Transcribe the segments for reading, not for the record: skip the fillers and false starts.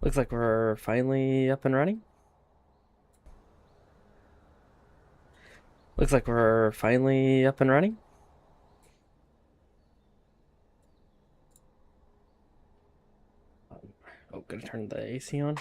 Looks like we're finally up and running. Looks like we're finally up and running. Oh, gonna turn the AC on.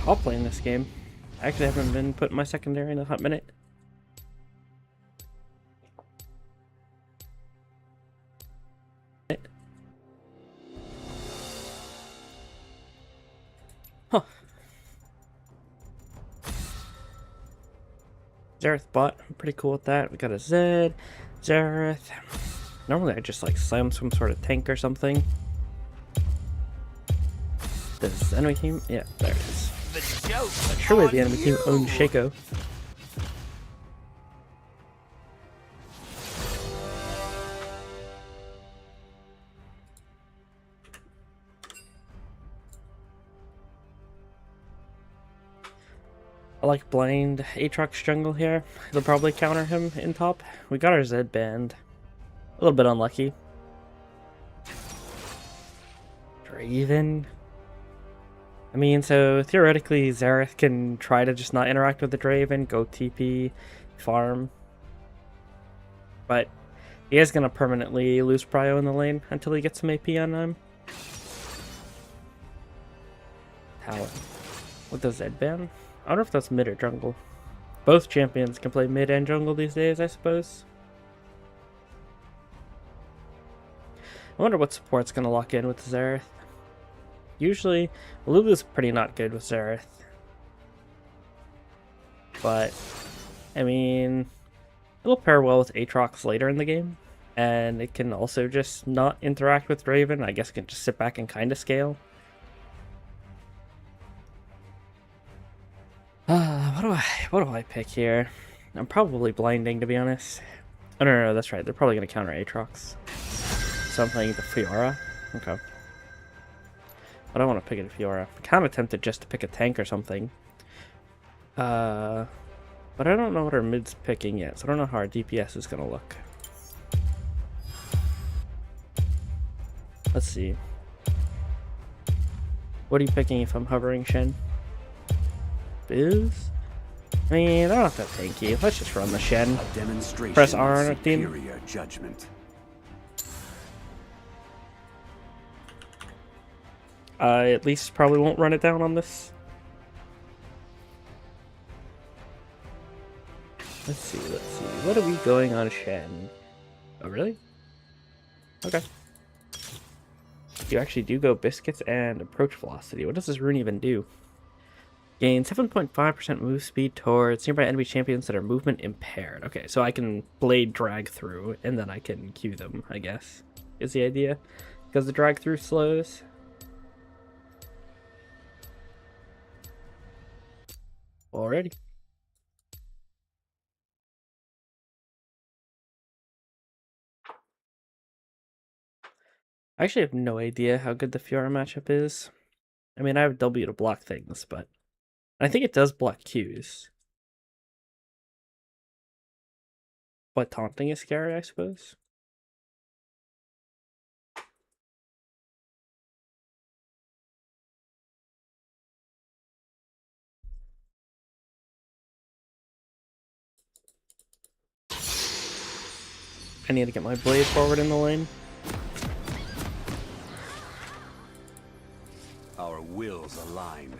I'll play in this game. I actually haven't been putting my secondary in a hot minute. Huh. Zareth bot. I'm pretty cool with that. We got a Zed. Zareth. Normally I just like slam some sort of tank or something. Does the enemy team? Yeah, there it is. Surely the enemy team owns Shaco. I like blind Aatrox jungle here. They'll probably counter him in top. We got our Zed banned. A little bit unlucky. Draven. I mean, so theoretically, Zareth can try to just not interact with the Draven, go TP, farm. But he is going to permanently lose prio in the lane until he gets some AP on him. Talon. What does Zed ban? I don't know if that's mid or jungle. Both champions can play mid and jungle these days, I suppose. I wonder what support's going to lock in with Zareth. Usually, Lulu's pretty not good with Zareth. But, I mean, it'll pair well with Aatrox later in the game. And it can also just not interact with Draven. I guess it can just sit back and kind of scale. What do I pick here? I'm probably blinding, to be honest. Oh, no, that's right. They're probably going to counter Aatrox. So I'm playing the Fiora. Okay. I don't want to pick a Fiora. I'm kind of tempted just to pick a tank or something. But I don't know what our mid's picking yet, so I don't know how our DPS is going to look. Let's see. What are you picking if I'm hovering, Shen? Biz? I mean, they're not that tanky. Let's just run the Shen. Press R on our team. Judgment. I at least probably won't run it down on this. Let's see. What are we going on Shen? Oh, really? Okay. You actually do go biscuits and approach velocity. What does this rune even do? Gain 7.5% move speed towards nearby enemy champions that are movement impaired. Okay, so I can blade drag through, and then I can Q them, I guess, is the idea. Because the drag through slows. Alrighty. I actually have no idea how good the Fiora matchup is. I mean, I have W to block things, but I think it does block Qs. But taunting is scary, I suppose. I need to get my blade forward in the lane. Our wills align.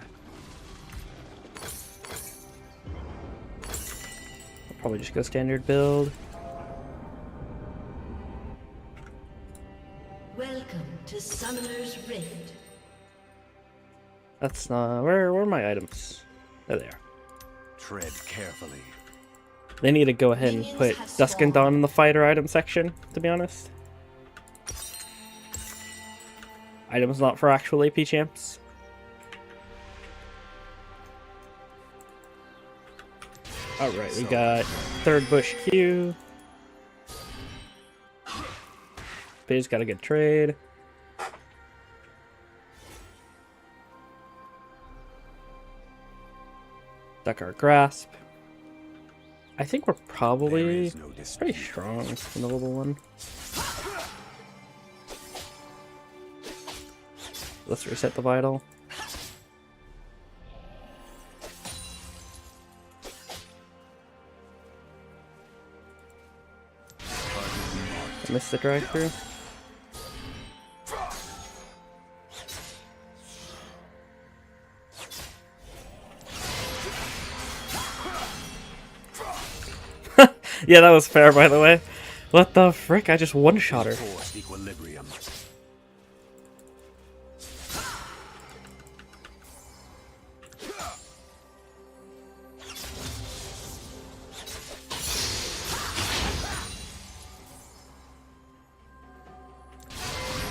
I'll probably just go standard build. Welcome to Summoner's Rift. That's not... Where are my items? There they are. Tread carefully. They need to go ahead and Minions put have Dusk and spawned. Dawn in the fighter item section, to be honest. Items not for actual AP champs. Alright, we got third bush Q. Biz got a good trade. Duck our grasp. I think we're probably There is no dispute. pretty strong in the level 1. Let's reset the vital. I missed the drive through. Yeah, that was fair, by the way. What the frick? I just one-shot her. Forced equilibrium.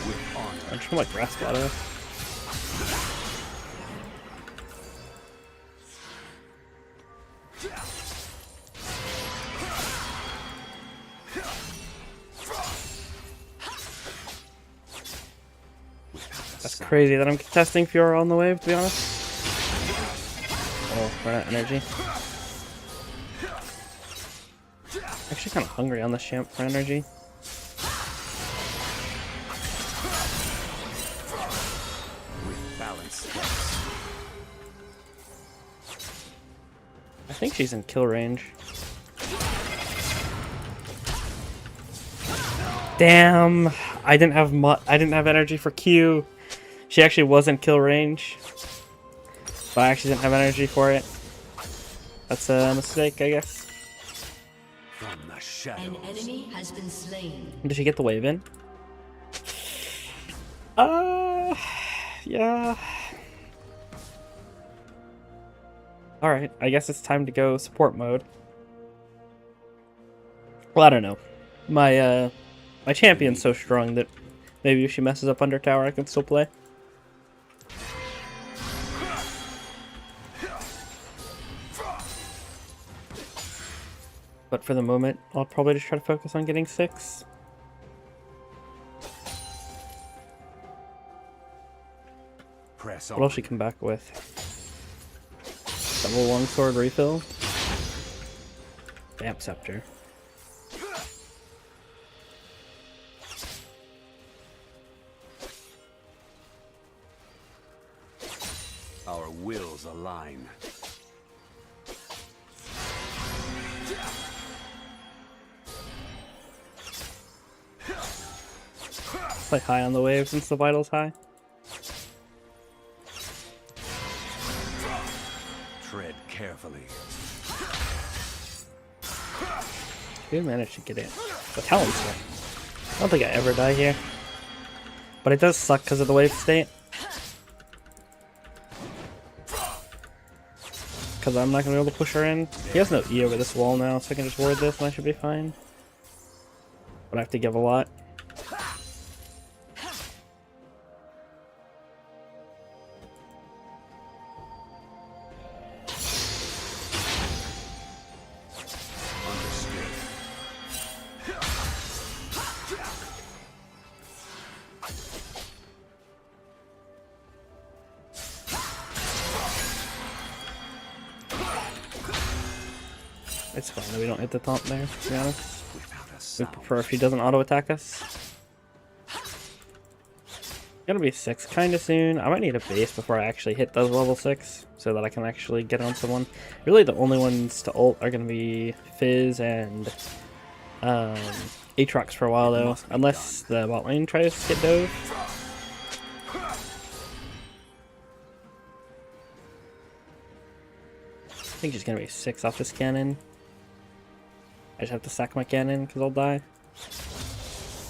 With honor. I'm just gonna like grasp auto. That's crazy that I'm testing Fiora on the wave, to be honest. Oh, run out of energy. Actually kind of hungry on this champ for energy. With balanced steps. I think she's in kill range. Damn, I didn't have energy for Q. She actually was in kill range, but I actually didn't have energy for it. That's a mistake, I guess. From the An shadows. enemy has been slain. Did she get the wave in? Yeah. Alright, I guess it's time to go support mode. Well, I don't know. My champion's so strong that maybe if she messes up under tower, I can still play. But for the moment, I'll probably just try to focus on getting 6. Press What on. will she come back with? Double longsword refill? Vamp scepter. Our wills align. Play high on the wave since the vital's high. Tread carefully. We managed to get in. The talent's there. I don't think I ever die here. But it does suck because of the wave state. Because I'm not going to be able to push her in. He has no E over this wall now, so I can just ward this and I should be fine. But I have to give a lot. Understood. It's fine that we don't hit the taunt there, to be honest. Without a We sound. prefer if he doesn't auto attack us. Gonna be 6 kinda soon. I might need a base before I actually hit those level 6 so that I can actually get on someone. Really the only ones to ult are gonna be Fizz and Aatrox for a while though. Unless the bot lane tries to get dove. I think she's gonna be 6 off this cannon. I just have to sack my cannon because I'll die.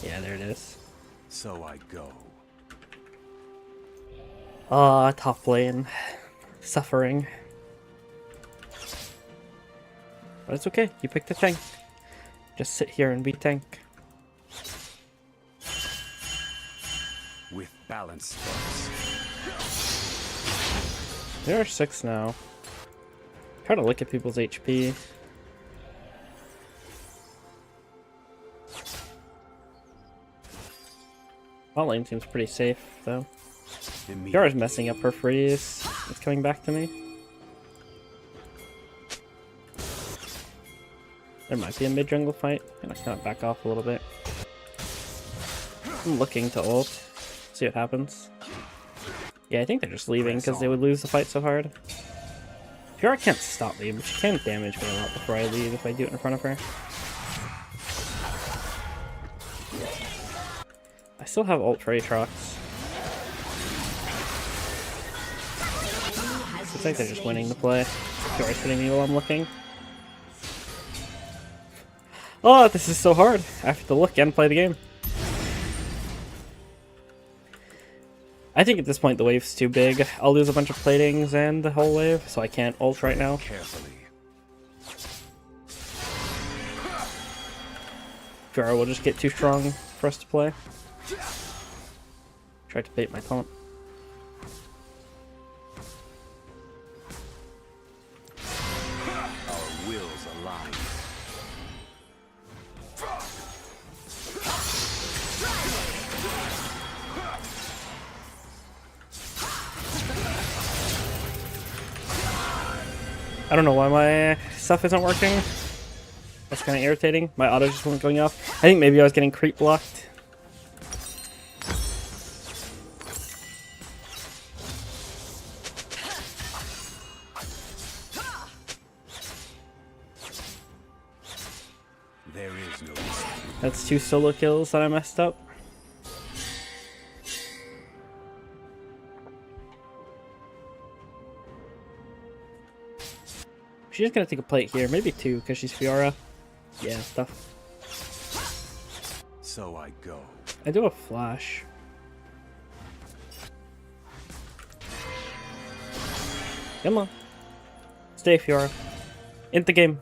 Yeah, there it is. So I go. Ah, top lane. Suffering. But it's okay, you picked a tank. Just sit here and be tank. With balanced thoughts. There are 6 now. Try to look at people's HP. Bot lane seems pretty safe, though. Yara's messing up her freeze. It's coming back to me. There might be a mid-jungle fight. I'm gonna kind of back off a little bit. I'm looking to ult. See what happens. Yeah, I think they're just leaving because they would lose the fight so hard. Yara can't stop me, but she can damage me a lot before I leave if I do it in front of her. I still have ult for Aatrox. Looks like they're just winning the play. Yara's hitting me while I'm looking. Oh, this is so hard. I have to look and play the game. I think at this point the wave's too big. I'll lose a bunch of platings and the whole wave, so I can't ult right now. Carefully. Jara will just get too strong for us to play. Tried to bait my taunt. Our wills align. I don't know why my stuff isn't working. That's kind of irritating. My auto just wasn't going off. I think maybe I was getting creep blocked. There is no escape. That's 2 solo kills that I messed up. She's gonna take a plate here, maybe 2, because she's Fiora. Yeah, stuff. So I go. I do have flash. Come on. Stay, Fiora. Into the game.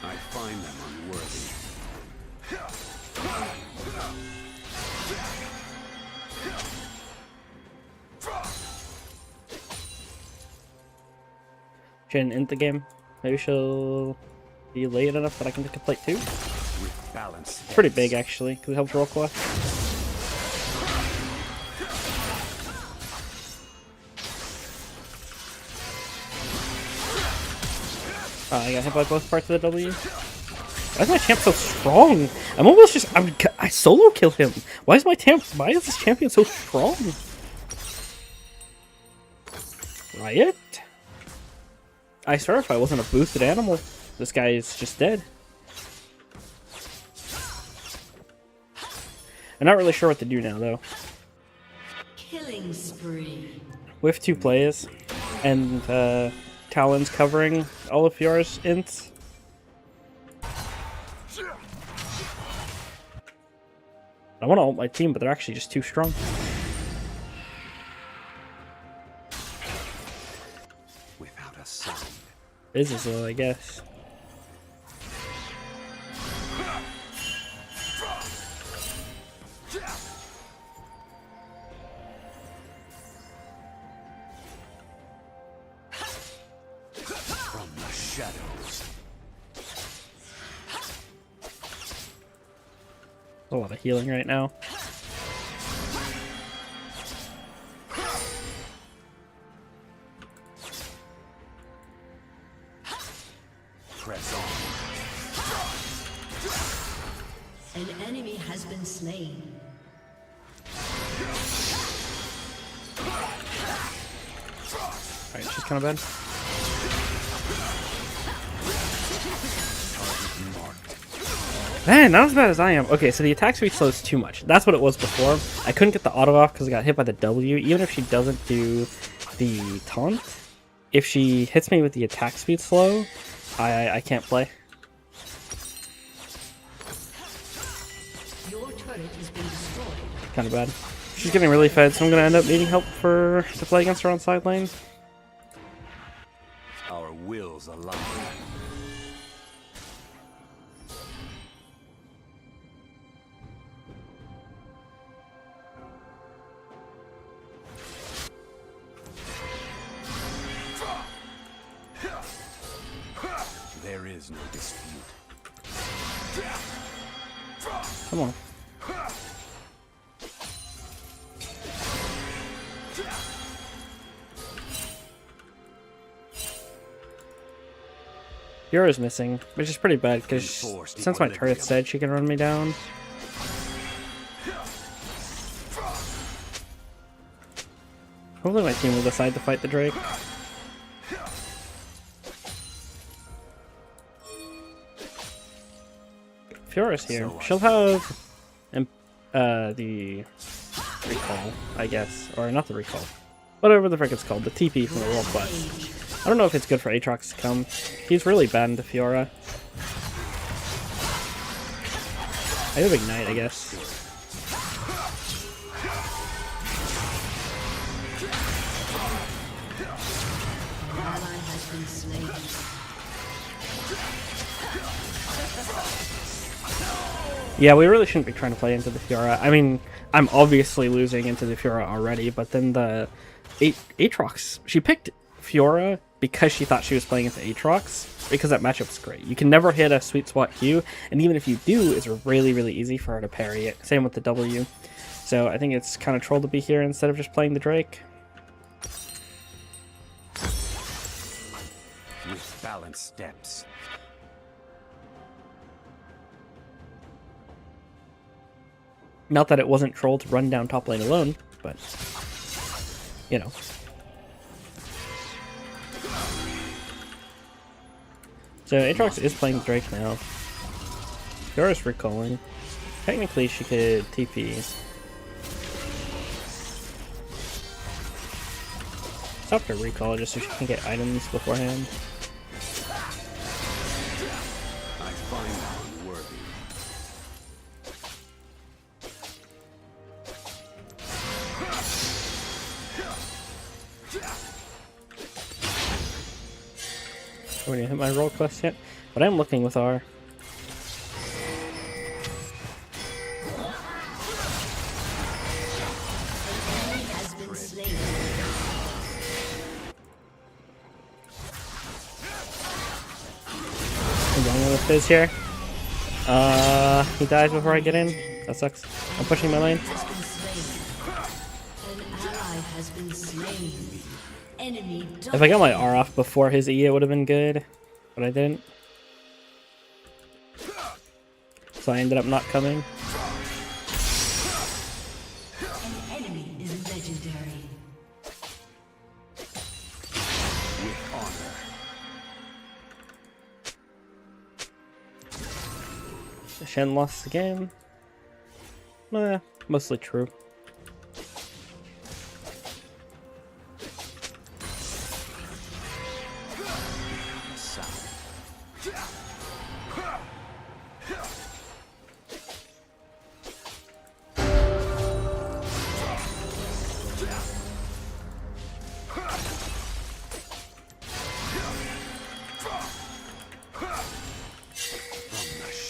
I find them unworthy. She didn't end the game. Maybe she'll be late enough that I can take a plate too. With balance. It's pretty big actually, because it helps roll quest. Oh, I got hit by both parts of the W. Why is my champ so strong? I'm almost just I solo kill him. Why is this champion so strong? Riot? I swear if I wasn't a boosted animal, this guy is just dead. I'm not really sure what to do now though. Killing spree. We have 2 plays, and Talon's covering all of Fiora's ints. I want to ult my team, but they're actually just too strong. Without a sound. Business though, I guess. From the shadows. A lot of healing right now. Press on. An enemy has been slain. Alright, she's kind of bad. Man, not as bad as I am. Okay, so the attack speed slows too much. That's what it was before. I couldn't get the auto off because I got hit by the W. Even if she doesn't do the taunt, if she hits me with the attack speed slow, I can't play. turret has been destroyed. Kind of bad. She's getting really fed, so I'm gonna end up needing help to play against her on side lane. Our wills align. There is no dispute. Come on. Fiора's missing, which is pretty bad because since my turret's dead, she can run me down. Hopefully my team will decide to fight the Drake. Fiora's here. She'll have the recall, I guess. Or not the recall. Whatever the frick it's called. The TP from the World Quest. I don't know if it's good for Aatrox to come. He's really bad into Fiora. I have Ignite, I guess. Ally has been slain. Yeah, we really shouldn't be trying to play into the Fiora. I mean, I'm obviously losing into the Fiora already, but then the Aatrox, she picked Fiora because she thought she was playing into Aatrox, because that matchup's great. You can never hit a sweet spot Q, and even if you do, it's really, really easy for her to parry it. Same with the W. So I think it's kind of troll to be here instead of just playing the Drake. With balanced steps. Not that it wasn't troll to run down top lane alone, but, you know. So Aatrox is playing Drake now. Fiora's recalling. Technically she could TP. Stop her recall just so she can get items beforehand. I find one worthy. I haven't hit my roll quest yet, but I'm looking with R. Has been slain. I'm going with Fizz here. He dies before I get in. That sucks. I'm pushing my lane. Has been slain. An ally has been slain. Enemy If I got my R off before his E, it would have been good, but I didn't. So I ended up not coming. An enemy is legendary. With honor. Shen lost the game. Mostly true.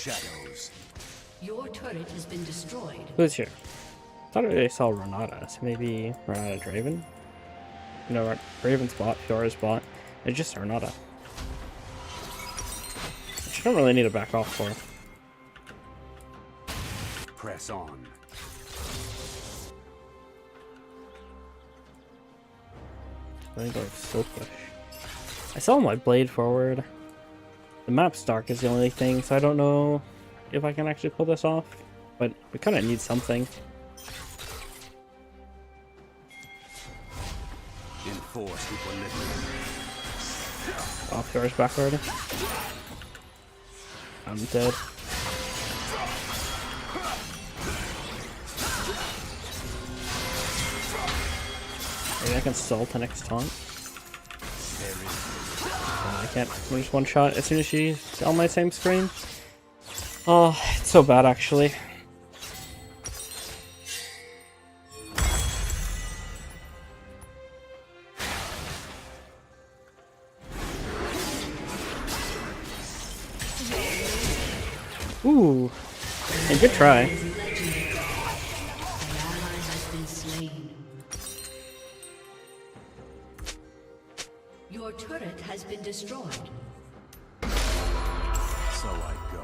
Shadows. Your turret has been destroyed. Who's here? I thought I saw Renata, so maybe Renata Draven? No, Draven's bot, Fiora's bot. It's just Renata. Which you don't really need to back off for. Press on. I think like slow push. I saw my blade forward. The map's dark is the only thing, so I don't know if I can actually pull this off. But we kind of need something. Enforced equilibrium. Oh, Fiora's back already. I'm dead. Maybe I can stall the next taunt. I can't. I'm just one shot as soon as she's on my same screen. Oh, it's so bad actually. Ooh. Hey, good try. An ally has been slain. Your turret has been destroyed. So I go.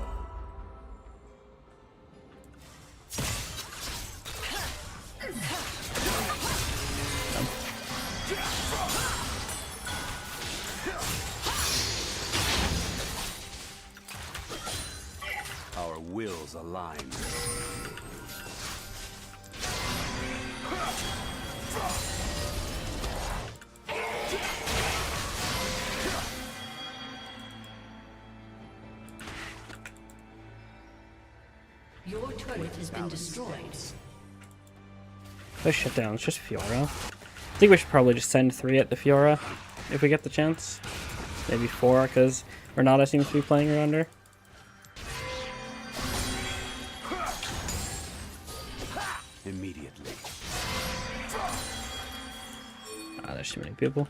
Our wills align. Your turret has been destroyed. Let's shut down. It's just Fiora. I think we should probably just send 3 at the Fiora if we get the chance. Maybe 4, because Renata seems to be playing around her. Immediately. Ah, there's too many people.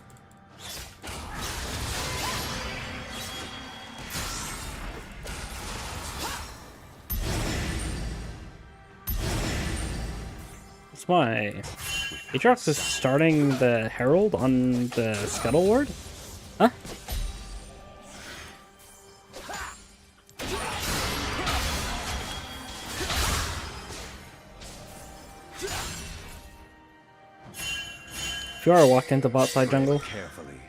That's why Aatrox is starting the Herald on the Scuttle Ward? Huh? Fiora walked into bot side jungle. Carefully.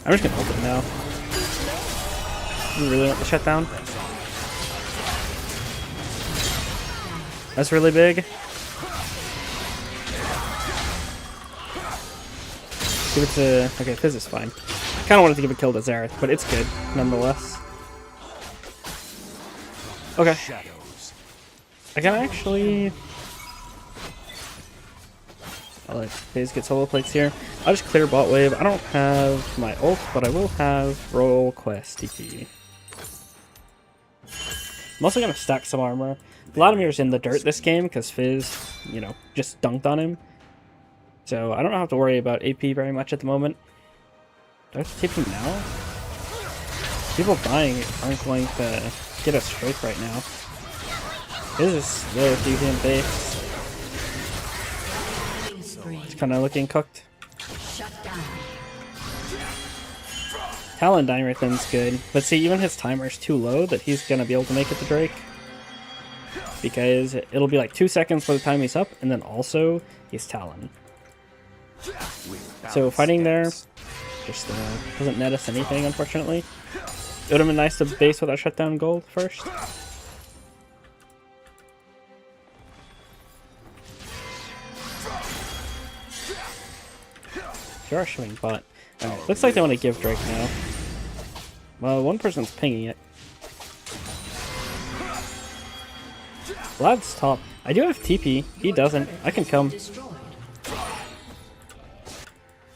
I'm just gonna ult it now. You really want the shutdown? That's really big. Give it to... Okay, Fizz is fine. Kinda wanted to give a kill to Xerath, but it's good, nonetheless. Okay. Shadows. I can actually... I'll let Fizz get solo plates here. I'll just clear bot wave. I don't have my ult, but I will have Royal Quest TP. I'm also gonna stack some armor. Vladimir's in the dirt this game because Fizz, you know, just dunked on him. So I don't have to worry about AP very much at the moment. Do I have to TP now? People dying aren't going to get us straight right now. Fizz is really easy in base. It's kind of looking cooked. Shut down. Talon dying right then's good, but see, even his timer's too low that he's gonna be able to make it to Drake. Because it'll be like 2 seconds by the time he's up, and then also he's Talon. So fighting there just doesn't net us anything, unfortunately. It would have been nice to base without shutdown gold first. You're showing bot. Alright, looks like they want to give Drake now. Well, one person's pinging it. Vlad's top. I do have TP. He doesn't. I can come. Destroyed.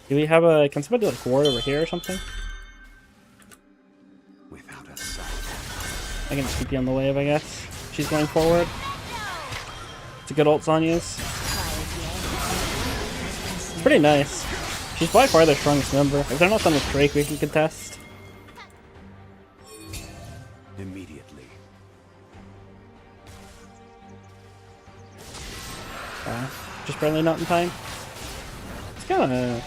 Do we have a... Can somebody like ward over here or something? Without a sound. I can just TP on the wave, I guess. She's going forward. It's a good ult Sonya's. It's pretty nice. She's by far their strongest member. If they're not done with Drake, we can contest. Immediately. Just barely not in time. It's kinda...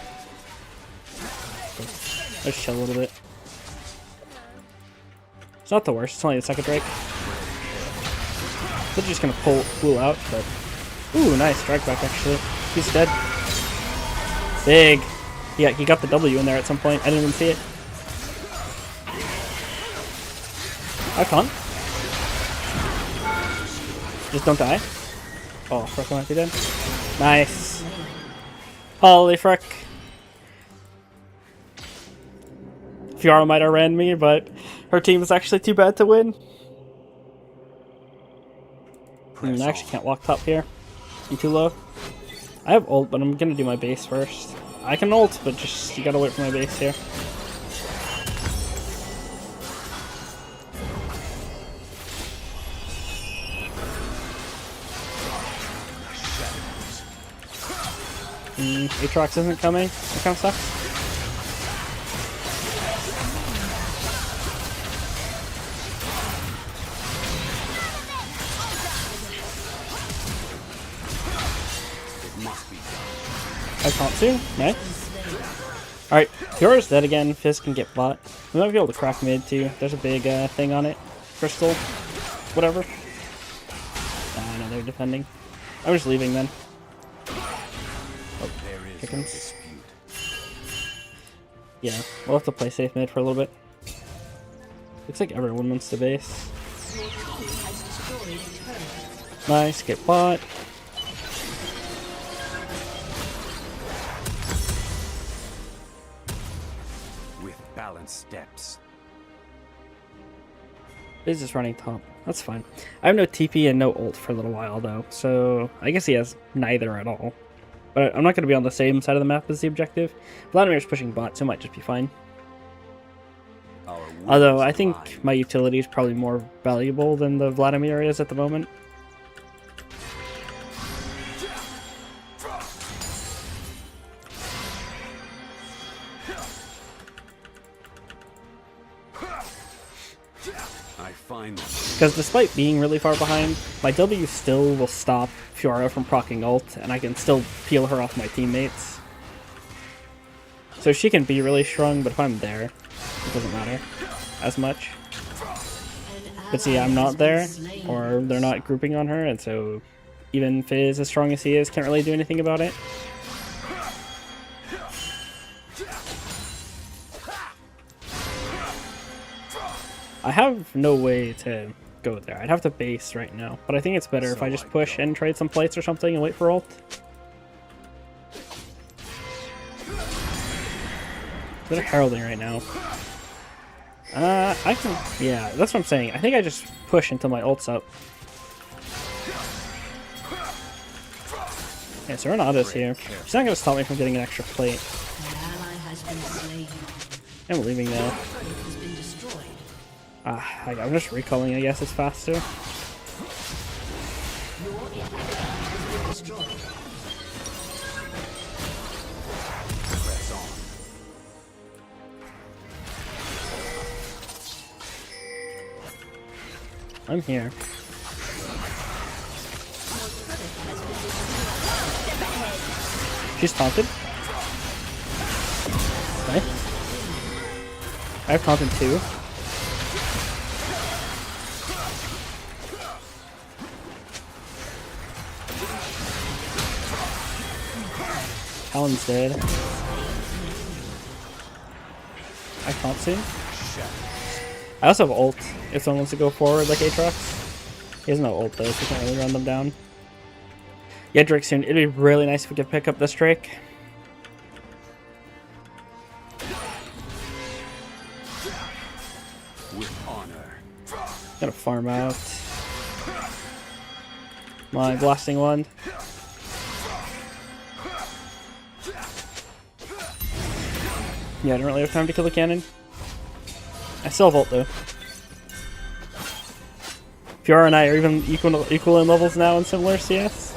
Let's chill a little bit. It's not the worst, it's only the second Drake. They're just gonna pull out, but... Ooh, nice, strike back actually. He's dead. Big! Yeah, he got the W in there at some point. I didn't even see it. Have fun. Just don't die. Oh, frick, I might be dead. Nice. Holy frick. Fiora might have ran me, but her team is actually too bad to win. I actually can't walk top here. I'm too low. I have ult, but I'm gonna do my base first. I can ult, but just you gotta wait for my base here. Aatrox isn't coming. That kind of sucks. I can't too. Nice. Alright, Fiora's dead again. Fizz can get bot. We might be able to crack mid too. There's a big thing on it. Crystal. Whatever. I know they're defending. I'm just leaving then. Oh, Pickens. Yeah, we'll have to play safe mid for a little bit. Looks like everyone wants to base. Nice, get bot. Balanced steps. Fizz is running top. That's fine. I have no TP and no ult for a little while though, so I guess he has neither at all. But I'm not going to be on the same side of the map as the objective. Vladimir's pushing bot, so it might just be fine. Although I think my utility is probably more valuable than the Vladimir is at the moment. Because despite being really far behind, my W still will stop Fiora from proccing ult, and I can still peel her off my teammates. So she can be really strong, but if I'm there, it doesn't matter as much. But see, I'm not there, or they're not grouping on her, and so even Fizz, as strong as he is, can't really do anything about it. I have no way to go there. I'd have to base right now, but I think it's better if I just push and trade some plates or something and wait for ult. They're heralding right now. I can, yeah, that's what I'm saying. I think I just push until my ult's up. Yeah, so Renata's here. She's not going to stop me from getting an extra plate. I'm leaving now. I'm just recalling, I guess it's faster. I'm here. She's taunted. Okay. I have taunted too. Talon's dead. I can't see. I also have ult if someone wants to go forward like Aatrox. He has no ult though, so we can't really run them down. Yeah, Drake soon. It'd be really nice if we could pick up this Drake. With honor. Gotta farm out. My blasting wand. Yeah, I don't really have time to kill the cannon. I still have ult though. Fiora and I are even equal in levels now in similar CS.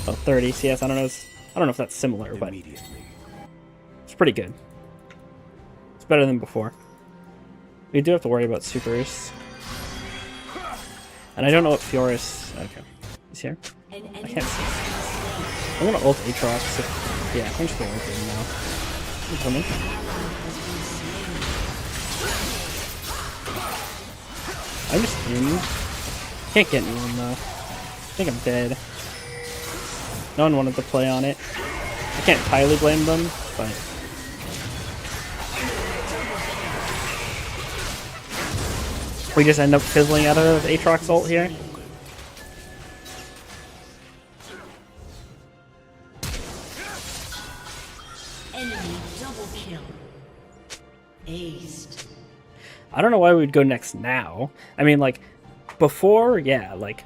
Oh, 30 CS. I don't know if that's similar, but it's pretty good. It's better than before. We do have to worry about supers. And I don't know what Fiora's. Okay, he's here. I can't see. I'm gonna ult Aatrox. Yeah, I'm just gonna ult him now. I'm coming. I'm just in. Can't get anyone though. I think I'm dead. No one wanted to play on it. I can't entirely blame them, but we just end up fizzling out of Aatrox ult here. Enemy double kill. Aced. I don't know why we'd go next now. I mean, like, before, yeah, like,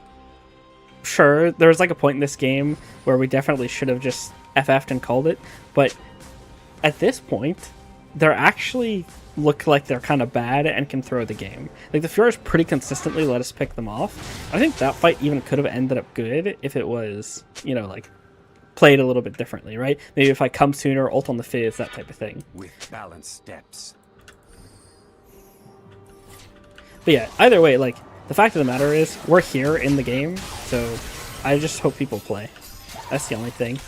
sure, there was like a point in this game where we definitely should have just FF'd and called it, but at this point, they're actually look like they're kind of bad and can throw the game. Like, the Fioras pretty consistently let us pick them off. I think that fight even could have ended up good if it was, you know, like, play it a little bit differently, right? Maybe if I come sooner, ult on the Fizz, that type of thing. With balanced steps. But yeah, either way, like, the fact of the matter is, we're here in the game, so I just hope people play. That's the only thing.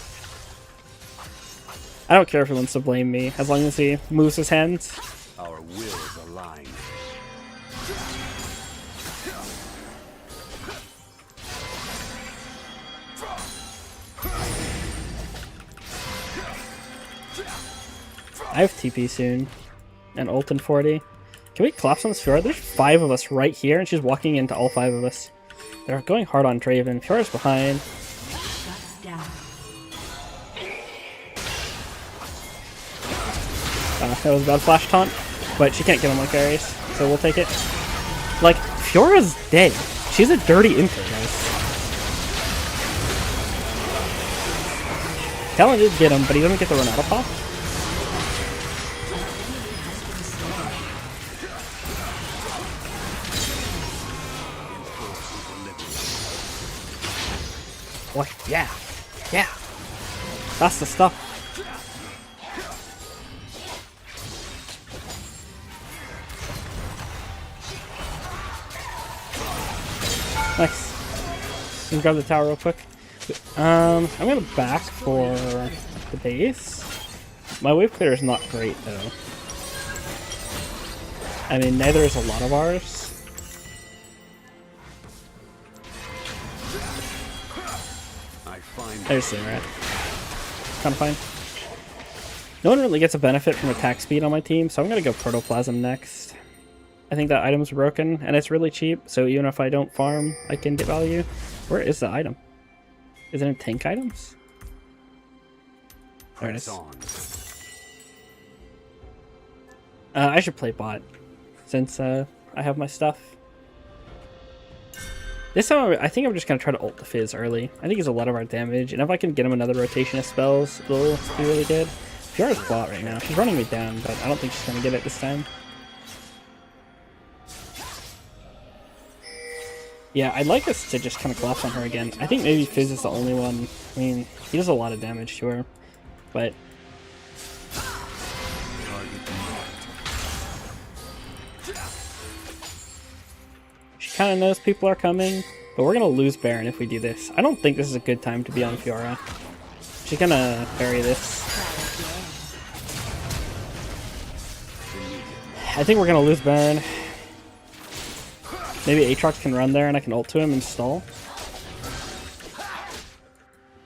I don't care if he wants to blame me, as long as he moves his hands. Our wills align. I have TP soon, and ult in 40. Can we collapse on this Fiora? There's 5 of us right here, and she's walking into all 5 of us. They're going hard on Draven. Fiora's behind. Shut down. That was a bad flash taunt, but she can't get him like Ares, so we'll take it. Like, Fiora's dead. She's a dirty inter, guys. Talon did get him, but he doesn't get the run out of pop. Boy, yeah. Yeah. That's the stuff. Nice. Can grab the tower real quick. I'm gonna back for the base. My wave clear is not great though. I mean, neither is a lot of ours. There's the rat. Kind of fine. No one really gets a benefit from attack speed on my team, so I'm gonna go Protoplasm next. I think that item's broken, and it's really cheap, so even if I don't farm, I can get value. Where is the item? Is it in tank items? There it is. I should play bot, since I have my stuff. This time, I think I'm just going to try to ult the Fizz early. I think he's a lot of our damage, and if I can get him another rotation of spells, it'll be really good. Fiora's bot right now. She's running me down, but I don't think she's going to get it this time. Yeah, I'd like us to just kind of collapse on her again. I think maybe Fizz is the only one. I mean, he does a lot of damage to her, but... She kind of knows people are coming, but we're going to lose Baron if we do this. I don't think this is a good time to be on Fiora. She's going to parry this. I think we're going to lose Baron. Maybe Aatrox can run there and I can ult to him and stall.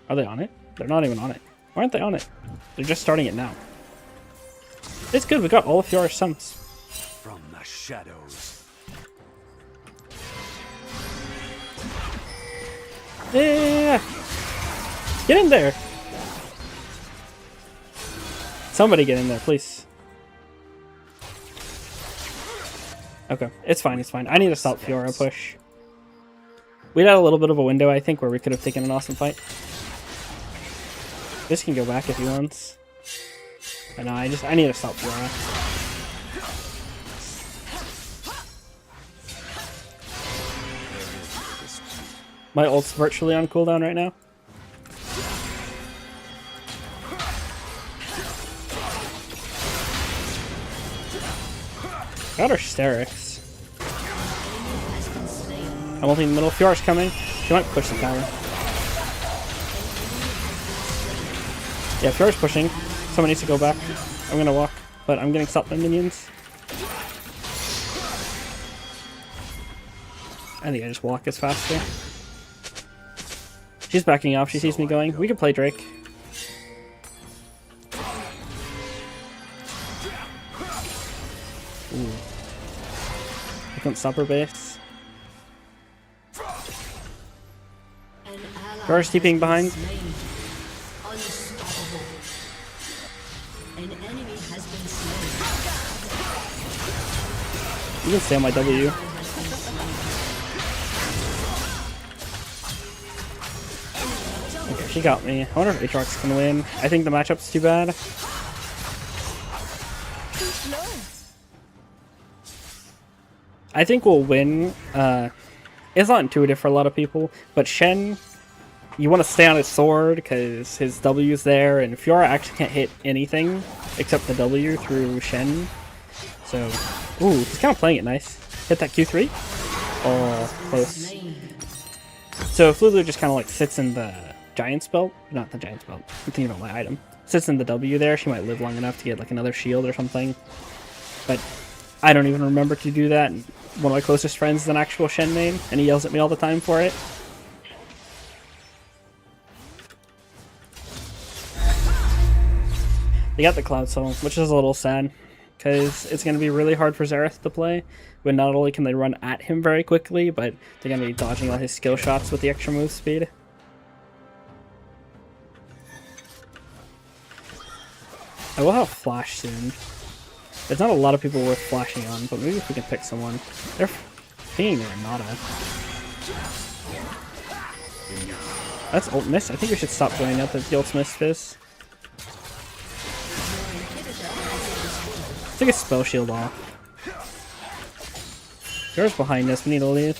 Are they on it? They're not even on it. Why aren't they on it? They're just starting it now. It's good, we got all of Fiora's sums. From the shadows. Yeah! Get in there! Somebody get in there, please. Okay, it's fine, it's fine. I need to stop Fiora push. We had a little bit of a window, I think, where we could have taken an awesome fight. This can go back if he wants. But no, I need to stop Fiora. My ult's virtually on cooldown right now. Got her Sterix. I'm ulting in the middle. Fiora's coming. She might push the tower. Yeah, Fiora's pushing. Someone needs to go back. I'm gonna walk, but I'm getting stopped by minions. I think I just walk is faster. She's backing off. She sees me going. We can play Drake. Ooh. I couldn't stop her base. Fiora's TPing behind. You can stay on my W. Okay, she got me. I wonder if Aatrox can win. I think the matchup's too bad. I think we'll win. It's not intuitive for a lot of people, but Shen you want to stay on his sword because his W's there, and Fiora actually can't hit anything except the W through Shen. So, ooh, he's kind of playing it nice. Hit that Q3. Oh, close. So if Lulu just kind of like sits in the Giant's Belt, not the Giant's Belt, I'm thinking about my item. Sits in the W there, she might live long enough to get like another shield or something. But I don't even remember to do that. One of my closest friends is an actual Shen main, and he yells at me all the time for it. They got the Cloud Soul, which is a little sad, because it's going to be really hard for Xerath to play, when not only can they run at him very quickly, but they're going to be dodging all his skill shots with the extra move speed. I will have Flash soon. There's not a lot of people worth flashing on, but maybe if we can pick someone. They're pinging their Nada. That's ult miss. I think we should stop going out the ult miss fizz. Let's take a spell shield off. There's behind us. We need to leave.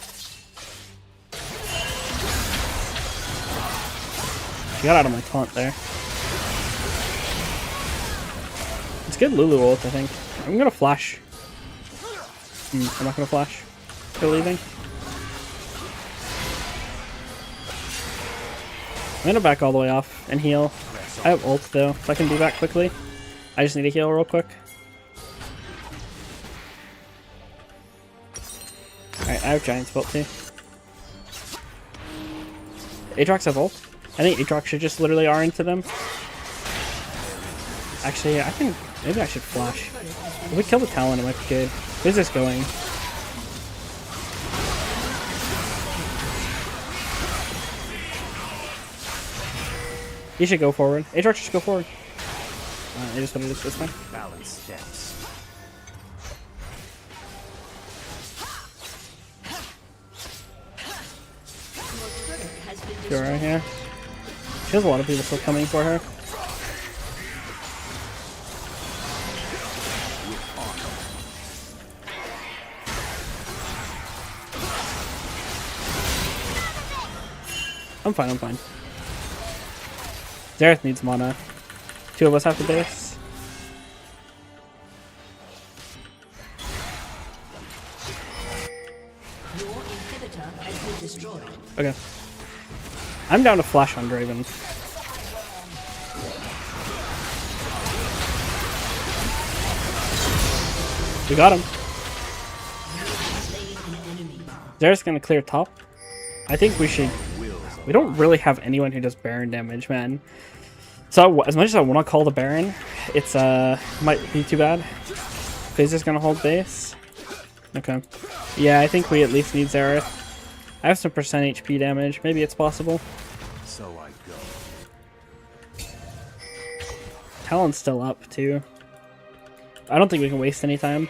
She got out of my taunt there. It's good Lulu ult, I think. I'm gonna flash. I'm not gonna flash. They're leaving. I'm gonna back all the way off and heal. I have ult though, so I can be back quickly. I just need to heal real quick. Alright, I have Giant's Belt too. Aatrox have ult. I think Aatrox should just literally R into them. Actually, I think maybe I should flash. If we kill the Talon, it might be good. Where's this going? You should go forward. Aatrox should go forward. I just want to do this time. Balance steps. Go right here. She has a lot of people still coming for her. I'm fine, I'm fine. Xerath needs mana. Two of us have the base. Your inhibitor has been destroyed. Okay. I'm down to flash on Draven. We got him. Xerath's gonna clear top. I think we should... We don't really have anyone who does Baron damage, man. So as much as I want to call the Baron, it's might be too bad. Fizz is gonna hold base. Okay. Yeah, I think we at least need Xerath. I have some percent HP damage. Maybe it's possible. So I go. Talon's still up too. I don't think we can waste any time.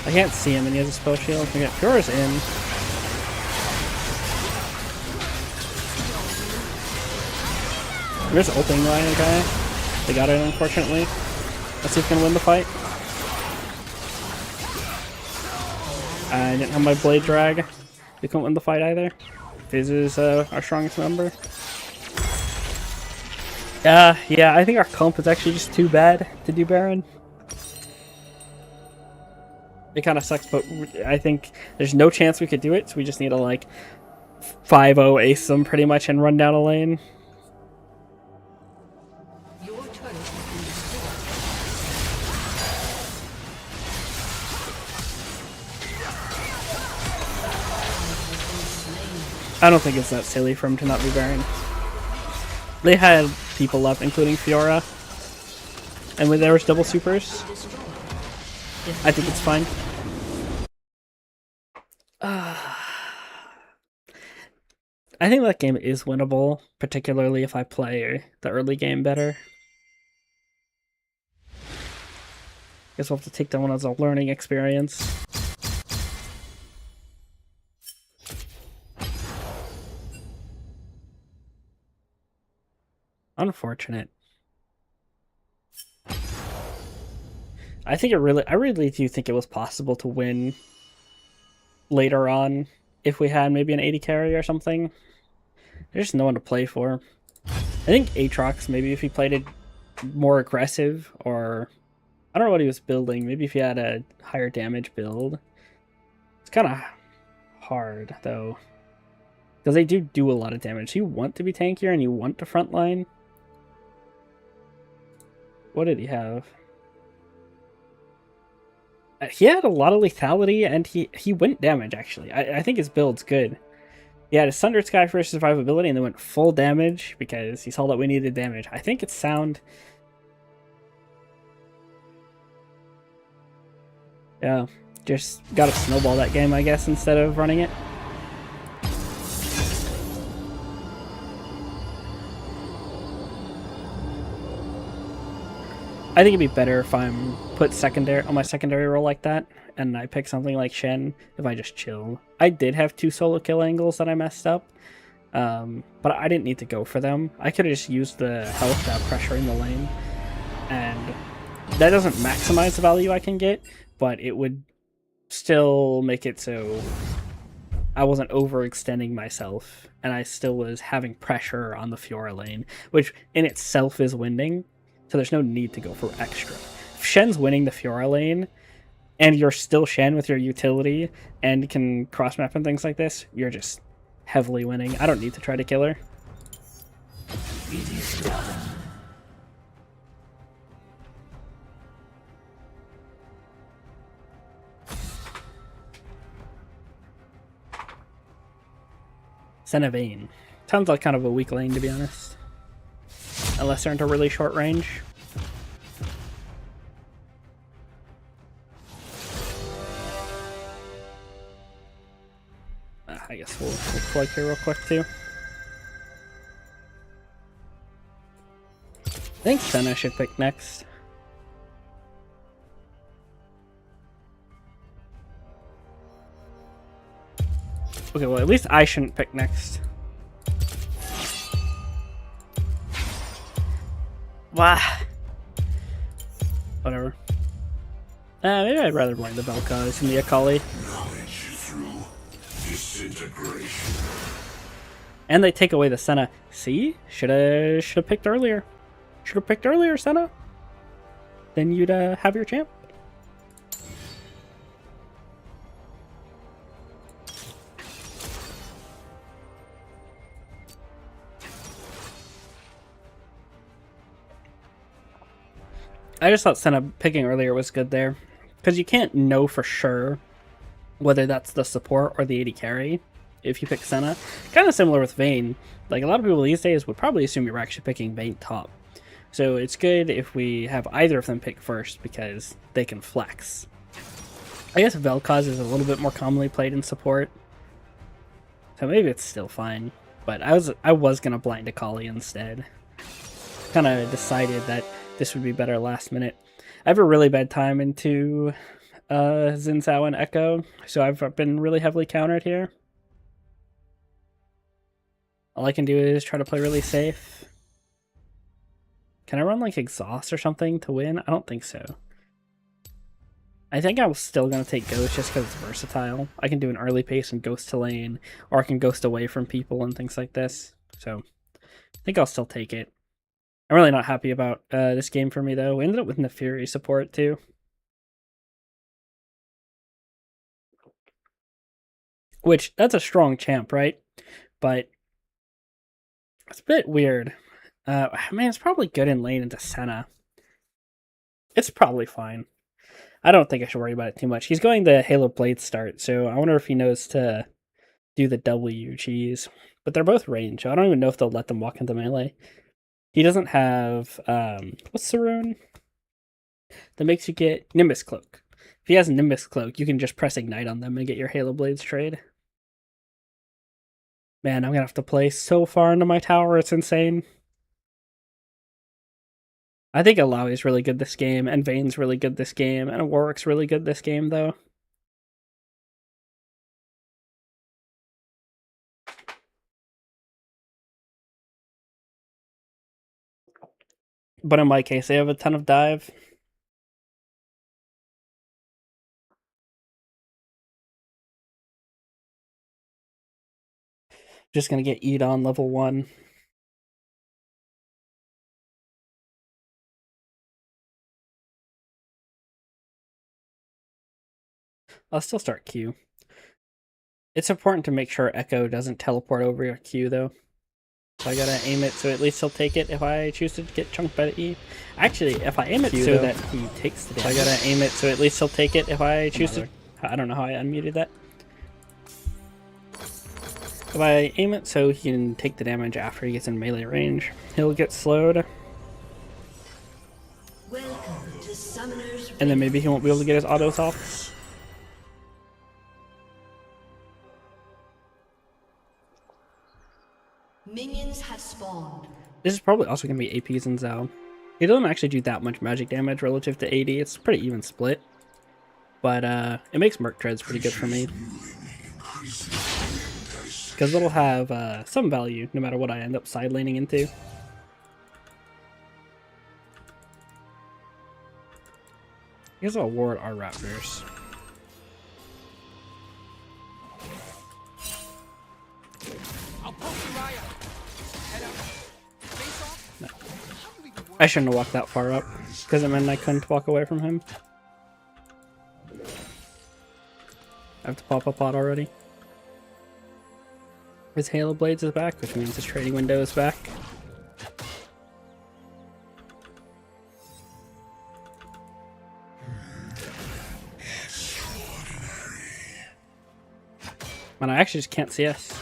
I can't see him and he has a spell shield. Okay, Fiora's in. There's opening line guy. They got it unfortunately. Let's see if we can win the fight. I didn't have my blade drag. We couldn't win the fight either. Fizz is our strongest member. Yeah, I think our comp is actually just too bad to do Baron. It kind of sucks, but I think there's no chance we could do it, so we just need to, like, 5-0 ace them pretty much and run down a lane. Your turret has been destroyed. I don't think it's that silly for him to not be Baron. They had people up, including Fiora. And when there was double supers, I think it's fine. I think that game is winnable, particularly if I play the early game better. Guess we'll have to take that one as a learning experience. Unfortunate. I really do think it was possible to win later on if we had maybe an 80 carry or something. There's just no one to play for. I think Aatrox, maybe if he played it more aggressive, or I don't know what he was building. Maybe if he had a higher damage build. It's kind of hard, though. Because they do a lot of damage. You want to be tankier and you want to frontline. What did he have? He had a lot of lethality, and he went damage, actually. I think his build's good. He had a Sundered Sky for survivability, and then went full damage because he saw that we needed damage. I think it's sound. Yeah, just gotta snowball that game, I guess, instead of running it. I think it'd be better if I'm put secondary on my secondary role like that, and I pick something like Shen if I just chill. I did have 2 solo kill angles that I messed up, but I didn't need to go for them. I could have just used the health without pressuring the lane, and that doesn't maximize the value I can get, but it would still make it so I wasn't overextending myself, and I still was having pressure on the Fiora lane, which in itself is winning. So there's no need to go for extra. If Shen's winning the Fiora lane, and you're still Shen with your utility, and can cross-map and things like this, you're just heavily winning. I don't need to try to kill her. It is done. Senna Vayne. Sounds like kind of a weak lane, to be honest. Unless they're into really short range. I guess we'll plug here real quick too. I think Senna should pick next. Okay, well at least I shouldn't pick next. Wah. Whatever. Maybe I'd rather blame the Vel'Koz and the Akali. Knowledge through disintegration. And they take away the Senna. See? Shoulda picked earlier. Shoulda picked earlier, Senna. Then you'd have your champ. I just thought Senna picking earlier was good there. Because you can't know for sure whether that's the support or the AD carry if you pick Senna. Kind of similar with Vayne. Like, a lot of people these days would probably assume you're actually picking Vayne top. So it's good if we have either of them pick first because they can flex. I guess Vel'Koz is a little bit more commonly played in support. So maybe it's still fine. But I was going to blind Akali instead. Kind of decided that this would be better last minute. I have a really bad time into Xin Zhao and Echo, so I've been really heavily countered here. All I can do is try to play really safe. Can I run like Exhaust or something to win? I don't think so. I think I was still going to take Ghost just because it's versatile. I can do an early pace and Ghost to lane, or I can Ghost away from people and things like this. So I think I'll still take it. I'm really not happy about this game for me, though. We ended up with Nefiri support, too. Which, that's a strong champ, right? But it's a bit weird. I mean, it's probably good in lane into Senna. It's probably fine. I don't think I should worry about it too much. He's going the Halo Blade start, so I wonder if he knows to do the W cheese. But they're both range, so I don't even know if they'll let them walk into melee. He doesn't have, what's the rune? That makes you get Nimbus Cloak. If he has Nimbus Cloak, you can just press Ignite on them and get your Halo Blades trade. Man, I'm gonna have to play so far into my tower, it's insane. I think Alawi's really good this game, and Vayne's really good this game, and Warwick's really good this game, though. But in my case, they have a ton of dive. Just gonna get eat on level 1. I'll still start Q. It's important to make sure Echo doesn't teleport over your Q though. So I gotta aim it so at least he'll take it if I choose to get chunked by the E. Actually, if I aim it so that he takes the damage. So I gotta aim it so at least he'll take it if I choose to. I don't know how I unmuted that. If I aim it so he can take the damage after he gets in melee range, he'll get slowed. Welcome to Summoner's And then maybe he won't be able to get his autos off. Minions have spawned. This is probably also going to be APs and Zao. He doesn't actually do that much magic damage relative to AD. It's a pretty even split. But it makes Merc Treads pretty good for me. Because it'll have some value no matter what I end up side laning into. I guess I'll ward our Raptors. No. I shouldn't have walked that far up, because it meant I couldn't walk away from him. I have to pop a pot already. His Halo Blades is back, which means his trading window is back. And I actually just can't CS.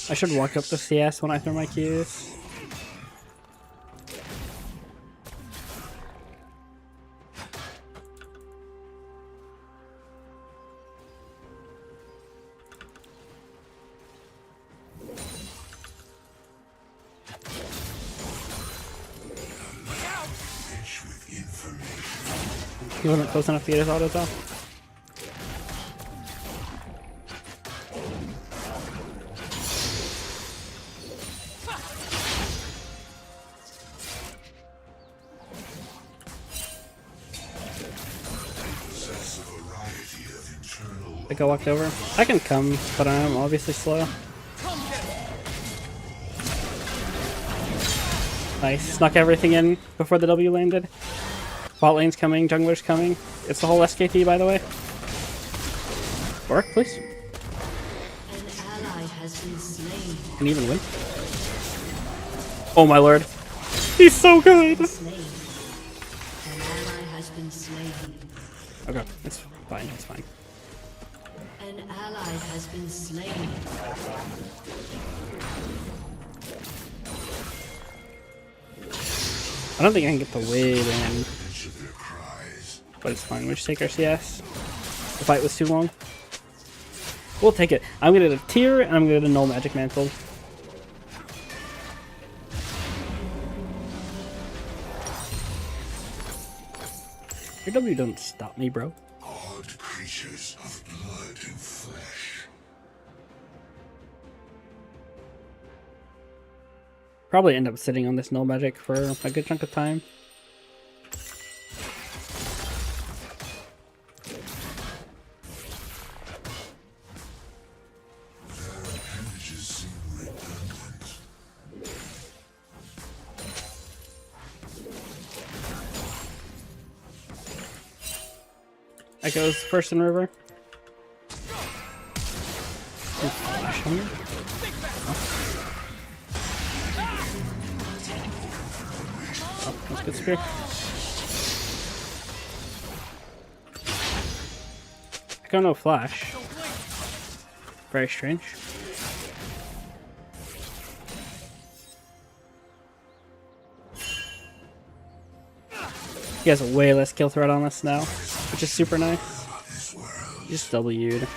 I should walk up the CS when I throw my Qs. He wasn't close enough to get his autos off. I go walked over. I can come, but I'm obviously slow. Nice. Snuck everything in before the W landed. Bot lane's coming, jungler's coming. It's the whole SKT, by the way. Work, please. An ally has been slain. Can even win. Oh my lord. He's so good! Slain. An ally has been slain. Okay, it's fine, it's fine. An ally has been slain. I don't think I can get the wave in. But it's fine, we'll just take our CS. The fight was too long. We'll take it. I'm gonna get a tier and I'm gonna get a null magic mantle. Your W don't stop me, bro. Odd creatures of blood and flesh. Probably end up sitting on this null magic for a good chunk of time. Their appendages seem redundant. Echoes first in river. Flash on me. Oh, that's good spear. Echo no flash. Very strange. He has a way less kill threat on us now, which is super nice. He just W'd.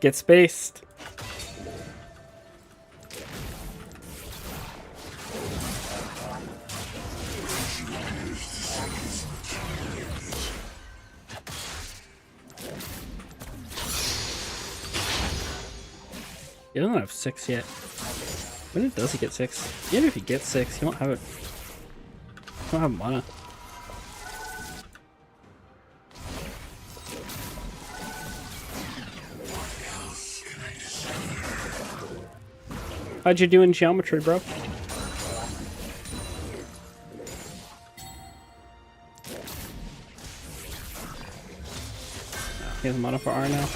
Get spaced. You don't have 6 yet. When does he get 6? Even if he gets 6, he won't have it. He won't have mana. How'd you do in geometry, bro? He has mana for R now.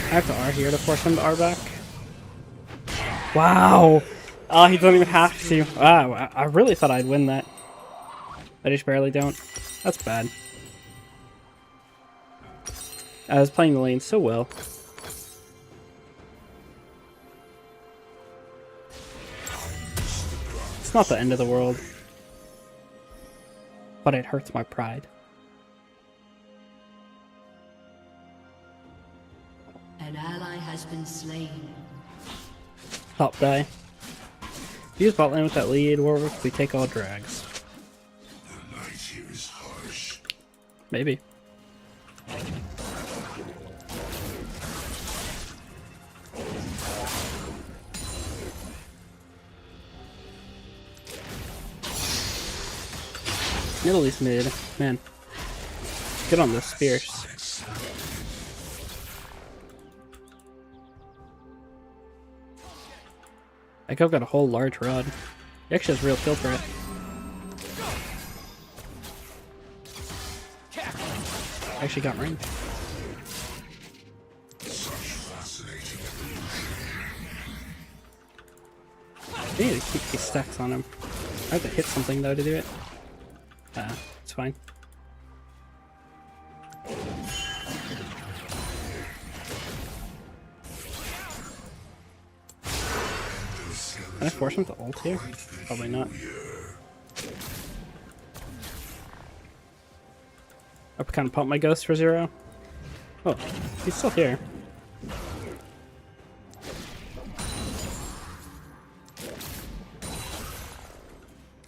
I have to R here to force him to R back. Wow! Oh, he doesn't even have to. Wow, I really thought I'd win that. I just barely don't. That's bad. I was playing the lane so well. It's not the end of the world. But it hurts my pride. An ally has been slain. Top die. Use bot lane with that lead, Warwick. We take all drags. The light here is harsh. Maybe. Middle East mid. Man. Get on the spears. I've got a whole large rod. He actually has real kill threat. Actually got range. I need to keep these stacks on him. I have to hit something though to do it. It's fine. Can I force him to ult here? Probably not. I kind of pump my ghost for 0. Oh, he's still here.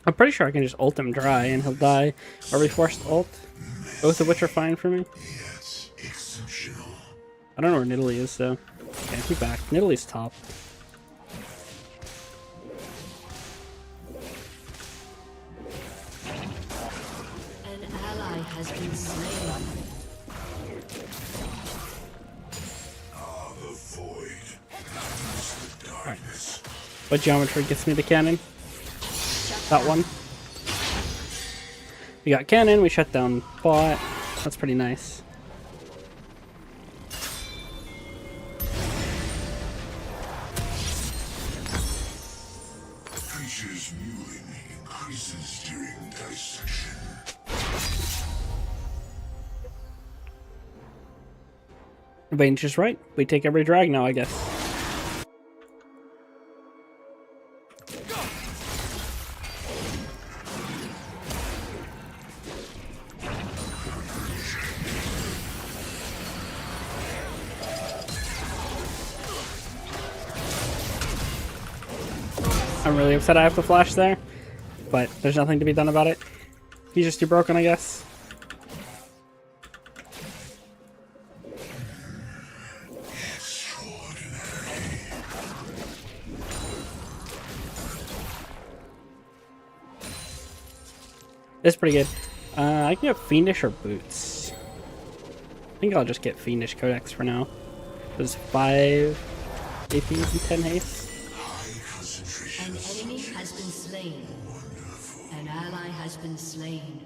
I'm pretty sure I can just ult him dry and he'll die, or be forced to ult. Both of which are fine for me. Yes, exceptional. I don't know where Nidalee is though. Okay, keep back. Nidalee's top. An ally has been slain. Ah, the void. The darkness. What geometry gets me the cannon? That one. We got cannon, we shut down bot. That's pretty nice. Creatures mewing increases during dissection. Bane's just right. We take every drag now, I guess. I'm really upset I have to flash there, but there's nothing to be done about it. He's just too broken, I guess. It's pretty good. I can get Fiendish or Boots. I think I'll just get Fiendish Codex for now. There's 5 AP and 10 haste. An enemy has been slain. An ally has been slain.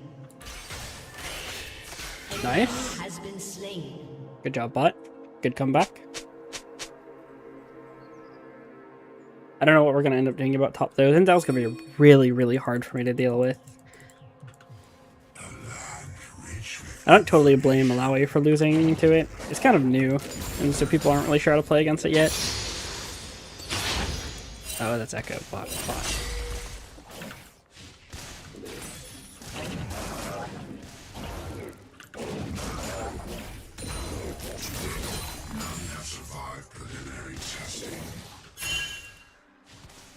An Nice. enemy has been slain. Good job, bot. Good comeback. I don't know what we're going to end up doing about top though. I think that was going to be really, really hard for me to deal with. I don't totally blame Malawi for losing to it. It's kind of new, and so people aren't really sure how to play against it yet. Oh, that's Echo. Bot.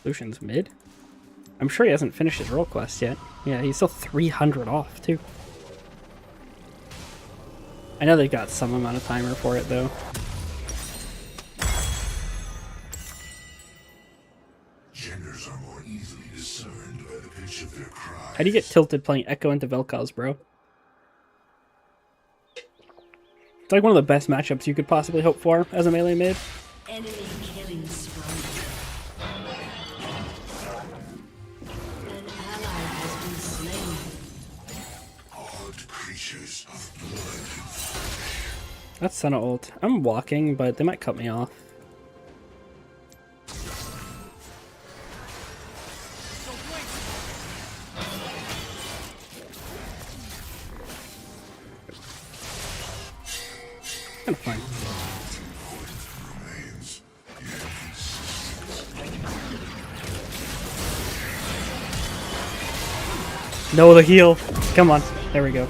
Lucian's mid? I'm sure he hasn't finished his role quest yet. Yeah, he's still 300 off, too. I know they've got some amount of timer for it, though. Genders are more easily discerned by the pitch of their cries. How do you get tilted playing Echo into Vel'Koz, bro? It's like one of the best matchups you could possibly hope for as a melee mid. Enemy killing spree. An ally has been slain. Odd creatures of blood and flesh. That's Senna ult. I'm walking, but they might cut me off. Kind of fun. Remains. No, the heal. Come on. There we go.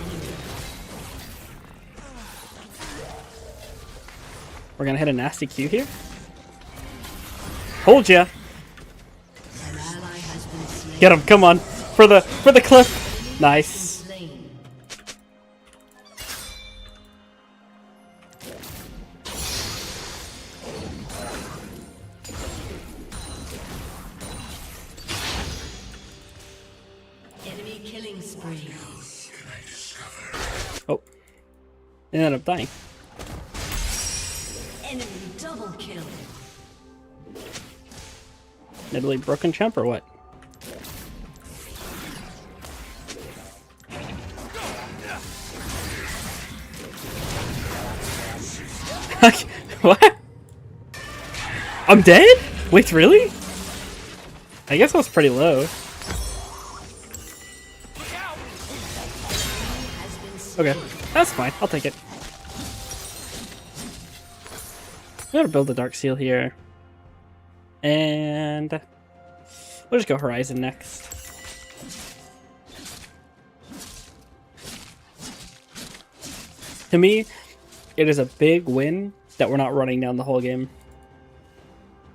We're gonna hit a nasty Q here. Hold ya. An ally has been slain. Get him. Come on. For the cliff. Nice. Slain. Enemy killing spree. Can I discover? Oh. They ended up dying. Enemy double kill. Italy broken champ or what? What? I'm dead? Wait, really? I guess I was pretty low. Okay, that's fine. I'll take it. I'm gonna build a Dark Seal here. And we'll just go Horizon next. To me, it is a big win that we're not running down the whole game.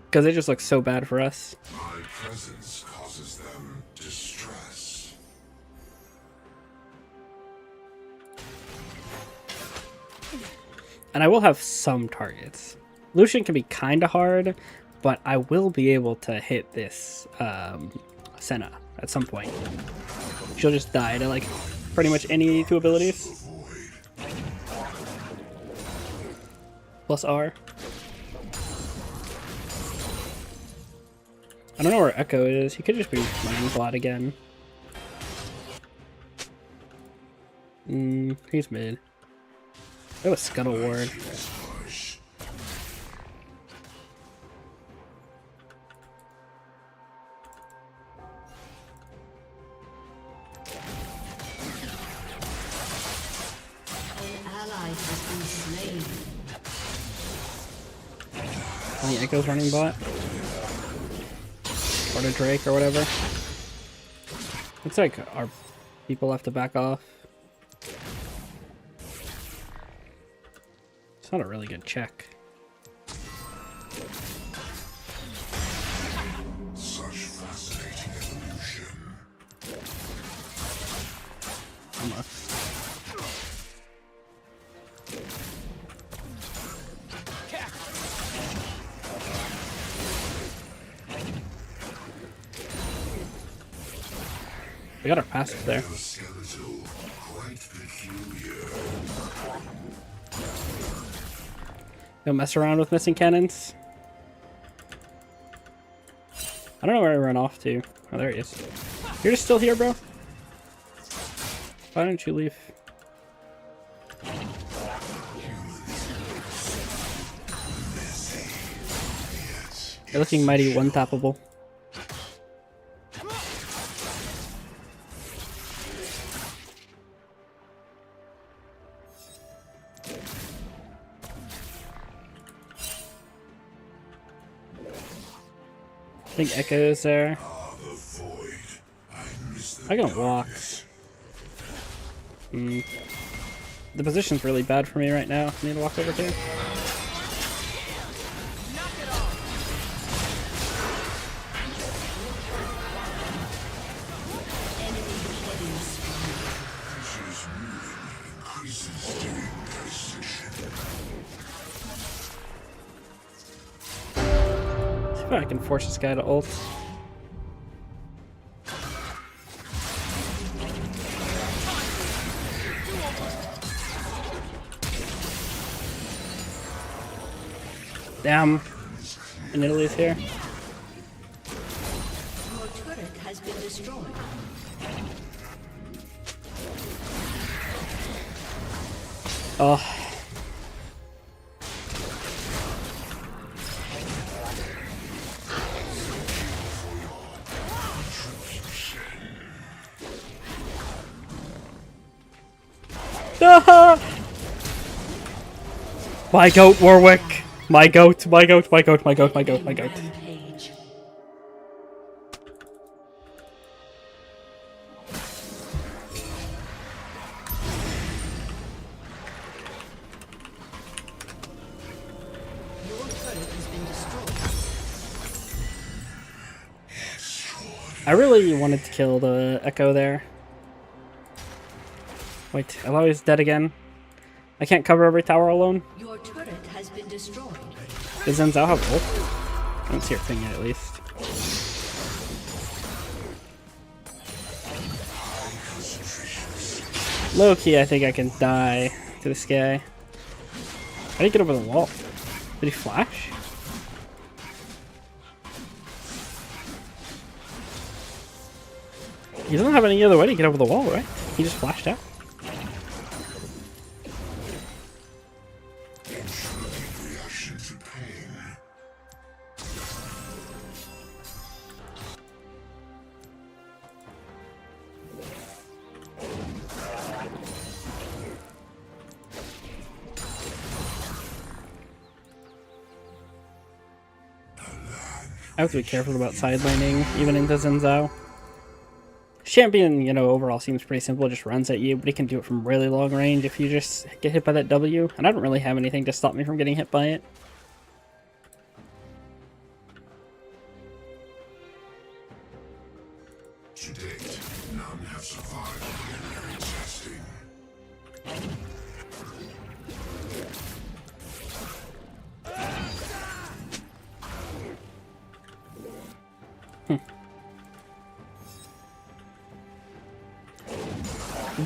Because it just looks so bad for us. My presence causes them distress. And I will have some targets. Lucian can be kind of hard, but I will be able to hit this Senna at some point. She'll just die to like pretty much any two abilities. Plus R. I don't know where Echo is. He could just be running Blot again. He's mid. Oh, a Scuttle Ward. Harsh. An ally has been slain. I think Echo's running bot. Or to Drake or whatever. Looks like our people have to back off. It's not a really good check. Such fascinating evolution. Come on. We got our passive there. Your skeletal, quite peculiar. Don't mess around with missing cannons. I don't know where I run off to. Oh, there he is. You're just still here, bro? Why don't you leave? You're looking mighty one-tappable. I think Echo is there. Ah, the void. I miss the I can walk. darkness. The position's really bad for me right now. I need to walk over here. I can force this guy to ult. Damn. And Italy's here. Your turret has been destroyed. Oh. Ah! My goat, Warwick! My goat, my goat, my goat, my goat, my goat, my goat. Rampage. Your turret has been destroyed. I really wanted to kill the Echo there. Wait, Eloy's dead again. I can't cover every tower alone. Your turret has been destroyed. Does Zenzel have ult? I don't see her thing yet, at least. Low key, I think I can die to this guy. How do you get over the wall? Did he flash? He doesn't have any other way to get over the wall, right? He just flashed out. Reaction to pain. I have to be careful about side laning, even into Zenzel. Champion, you know, overall seems pretty simple, just runs at you, but he can do it from really long range if you just get hit by that W, and I don't really have anything to stop me from getting hit by it. To date, none have survived preliminary testing.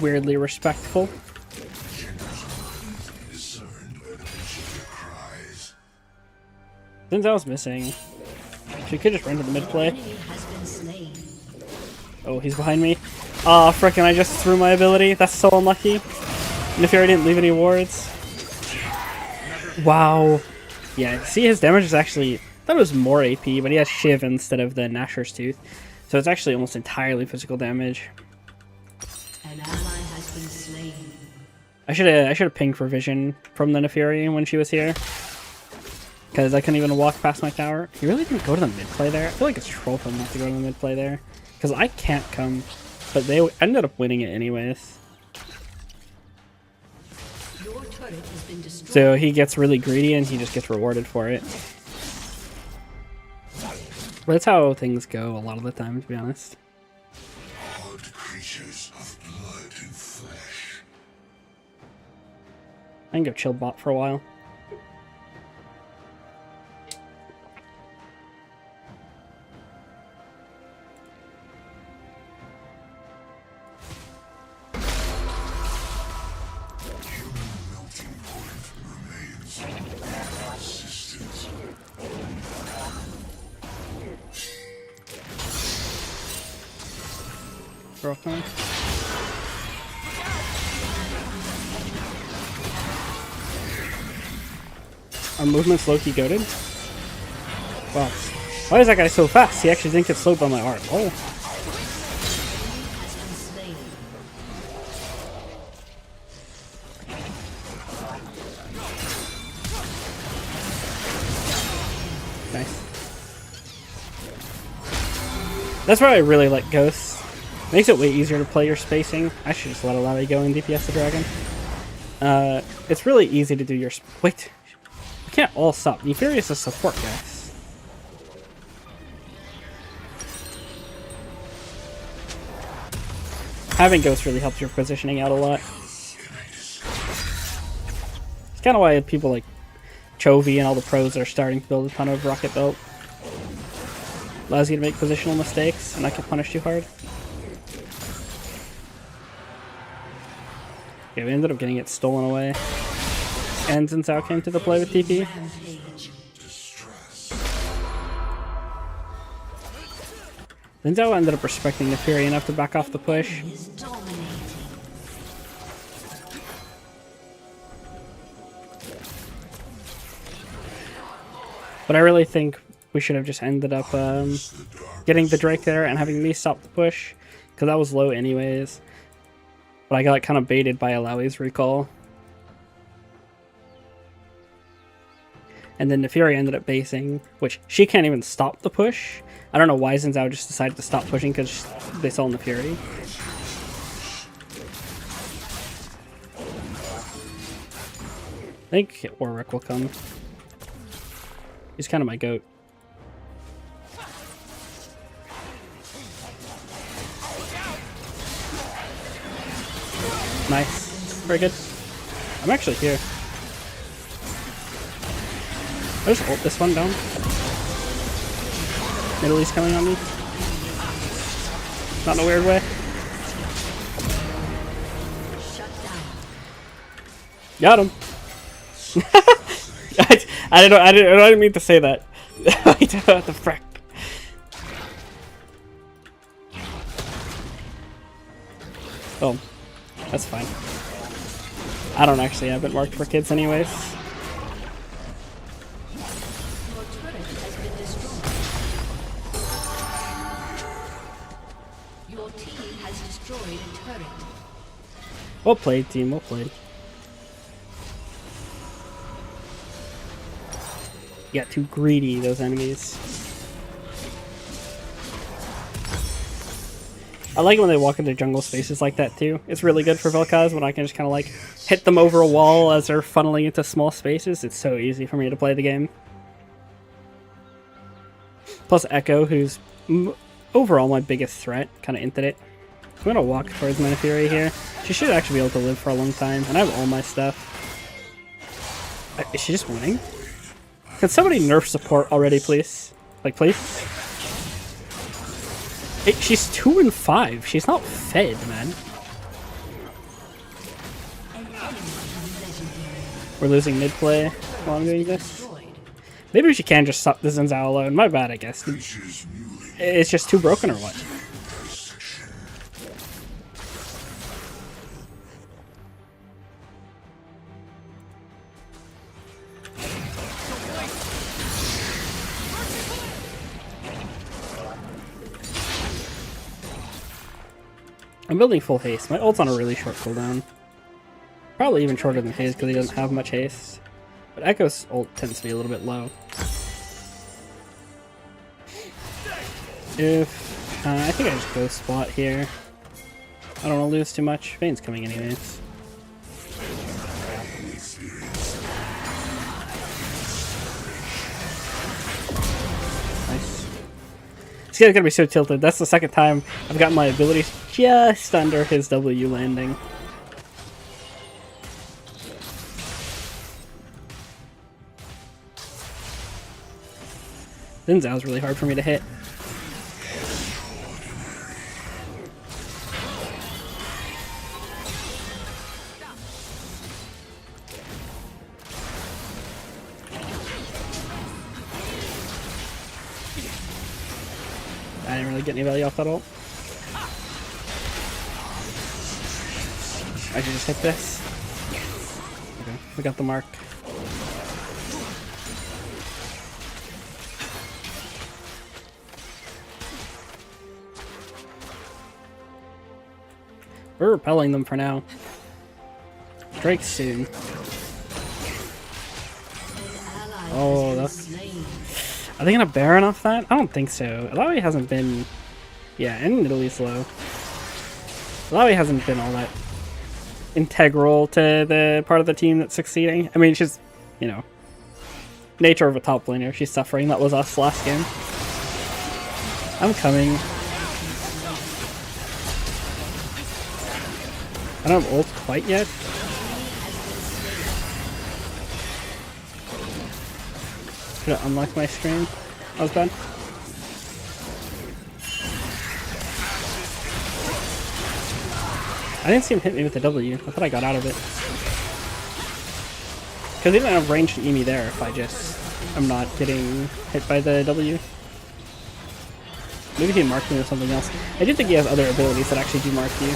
Weirdly respectful. Genders are easily discerned by the pitch of their cries. Zenzel's missing. She could just run to the mid play. Enemy has been slain. Oh, he's behind me. Aw, frickin', I just threw my ability. That's so unlucky. And if I didn't leave any wards. Wow. Yeah, see, his damage is actually... I thought it was more AP, but he has Shiv instead of the Nashor's Tooth. So it's actually almost entirely physical damage. An ally has been slain. I should have pinged for vision from the Neferi when she was here. Because I couldn't even walk past my tower. He really didn't go to the mid play there. I feel like it's troll for him not to go to the mid play there. Because I can't come. But they ended up winning it anyways. Your turret has been destroyed. So he gets really greedy and he just gets rewarded for it. But that's how things go a lot of the time, to be honest. Hard creatures of blood and flesh. I can go chill bot for a while. Human melting point remains persistent. Throw time. Our movement's low-key goated. Wow. Why is that guy so fast? He actually didn't get slowed by my art. Oh. Has been slain. Nice. That's why I really like Ghosts. Makes it way easier to play your spacing. I should just let Alawi go and DPS the dragon. It's really easy to do your... Wait. We can't all stop. Neferi is a support, guys. Having Ghost really helps your positioning out a lot. It's kind of why people like Chovy and all the pros are starting to build a ton of Rocket Belt. Allows you to make positional mistakes and not get punished too hard. Okay, we ended up getting it stolen away. And Xin Zhao came to the play with TP. Xin Zhao ended up respecting the Fury enough to back off the push. But I really think we should have just ended up getting the Drake there and having me stop the push, because that was low anyways. But I got kind of baited by Alawi's recall. And then the Fury ended up basing, which she can't even stop the push. I don't know why Xin Zhao just decided to stop pushing because they saw in the Fury. I think Warwick will come. He's kind of my goat. Nice. Very good. I'm actually here. I just ult this one down. Middle East coming on me. Not in a weird way. Got him. I didn't mean to say that. What the frick? Oh, that's fine. I don't actually have it marked for kids anyways. Well played, team. Well played. You got too greedy, those enemies. I like it when they walk into jungle spaces like that too. It's really good for Vel'Koz when I can just kind of like hit them over a wall as they're funneling into small spaces. It's so easy for me to play the game. Plus Echo, who's overall my biggest threat, kind of inted it. I'm gonna walk towards Manaphyri here. She should actually be able to live for a long time, and I have all my stuff. Is she just winning? Can somebody nerf support already, please? Like, please? Hey, she's 2-5. She's not fed, man. We're losing mid play while I'm doing this. Maybe she can just stop the Xin Zhao alone. My bad, I guess. It's just too broken or what? I'm building full haste. My ult's on a really short cooldown. Probably even shorter than his because he doesn't have much haste. But Echo's ult tends to be a little bit low. If I think I just go spot here. I don't want to lose too much. Vayne's coming anyways. Nice. This guy's gonna be so tilted. That's the second time I've got my abilities just under his W landing. Xin Zhao's really hard for me to hit. I didn't really get any value off that ult. I should just hit this. Okay, we got the mark. We're repelling them for now. Drake soon. Oh, that's... Are they gonna Baron off that? I don't think so. Alawi hasn't been... Yeah, and Italy's low. Alawi hasn't been all that integral to the part of the team that's succeeding. I mean, she's, you know, nature of a top laner. She's suffering. That was us last game. I'm coming. I don't have ult quite yet. Should have unlocked my stream. That was bad. I didn't see him hit me with the W. I thought I got out of it. Because he didn't have range to E me there if I just am not getting hit by the W. Maybe he marked me with something else. I do think he has other abilities that actually do mark you.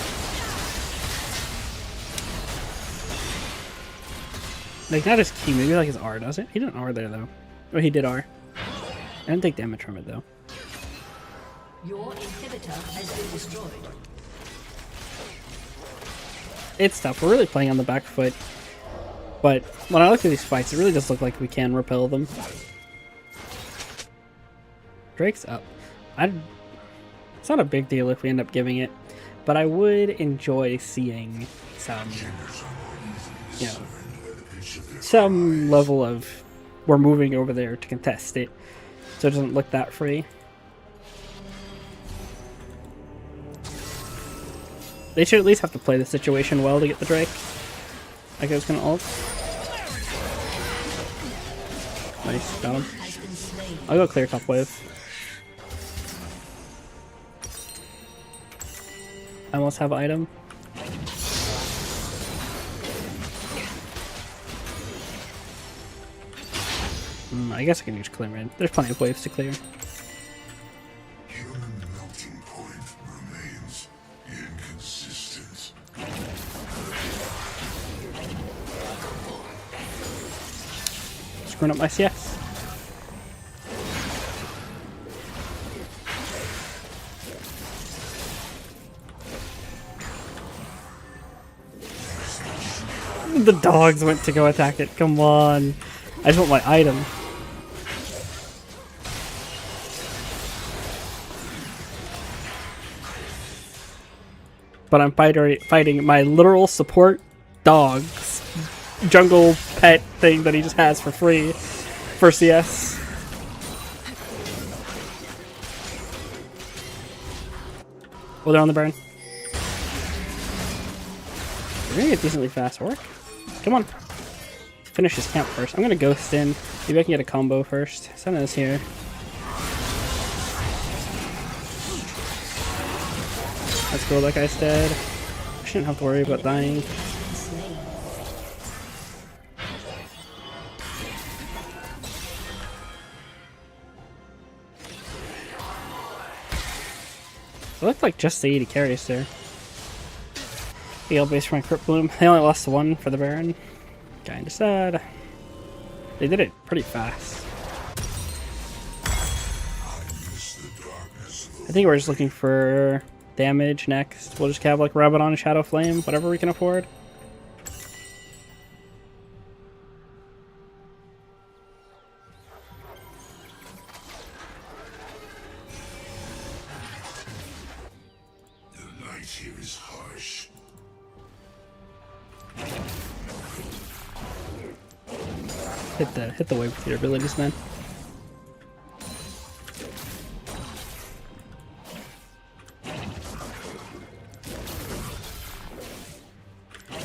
Like, not his key, maybe like his R, does it? He didn't R there, though. Oh, he did R. I didn't take damage from it, though. Your inhibitor has been destroyed. It's tough. We're really playing on the back foot. But when I look at these fights, it really does look like we can repel them. Drake's up. It's not a big deal if we end up giving it, but I would enjoy seeing some, you know, some level of we're moving over there to contest it, so it doesn't look that free. They should at least have to play the situation well to get the Drake. I guess gonna ult. Nice, got him. I'll go clear top wave. I almost have item. I guess I can use clear mid. There's plenty of waves to clear. Human melting point remains inconsistent. Screwing up my CS. The dogs went to go attack it. Come on. I just want my item. But I'm fighting my literal support dog's jungle pet thing that he just has for free for CS. Oh, they're on the burn. We're gonna get decently fast work. Come on. Finish his camp first. I'm gonna ghost in. Maybe I can get a combo first. Sun is here. Let's go, that guy's dead. I shouldn't have to worry about dying. It looked like just the 80 carries there. Heal base for my Crypt Bloom. They only lost one for the Baron. Kinda sad. They did it pretty fast. I think we're just looking for damage next. We'll just have like Rabadon, Shadow Flame, whatever we can afford. The light here is harsh. Hit the wave with your abilities, man.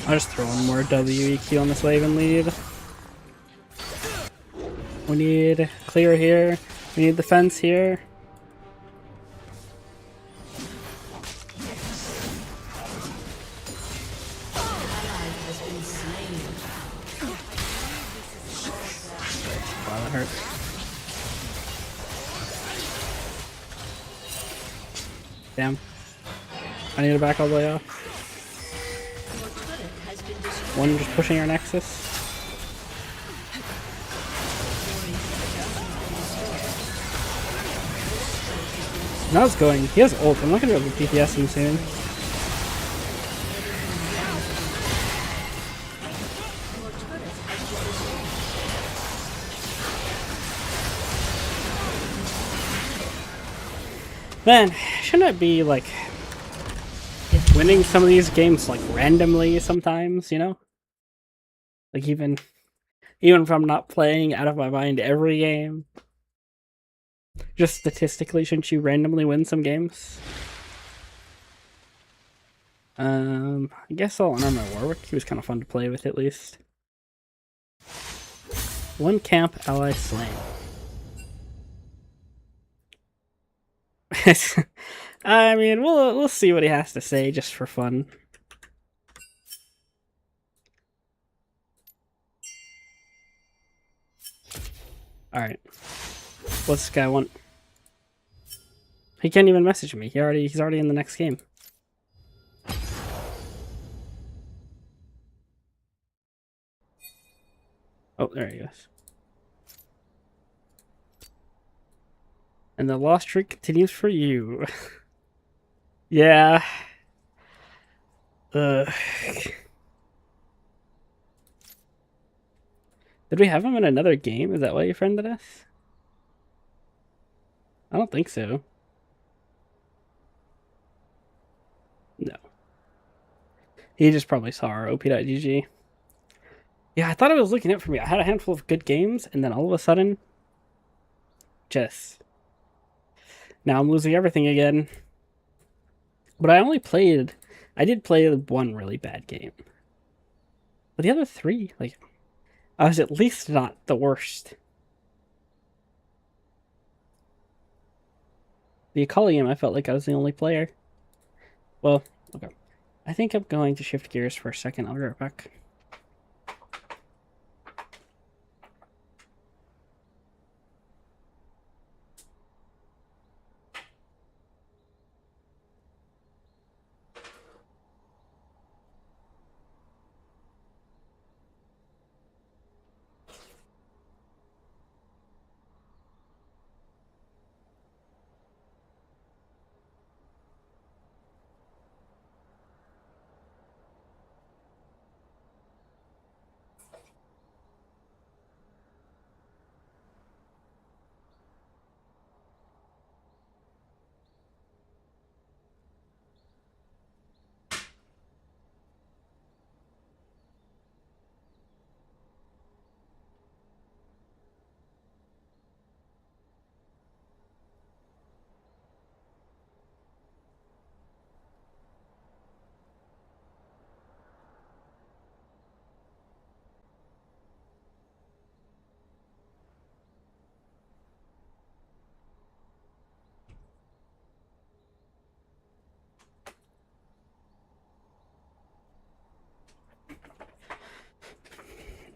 I'll just throw in more WEQ on this wave and lead. We need clear here. We need the fence here. Wow, that hurt. Damn. I need to back all the way off. One just pushing our Nexus. Now it's going. He has ult. I'm not going to be able to DPS him soon. Man, shouldn't it be like winning some of these games like randomly sometimes, you know? Like even if I'm not playing out of my mind every game. Just statistically, shouldn't you randomly win some games? I guess I'll honor my Warwick. He was kind of fun to play with at least. One camp ally slain. I mean, we'll see what he has to say just for fun. Alright. What's this guy want? He can't even message me. He's already in the next game. Oh, there he goes. And the lost streak continues for you. Yeah. Did we have him in another game? Is that why you friended us? I don't think so. No. He just probably saw our op.gg. Yeah, I thought it was looking up for me. I had a handful of good games, and then all of a sudden, just... Now I'm losing everything again. But I did play one really bad game. But the other three, like, I was at least not the worst. The Akali game, I felt like I was the only player. Well, okay. I think I'm going to shift gears for a second. I'll be right back.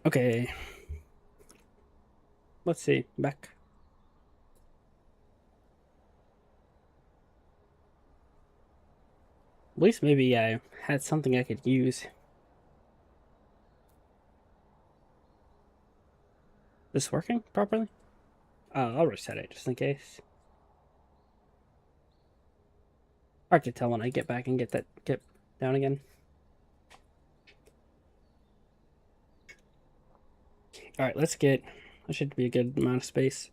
Okay. Let's see. Back. At least maybe I had something I could use. This working properly? I'll reset it just in case. Hard to tell when I get back and get down again. Alright, let's get... That should be a good amount of space.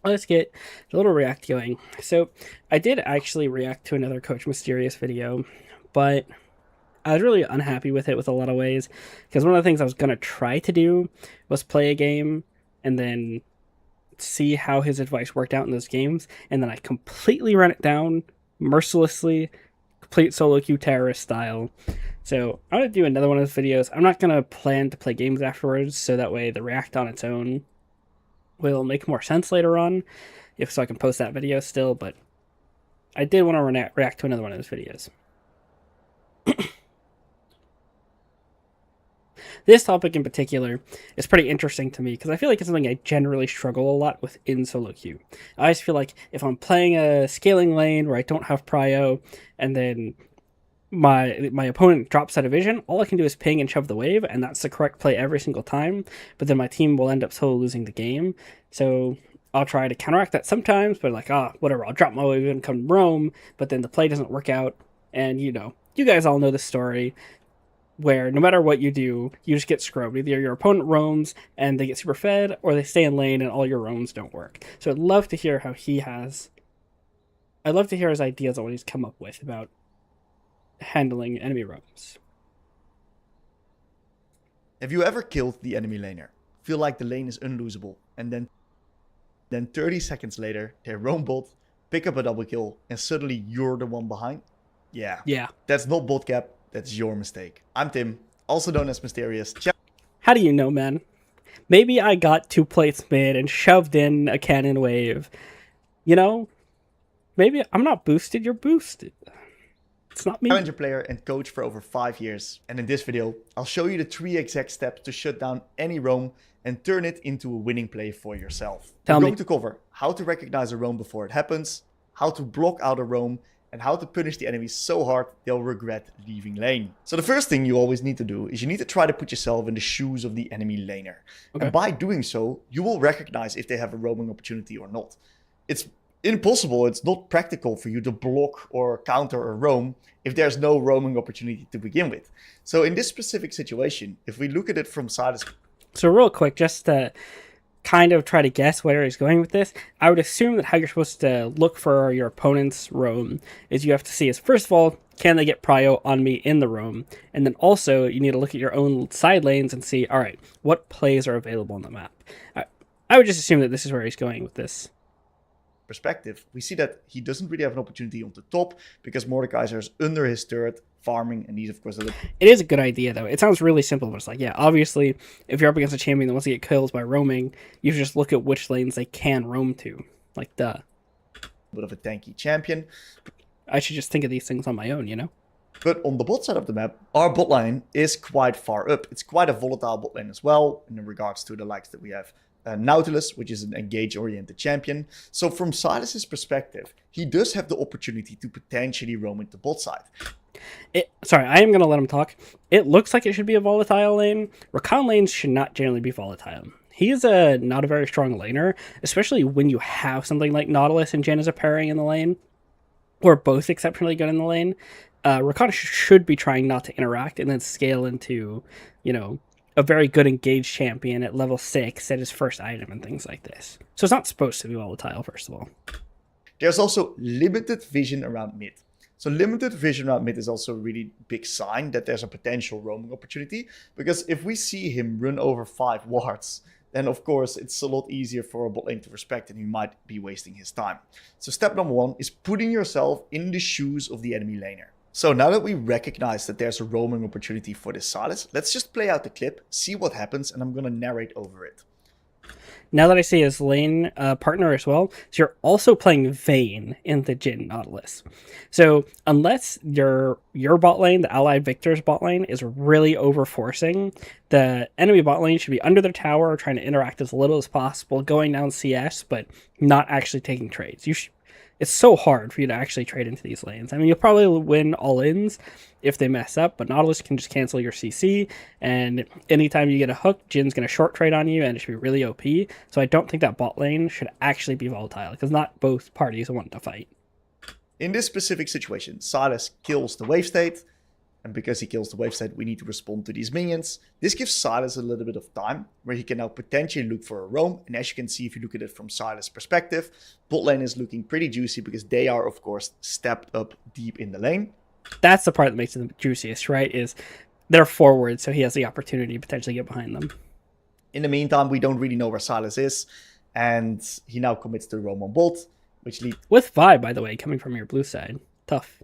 Let's get a little react going. So, I did actually react to another Coach Mysterious video, but I was really unhappy with it with a lot of ways, because one of the things I was going to try to do was play a game and then see how his advice worked out in those games, and then I completely ran it down mercilessly, complete solo queue terrorist style. So I'm going to do another one of those videos. I'm not going to plan to play games afterwards, so that way the react on its own will make more sense later on, if so I can post that video still, but I did want to react to another one of those videos. This topic in particular is pretty interesting to me because I feel like it's something I generally struggle a lot with in solo queue. I always feel like if I'm playing a scaling lane where I don't have prio and then my opponent drops out of vision, all I can do is ping and shove the wave, and that's the correct play every single time, but then my team will end up solo losing the game. So I'll try to counteract that sometimes, but like, whatever, I'll drop my wave and come roam, but then the play doesn't work out, and you guys all know the story, where no matter what you do, you just get scrubbed. Either your opponent roams and they get super fed, or they stay in lane and all your roams don't work. So I'd love to hear his ideas on what he's come up with about handling enemy roams. Have you ever killed the enemy laner? Feel like the lane is unlosable, and then 30 seconds later, they roam bot, pick up a double kill, and suddenly you're the one behind? Yeah. That's not bot cap. That's your mistake. I'm Tim, also known as Mysterious. How do you know, man? Maybe I got 2 plates mid and shoved in a cannon wave. Maybe I'm not boosted, you're boosted. It's not me. Challenger player and coach for over 5 years. And in this video, I'll show you the 3 exact steps to shut down any roam and turn it into a winning play for yourself. We're going to cover how to recognize a roam before it happens, how to block out a roam, and how to punish the enemies so hard they'll regret leaving lane. So the first thing you always need to do is you need to try to put yourself in the shoes of the enemy laner. Okay. And by doing so, you will recognize if they have a roaming opportunity or not. It's impossible, it's not practical for you to block or counter a roam if there's no roaming opportunity to begin with. So in this specific situation, if we look at it from Silas. So real quick, just to kind of try to guess where he's going with this, I would assume that how you're supposed to look for your opponent's roam is you have to see is, first of all, can they get prio on me in the roam? And then also you need to look at your own side lanes and see, all right, what plays are available on the map? I would just assume that this is where he's going with this. Perspective, we see that he doesn't really have an opportunity on the top because Mordekaiser is under his turret farming, and he's of course it is a good idea though. It sounds really simple, but it's like, yeah, obviously if you're up against a champion that wants to get kills by roaming, you should just look at which lanes they can roam to. Like, duh. Bit of a tanky champion. I should just think of these things on my own, you know? But on the bot side of the map, our bot lane is quite far up. It's quite a volatile bot lane as well in regards to the likes that we have Nautilus, which is an engage-oriented champion. So from Silas's perspective, he does have the opportunity to potentially roam into bot side. Sorry, I am going to let him talk. It looks like it should be a volatile lane. Rakan lanes should not generally be volatile. He is not a very strong laner, especially when you have something like Nautilus and Jhin as a pairing in the lane, or both exceptionally good in the lane. Rakan should be trying not to interact and then scale into, you know, a very good engaged champion at level 6 at his first item and things like this. So it's not supposed to be volatile, first of all. There's also limited vision around mid. So limited vision around mid is also a really big sign that there's a potential roaming opportunity. Because if we see him run over 5 wards, then of course it's a lot easier for a bot lane to respect and he might be wasting his time. So step number 1 is putting yourself in the shoes of the enemy laner. So now that we recognize that there's a roaming opportunity for this Silas, let's just play out the clip, see what happens, and I'm going to narrate over it. Now that I see his lane partner as well, so you're also playing Vayne in the Jhin Nautilus. So unless your bot lane, the allied Victor's bot lane, is really overforcing, the enemy bot lane should be under their tower, trying to interact as little as possible, going down CS, but not actually taking trades. It's so hard for you to actually trade into these lanes. I mean, you'll probably win all-ins if they mess up, but Nautilus can just cancel your CC, and anytime you get a hook, Jin's going to short trade on you, and it should be really OP. So I don't think that bot lane should actually be volatile, because not both parties want to fight. In this specific situation, Silas kills the wave state, and because he kills the wave state, we need to respond to these minions. This gives Silas a little bit of time, where he can now potentially look for a roam. And as you can see, if you look at it from Silas' perspective, bot lane is looking pretty juicy because they are, of course, stepped up deep in the lane. That's the part that makes it the juiciest, right? Is they're forward, so he has the opportunity to potentially get behind them. In the meantime, we don't really know where Silas is, and he now commits to roam on bot, which leads with vibe, by the way, coming from your blue side. Tough.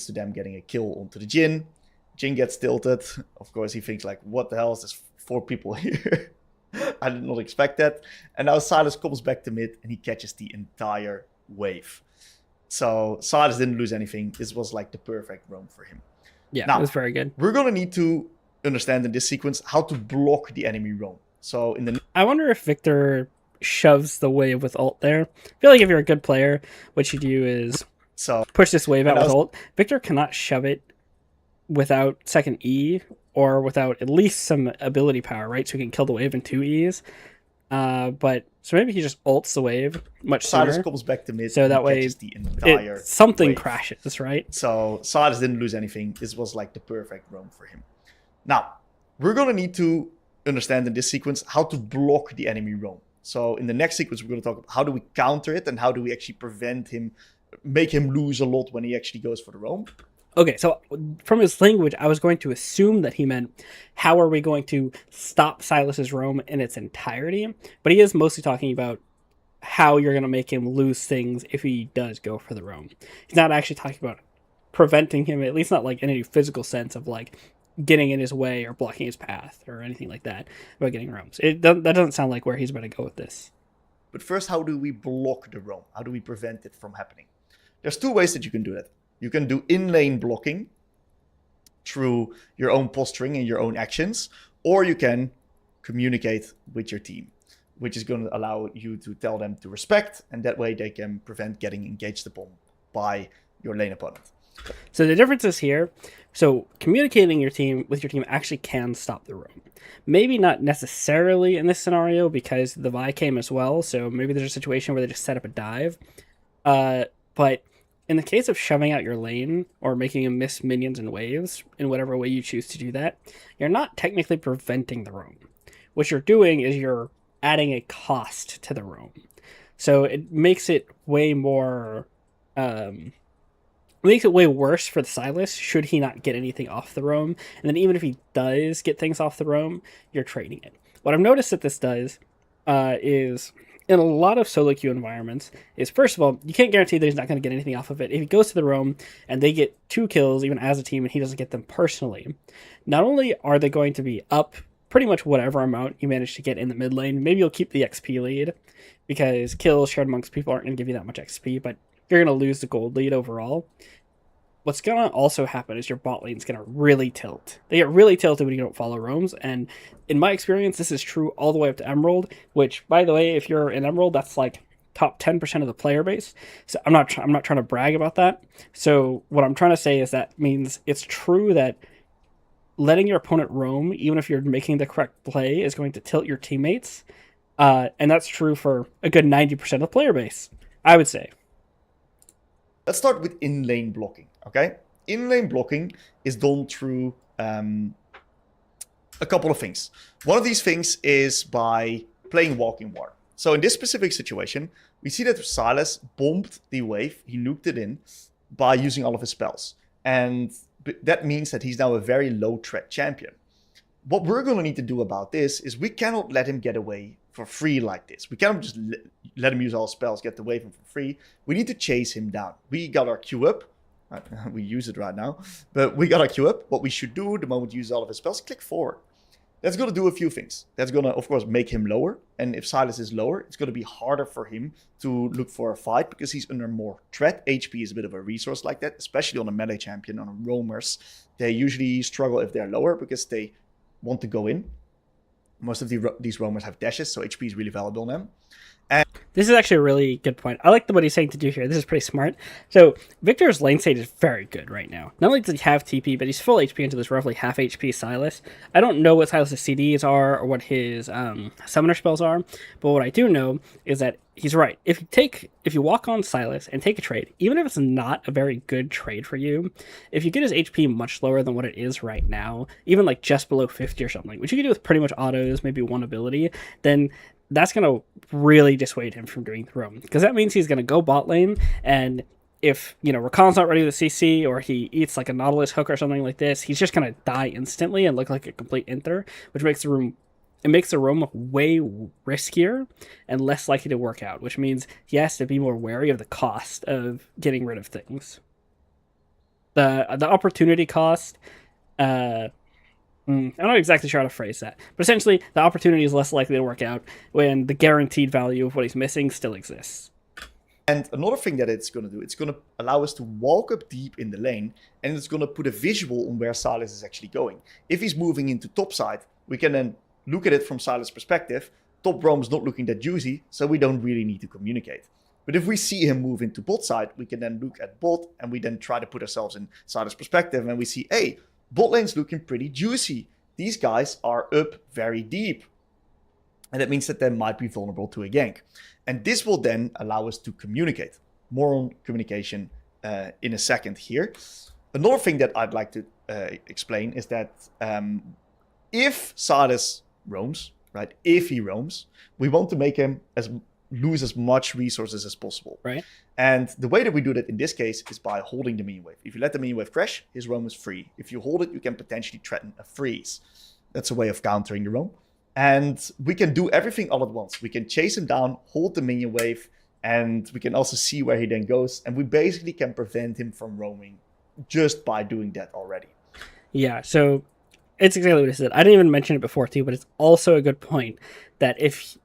To them getting a kill onto the Jhin. Jhin gets tilted. Of course, he thinks like, what the hell is this? 4 people here. I did not expect that. And now Silas comes back to mid and he catches the entire wave. So Silas didn't lose anything. This was like the perfect roam for him. Yeah, now, it was very good. We're going to need to understand in this sequence how to block the enemy roam. So I wonder if Victor shoves the wave with ult there. I feel like if you're a good player, what you do is push this wave out with ult. Victor cannot shove it without second E or without at least some ability power, right? So he can kill the wave in 2 E's. But so maybe he just ults the wave much sooner. Silas comes back to mid. So that way the entire something wave. crashes, right? So Silas didn't lose anything. This was like the perfect roam for him. Now, we're going to need to understand in this sequence how to block the enemy roam. So in the next sequence, we're going to talk about how do we counter it and how do we actually prevent him, make him lose a lot when he actually goes for the roam. Okay, so from his language, I was going to assume that he meant, how are we going to stop Silas's roam in its entirety? But he is mostly talking about how you're going to make him lose things if he does go for the roam. He's not actually talking about preventing him, at least not like in any physical sense of like getting in his way or blocking his path or anything like that about getting roams. That doesn't sound like where he's about to go with this. But first, how do we block the roam? How do we prevent it from happening? There's 2 ways that you can do that. You can do in-lane blocking through your own posturing and your own actions, or you can communicate with your team, which is going to allow you to tell them to respect, and that way they can prevent getting engaged upon by your lane opponent. So the difference is here. So communicating with your team actually can stop the roam. Maybe not necessarily in this scenario because the Vi came as well. So maybe there's a situation where they just set up a dive. But in the case of shoving out your lane or making him miss minions and waves in whatever way you choose to do that, you're not technically preventing the roam. What you're doing is you're adding a cost to the roam. So it makes it way more... makes it way worse for the Silas should he not get anything off the roam. And then even if he does get things off the roam, you're trading it. What I've noticed that this does is in a lot of solo queue environments is, first of all, you can't guarantee that he's not going to get anything off of it. If he goes to the roam and they get 2 kills, even as a team, and he doesn't get them personally, not only are they going to be up pretty much whatever amount you manage to get in the mid lane, maybe you'll keep the XP lead because kills shared amongst people aren't going to give you that much XP, but you're going to lose the gold lead overall. What's going to also happen is your bot lane's going to really tilt. They get really tilted when you don't follow roams, and in my experience, this is true all the way up to Emerald, which, by the way, if you're in Emerald, that's like top 10% of the player base. So I'm not trying to brag about that. So what I'm trying to say is that means it's true that letting your opponent roam, even if you're making the correct play, is going to tilt your teammates, and that's true for a good 90% of the player base, I would say. Let's start with in-lane blocking, okay? In-lane blocking is done through a couple of things. One of these things is by playing Walking Water. So in this specific situation, we see that Silas bombed the wave, he nuked it in by using all of his spells. And that means that he's now a very low-threat champion. What we're going to need to do about this is we cannot let him get away for free like this. We cannot just let him use all spells, get away from him for free. We need to chase him down. We got our Q up. We use it right now. But we got our Q up. What we should do the moment he uses all of his spells, click forward. That's going to do a few things. That's going to, of course, make him lower. And if Silas is lower, it's going to be harder for him to look for a fight because he's under more threat. HP is a bit of a resource like that, especially on a melee champion, on roamers. They usually struggle if they're lower because they want to go in. Most of these roamers have dashes, so HP is really valuable on them. And this is actually a really good point. I like what he's saying to do here. This is pretty smart. So Victor's lane state is very good right now. Not only does he have TP, but he's full HP into this roughly half HP Silas. I don't know what Silas's CDs are or what his summoner spells are, but what I do know is that he's right. If you walk on Silas and take a trade, even if it's not a very good trade for you, if you get his HP much lower than what it is right now, even like just below 50 or something, which you can do with pretty much autos, maybe one ability, then that's going to really dissuade him from doing the roam. Because that means he's going to go bot lane, and if, Rakan's not ready with CC, or he eats like a Nautilus hook or something like this, he's just going to die instantly and look like a complete Inter, which makes the roam way riskier and less likely to work out, which means he has to be more wary of the cost of getting rid of things. The opportunity cost, I'm not exactly sure how to phrase that, but essentially the opportunity is less likely to work out when the guaranteed value of what he's missing still exists. And another thing that it's going to do, it's going to allow us to walk up deep in the lane, and it's going to put a visual on where Silas is actually going. If he's moving into top side, we can then look at it from Silas' perspective. Top roam's not looking that juicy, so we don't really need to communicate. But if we see him move into bot side, we can then look at bot, and we then try to put ourselves in Silas' perspective, and we see, hey, bot lane's looking pretty juicy. These guys are up very deep. And that means that they might be vulnerable to a gank. And this will then allow us to communicate. More on communication in a second here. Another thing that I'd like to explain is that if Silas roams, right? If he roams, we want to make him lose as much resources as possible. Right. And the way that we do that in this case is by holding the minion wave. If you let the minion wave crash, his roam is free. If you hold it, you can potentially threaten a freeze. That's a way of countering the roam. And we can do everything all at once. We can chase him down, hold the minion wave, and we can also see where he then goes. And we basically can prevent him from roaming just by doing that already. Yeah, so it's exactly what I said. I didn't even mention it before too, but it's also a good point that if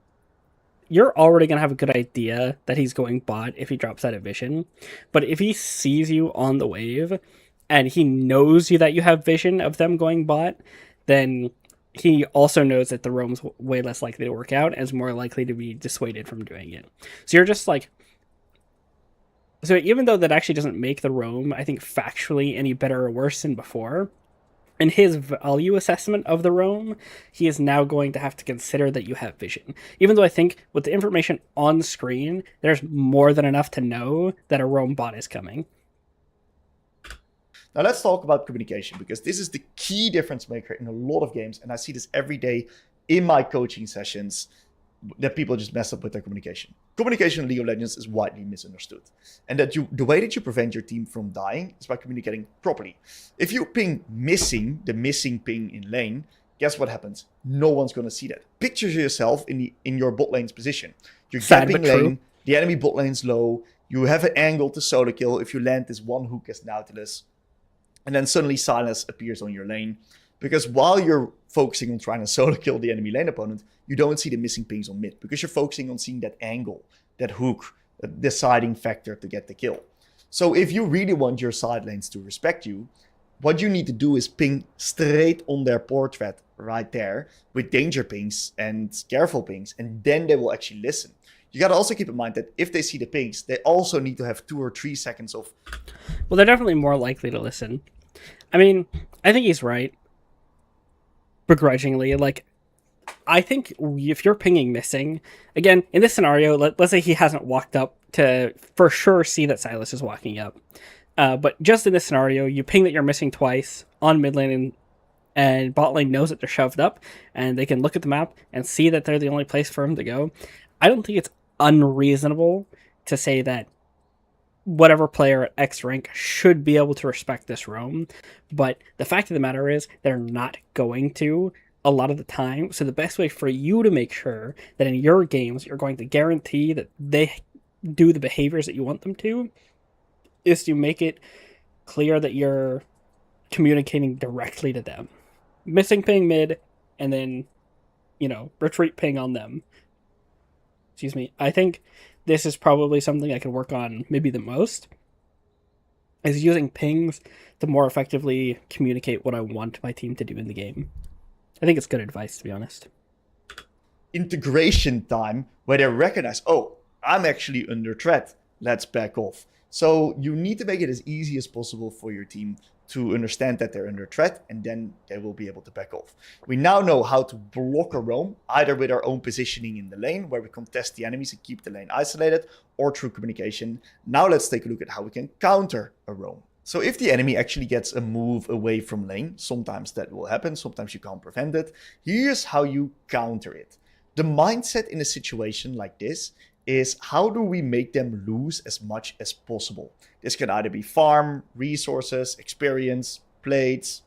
you're already going to have a good idea that he's going bot if he drops out of vision. But if he sees you on the wave and he knows you that you have vision of them going bot, then he also knows that the roam's way less likely to work out and is more likely to be dissuaded from doing it. So you're just like... So even though that actually doesn't make the roam, I think, factually any better or worse than before, in his value assessment of the roam, he is now going to have to consider that you have vision. Even though I think with the information on screen, there's more than enough to know that a roam bot is coming. Now let's talk about communication, because this is the key difference maker in a lot of games, and I see this every day in my coaching sessions, that people just mess up with their communication. Communication in League of Legends is widely misunderstood. And that the way that you prevent your team from dying is by communicating properly. If you ping missing, the missing ping in lane, guess what happens? No one's going to see that. Picture yourself in your bot lane's position. You're gapping lane, the enemy bot lane's low, you have an angle to solo kill if you land this one hook as Nautilus, and then suddenly Silas appears on your lane. Because while you're focusing on trying to solo kill the enemy lane opponent, you don't see the missing pings on mid, because you're focusing on seeing that angle, that hook, a deciding factor to get the kill. So if you really want your side lanes to respect you, what you need to do is ping straight on their portrait right there with danger pings and careful pings, and then they will actually listen. You gotta also keep in mind that if they see the pings, they also need to have 2 or 3 seconds of... Well, they're definitely more likely to listen. I mean, I think he's right. Begrudgingly, like, I think if you're pinging missing, again, in this scenario, let's say he hasn't walked up to for sure see that Silas is walking up. But just in this scenario, you ping that you're missing twice on mid lane, and bot lane knows that they're shoved up, and they can look at the map and see that they're the only place for him to go. I don't think it's unreasonable to say that whatever player at X rank should be able to respect this roam, but the fact of the matter is they're not going to a lot of the time. So the best way for you to make sure that in your games you're going to guarantee that they do the behaviors that you want them to is to make it clear that you're communicating directly to them. Missing ping mid, and then, retreat ping on them. Excuse me. I think this is probably something I could work on maybe the most, is using pings to more effectively communicate what I want my team to do in the game. I think it's good advice, to be honest. Integration time, where they recognize, oh, I'm actually under threat, let's back off. So you need to make it as easy as possible for your team to understand that they're under threat, and then they will be able to back off. We now know how to block a roam, either with our own positioning in the lane, where we contest the enemies and keep the lane isolated, or through communication. Now let's take a look at how we can counter a roam. So if the enemy actually gets a move away from lane, sometimes that will happen, sometimes you can't prevent it. Here's how you counter it. The mindset in a situation like this is, how do we make them lose as much as possible? This can either be farm, resources, experience, plates,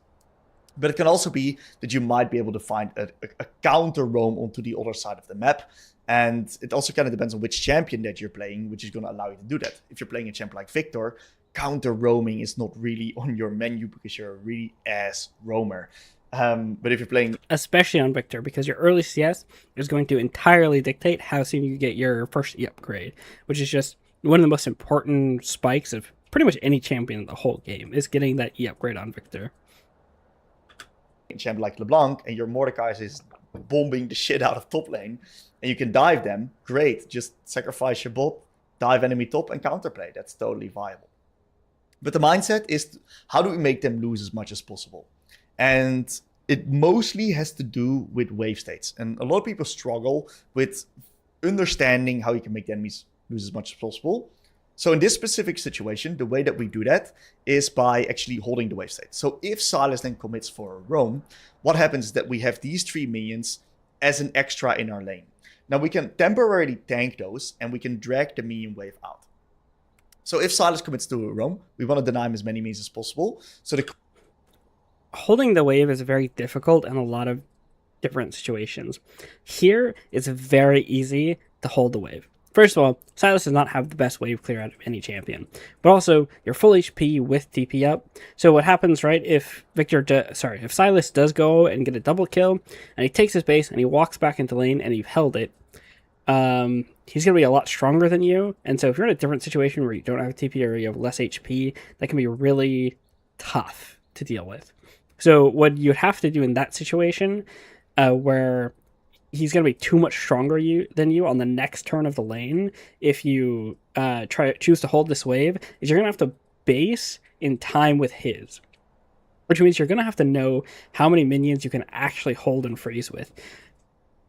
but it can also be that you might be able to find a counter roam onto the other side of the map. And it also kind of depends on which champion that you're playing, which is going to allow you to do that. If you're playing a champion like Victor, counter roaming is not really on your menu because you're a really ass roamer. But if you're playing... Especially on Victor, because your early CS is going to entirely dictate how soon you get your first E upgrade, which is just one of the most important spikes of pretty much any champion in the whole game, is getting that E upgrade on Victor. A champion like LeBlanc, and your Mordekaiser is bombing the shit out of top lane, and you can dive them, great. Just sacrifice your bot, dive enemy top, and counterplay. That's totally viable. But the mindset is, how do we make them lose as much as possible? And it mostly has to do with wave states. And a lot of people struggle with understanding how you can make the enemies lose as much as possible. So in this specific situation, the way that we do that is by actually holding the wave state. So if Silas then commits for a roam, what happens is that we have these 3 minions as an extra in our lane. Now we can temporarily tank those, and we can drag the minion wave out. So if Silas commits to a roam, we want to deny him as many minions as possible. So holding the wave is very difficult in a lot of different situations. Here, it's very easy to hold the wave. First of all, Silas does not have the best wave clear out of any champion, but also you're full HP with TP up. So what happens, right? If if Silas does go and get a double kill, and he takes his base and he walks back into lane and you've held it, he's going to be a lot stronger than you. And so if you're in a different situation where you don't have TP or you have less HP, that can be really tough to deal with. So what you'd have to do in that situation, where he's going to be too much stronger than you on the next turn of the lane, if you choose to hold this wave, is you're going to have to base in time with his. Which means you're going to have to know how many minions you can actually hold and freeze with.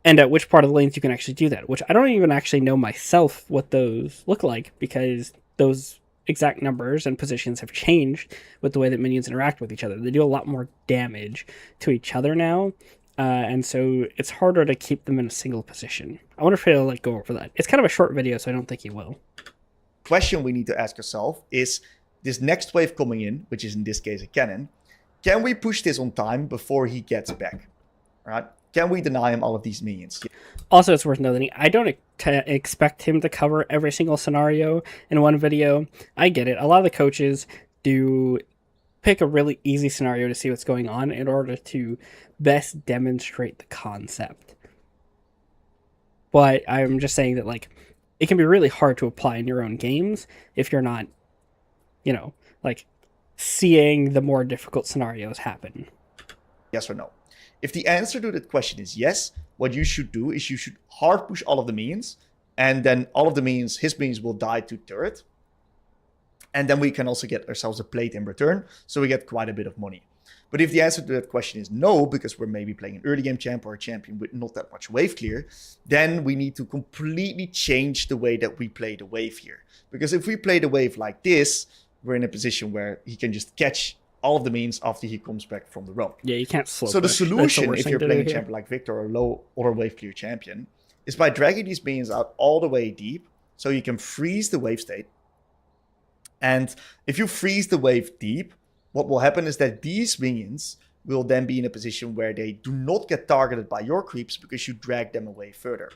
And at which part of the lanes you can actually do that. Which I don't even actually know myself what those look like, because those exact numbers and positions have changed with the way that minions interact with each other. They do a lot more damage to each other now. And so it's harder to keep them in a single position. I wonder if he'll like go over that. It's kind of a short video, so I don't think he will. Question we need to ask ourselves is, this next wave coming in, which is in this case a cannon, can we push this on time before he gets back? All right? Can we deny him all of these minions? Also, it's worth noting, I don't expect him to cover every single scenario in one video. I get it. A lot of the coaches do pick a really easy scenario to see what's going on in order to best demonstrate the concept. But I'm just saying that, like, it can be really hard to apply in your own games if you're not, you know, like, seeing the more difficult scenarios happen. Yes or no? If the answer to that question is yes, what you should do is you should hard push all of the minions, and then all of the minions, his minions will die to turret. And then we can also get ourselves a plate in return, so we get quite a bit of money. But if the answer to that question is no, because we're maybe playing an early game champ or a champion with not that much wave clear, then we need to completely change the way that we play the wave here. Because if we play the wave like this, we're in a position where he can just catch all of the minions after he comes back from the roam. Yeah, you can't slow So the push. solution, if you're playing a here. champion like Victor or low or wave clear champion, is by dragging these minions out all the way deep, so you can freeze the wave state. And if you freeze the wave deep, what will happen is that these minions will then be in a position where they do not get targeted by your creeps because you drag them away further.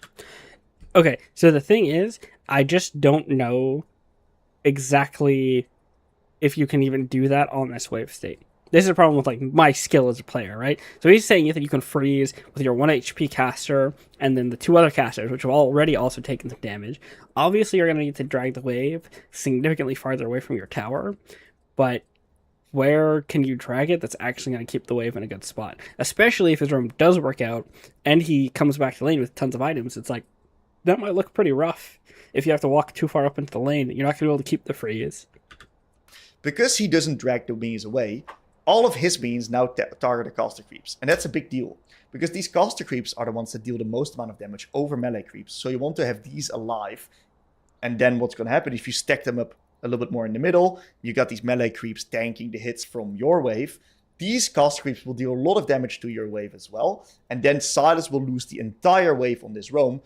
Okay, so the thing is, I just don't know exactly if you can even do that on this wave state. This is a problem with like my skill as a player, right? So he's saying that you can freeze with your 1 HP caster and then the 2 other casters, which have already also taken some damage. Obviously, you're going to need to drag the wave significantly farther away from your tower, but where can you drag it that's actually going to keep the wave in a good spot? Especially if his roam does work out and he comes back to lane with tons of items. It's like, that might look pretty rough. If you have to walk too far up into the lane, you're not going to be able to keep the freeze. Because he doesn't drag the minions away, all of his minions now target the caster creeps. And that's a big deal, because these caster creeps are the ones that deal the most amount of damage over melee creeps. So you want to have these alive. And then what's going to happen, if you stack them up a little bit more in the middle, you got these melee creeps tanking the hits from your wave. These caster creeps will deal a lot of damage to your wave as well. And then Silas will lose the entire wave on this roam.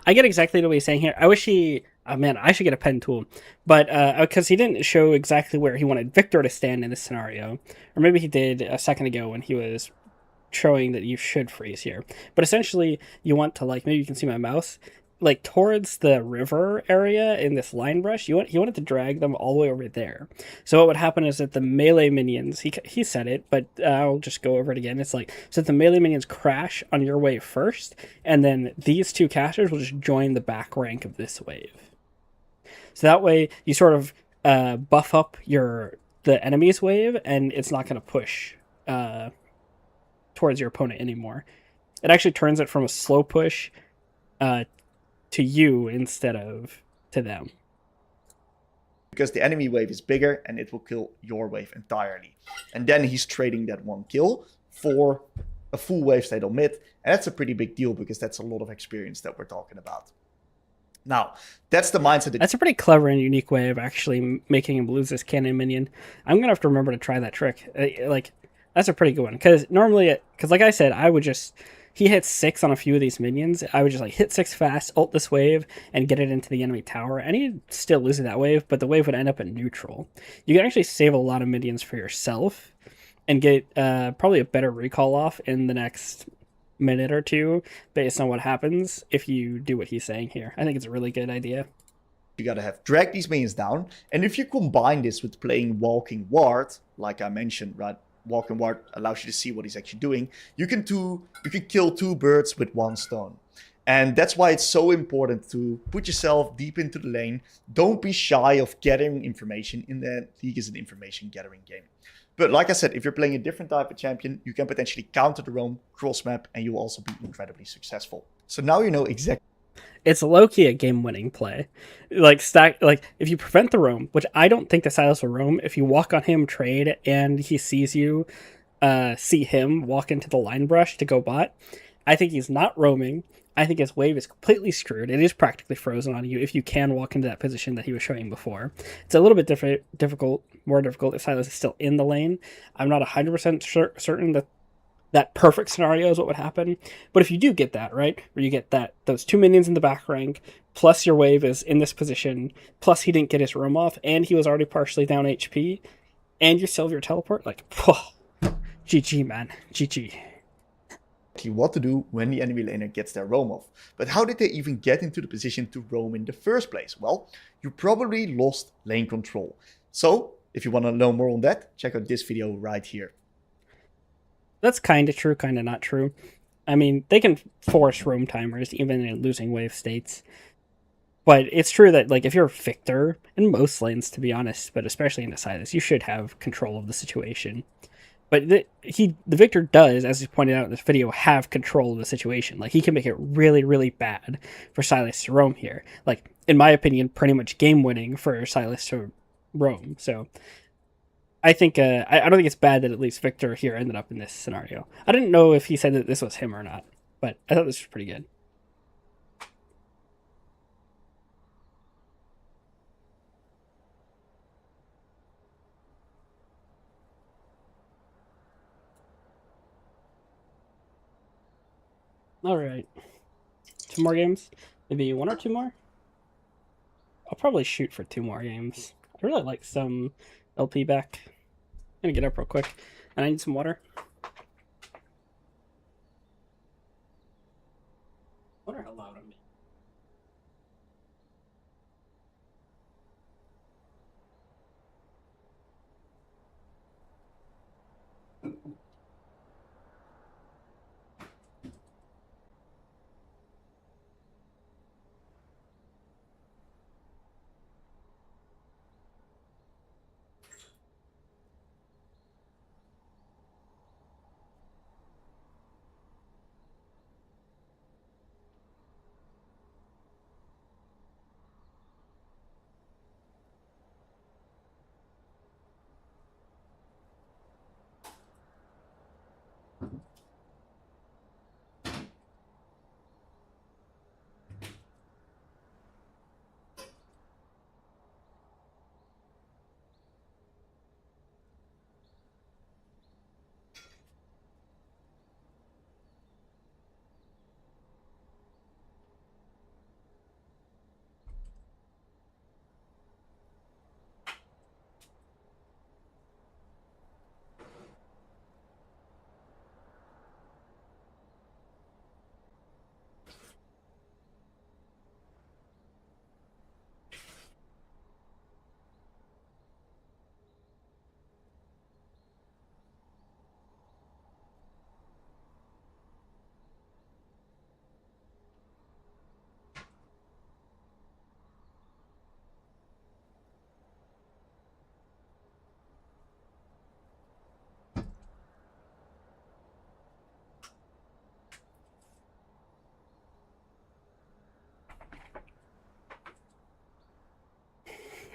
I get exactly what he's saying here. I wish he... Oh man, I should get a pen tool. But, because he didn't show exactly where he wanted Victor to stand in this scenario. Or maybe he did a second ago when he was showing that you should freeze here. But essentially, you want to, like, maybe you can see my mouse, like, towards the river area in this line brush, he wanted to drag them all the way over there. So what would happen is that the melee minions, he said it, but I'll just go over it again. It's like, so that the melee minions crash on your wave first, and then these 2 casters will just join the back rank of this wave. So that way, you sort of buff up the enemy's wave, and it's not going to push towards your opponent anymore. It actually turns it from a slow push to you instead of to them. Because the enemy wave is bigger, and it will kill your wave entirely. And then he's trading that 1 kill for a full wave state on mid. And that's a pretty big deal, because that's a lot of experience that we're talking about. Now, that's the mindset. That's a pretty clever and unique way of actually making him lose this cannon minion. I'm going to have to remember to try that trick. Like, that's a pretty good one. Because normally, like I said, I would just... He hits 6 on a few of these minions. I would just like hit 6 fast, ult this wave, and get it into the enemy tower. And he'd still lose that wave, but the wave would end up at neutral. You can actually save a lot of minions for yourself and get probably a better recall off in the next minute or 2 based on what happens if you do what he's saying here. I think it's a really good idea. You gotta have drag these minions down, and if you combine this with playing Walking Ward, like I mentioned, right? Walking Ward allows you to see what he's actually doing. You can kill 2 birds with 1 stone. And that's why it's so important to put yourself deep into the lane. Don't be shy of gathering information. In the League is an information gathering game. But like I said, if you're playing a different type of champion, you can potentially counter the roam, cross map, and you'll also be incredibly successful. So now you know exactly. It's low-key a game-winning play. Like if you prevent the roam, which I don't think the Silas will roam, if you walk on him, trade, and he sees you, see him walk into the line brush to go bot, I think he's not roaming. I think his wave is completely screwed. It is practically frozen on you if you can walk into that position that he was showing before. It's a little bit more difficult if Silas is still in the lane. I'm not 100% certain that perfect scenario is what would happen. But if you do get that, right, where you get those 2 minions in the back rank, plus your wave is in this position, plus he didn't get his roam off, and he was already partially down HP, and you still have your teleport, like, GG, man. GG. What to do when the enemy laner gets their roam off. But how did they even get into the position to roam in the first place? Well, you probably lost lane control. So, if you want to know more on that, check out this video right here. That's kind of true, kind of not true. I mean, they can force roam timers even in losing wave states. But it's true that, like, if you're Victor, in most lanes, to be honest, but especially in the Silas, you should have control of the situation. But the Victor does, as he pointed out in this video, have control of the situation. Like, he can make it really, really bad for Silas to roam here. Like, in my opinion, pretty much game-winning for Silas to roam. So, I think, I don't think it's bad that at least Victor here ended up in this scenario. I didn't know if he said that this was him or not, but I thought this was pretty good. Alright. 2 more games? Maybe 1 or 2 more? I'll probably shoot for 2 more games. I really like some LP back. I'm gonna get up real quick. And I need some water. Water how loud I'm.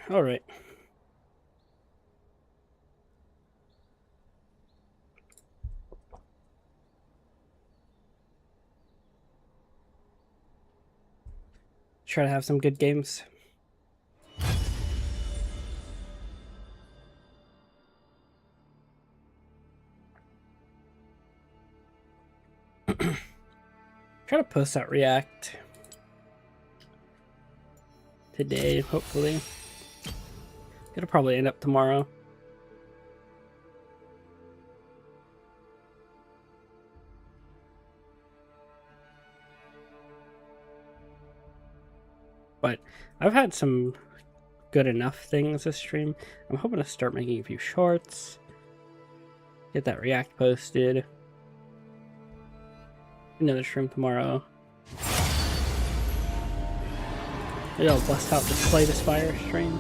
Alright. Try to have some good games. Try to post that react today, hopefully. It'll probably end up tomorrow. But I've had some good enough things this stream. I'm hoping to start making a few shorts. Get that react posted. Another stream tomorrow. Maybe I'll bust out the Slay the Spire stream.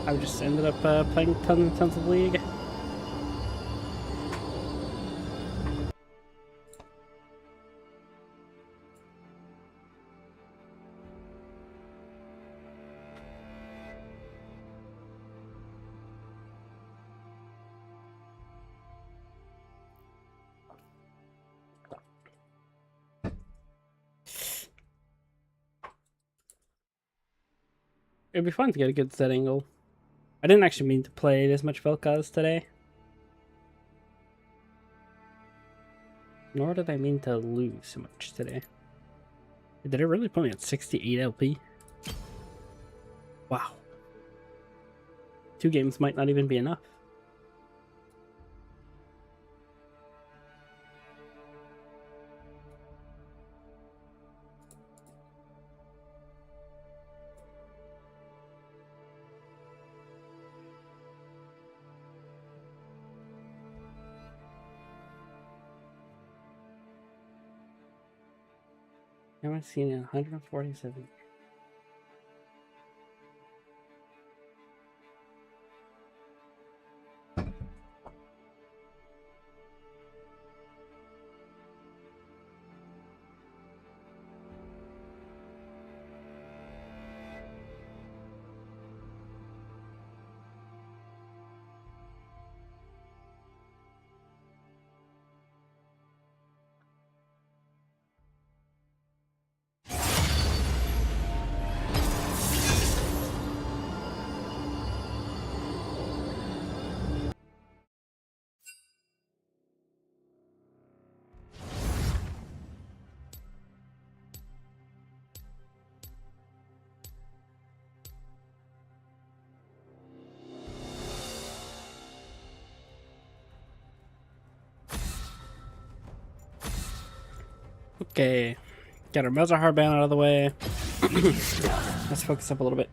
I just ended up playing tons and tons of League. It'd be fun to get a good set angle. I didn't actually mean to play as much Vel'Koz today. Nor did I mean to lose so much today. Did it really put me at 68 LP? Wow. 2 games might not even be enough. Now I've seen it 147. Okay, got our Melzahar ban out of the way. Let's focus up a little bit.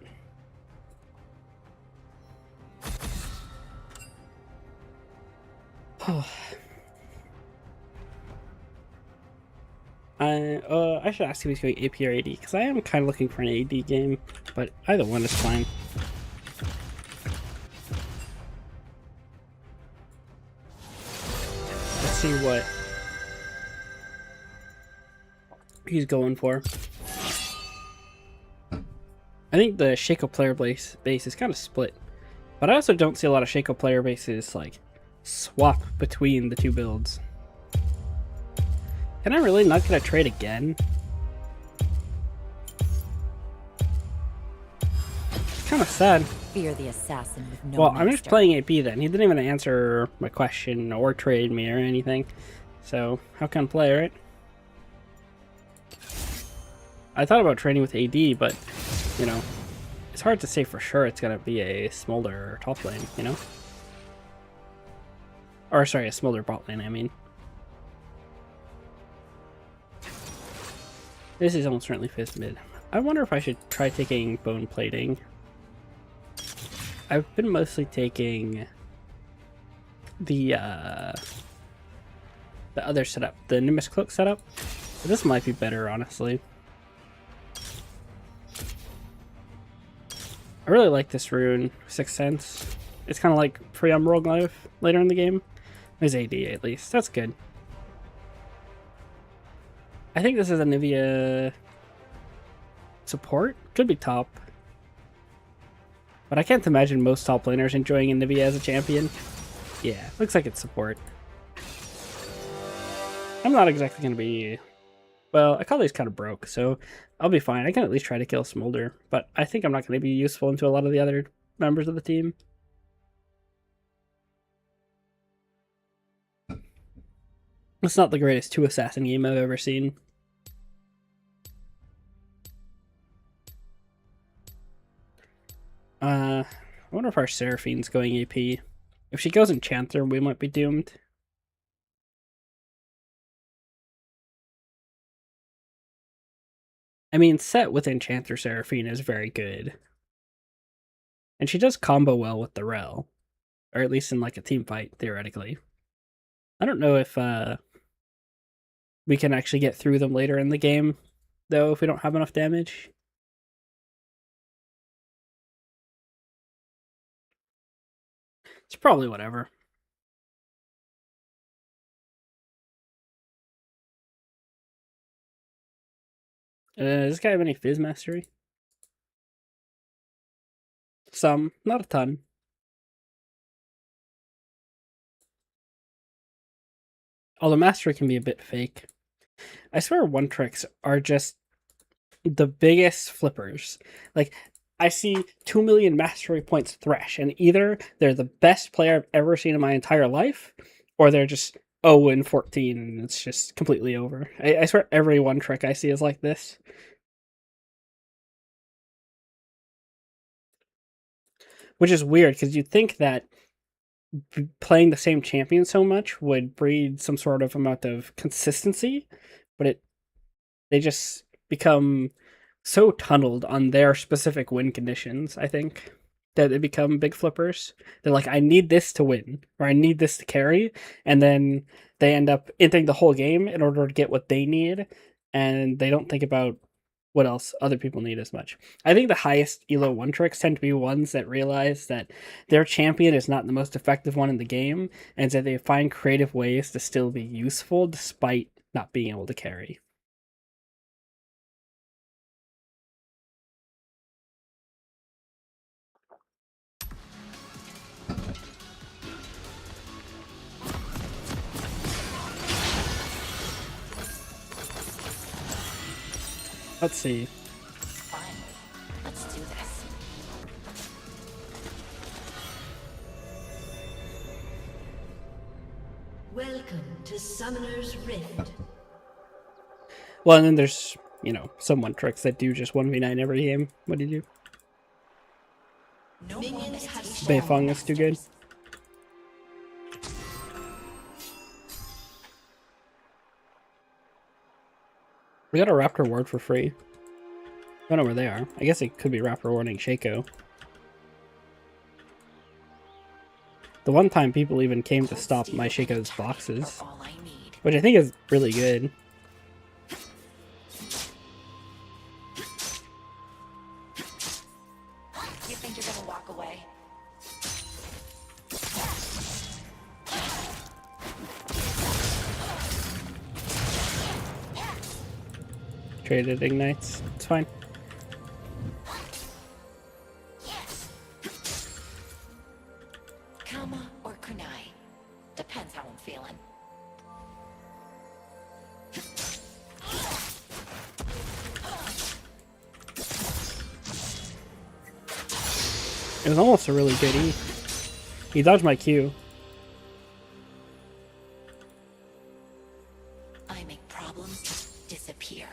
I should ask if he's going AP or AD, because I am kind of looking for an AD game, but either one is fine. Let's see what he's going for. I think the Shaco player base is kind of split, but I also don't see a lot of Shaco player bases like swap between the two builds. Can I really not get a trade again? It's kind of sad. Fear the assassin with no Well, I'm just master. playing AP then. He didn't even answer my question or trade me or anything. So, how can I play, right? I thought about trading with AD, but, you know, it's hard to say for sure it's going to be a Smolder top lane, you know? Or, sorry, a Smolder bot lane, I mean. This is almost certainly Fizz mid. I wonder if I should try taking Bone Plating. I've been mostly taking the other setup, the Nimbus Cloak setup. But this might be better, honestly. I really like this rune, Sixth Sense. It's kind of like pre-Emerald Life later in the game. There's AD at least. That's good. I think this is a Nivea support. Could be top. But I can't imagine most top laners enjoying Nivea as a champion. Yeah, looks like it's support. I'm not exactly going to be... Well, Akali's kind of broke, so I'll be fine. I can at least try to kill Smolder, but I think I'm not going to be useful into a lot of the other members of the team. It's not the greatest 2-assassin game I've ever seen. I wonder if our Seraphine's going AP. If she goes Enchanter, we might be doomed. I mean, set with Enchanter Seraphine is very good. And she does combo well with the Rel. Or at least in like a team fight, theoretically. I don't know if we can actually get through them later in the game. though, if we don't have enough damage. It's probably whatever. Does this guy have any Fizz Mastery? Some, not a ton. Although Mastery can be a bit fake. I swear one tricks are just the biggest flippers. Like, I see 2 million Mastery points Thresh, and either they're the best player I've ever seen in my entire life, or they're just 0-14 and it's just completely over. I swear every one trick I see is like this. Which is weird, because you'd think that playing the same champion so much would breed some sort of amount of consistency, but they just become so tunneled on their specific win conditions, I think, that they become big flippers. They're like, I need this to win, or I need this to carry, and then they end up entering the whole game in order to get what they need, and they don't think about what else other people need as much. I think the highest elo one tricks tend to be ones that realize that their champion is not the most effective one in the game, and that they find creative ways to still be useful despite not being able to carry. Let's see. Finally, let's do this. Welcome to Summoner's Rift. Well, and then there's, some one tricks that do just 1v9 every game. What do you do? No Minions have Beifong is too good. We got a Raptor ward for free. I don't know where they are. I guess it could be Raptor warding Shaco. The one time people even came to stop my Shaco's boxes, All I need. which I think is really good. You think you're gonna walk away? Traded ignites. It's fine. Kama or kunai? Depends how I'm feeling. It was almost a really good E. He dodged my Q. I make problems disappear.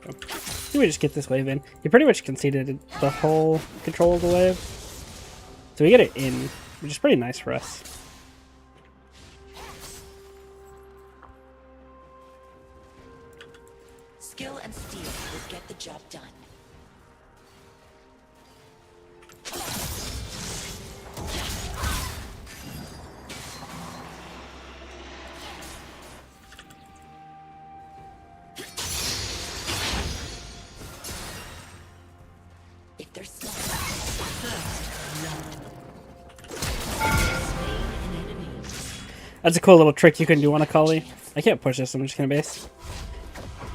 I think we just get this wave in. He pretty much conceded the whole control of the wave. So we get it in, which is pretty nice for us. Skill and steel would get the job done. If there's That's a cool little trick you can do on a Kali. I can't push this, I'm just gonna base.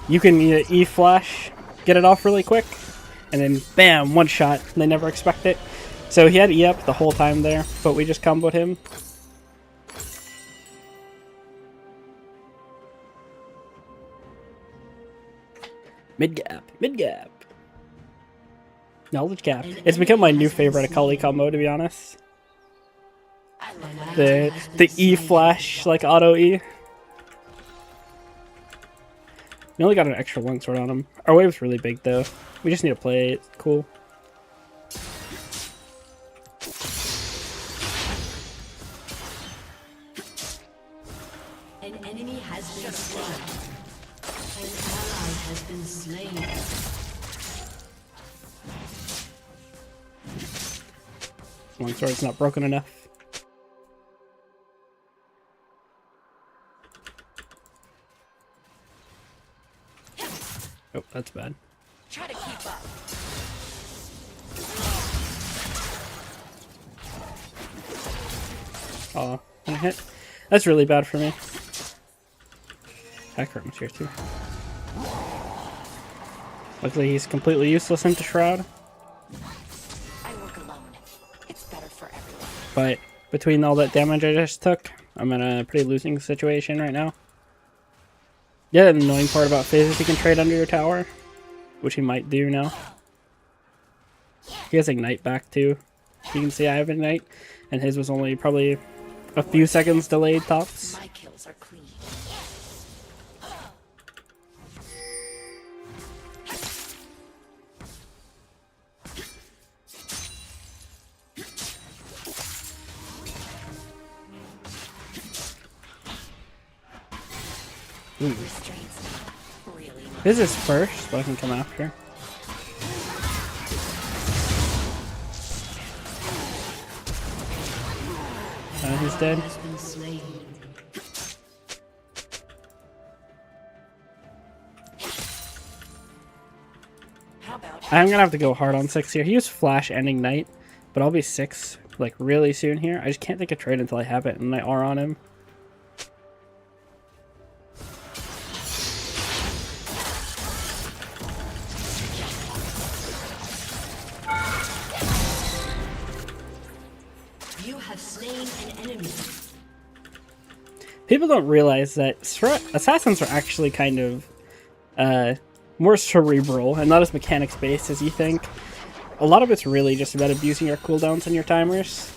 You can E-flash, get it off really quick, and then bam, one shot. They never expect it. So he had E up the whole time there, but we just comboed him. Mid gap, mid gap. Knowledge gap. It's become my new favorite Akali combo, to be honest. The E flash, like auto E. We only got an extra one sword on him. Our wave's really big though. We just need to play it cool. An enemy has been slain. An ally has been slain. One sword's not broken enough. That's bad. Try to keep up. Oh, one hit. That's really bad for me. Hecarim's here too. Luckily he's completely useless into Shroud. I work alone. It's better for everyone. But between all that damage I just took, I'm in a pretty losing situation right now. Yeah, the annoying part about Fizz is he can trade under your tower, which he might do now. He has Ignite back too. You can see I have Ignite, and his was only probably a few seconds delayed tops. My kills are clean. Restraints really. This is first, but I can come after. He's dead. Has been slain. How about I'm gonna have to go hard on 6 here. He used Flash and Ignite, but I'll be 6 like really soon here. I just can't take a trade until I have it and I R on him. You have slain an enemy. People don't realize that assassins are actually kind of more cerebral and not as mechanics based as you think. A lot of it's really just about abusing your cooldowns and your timers.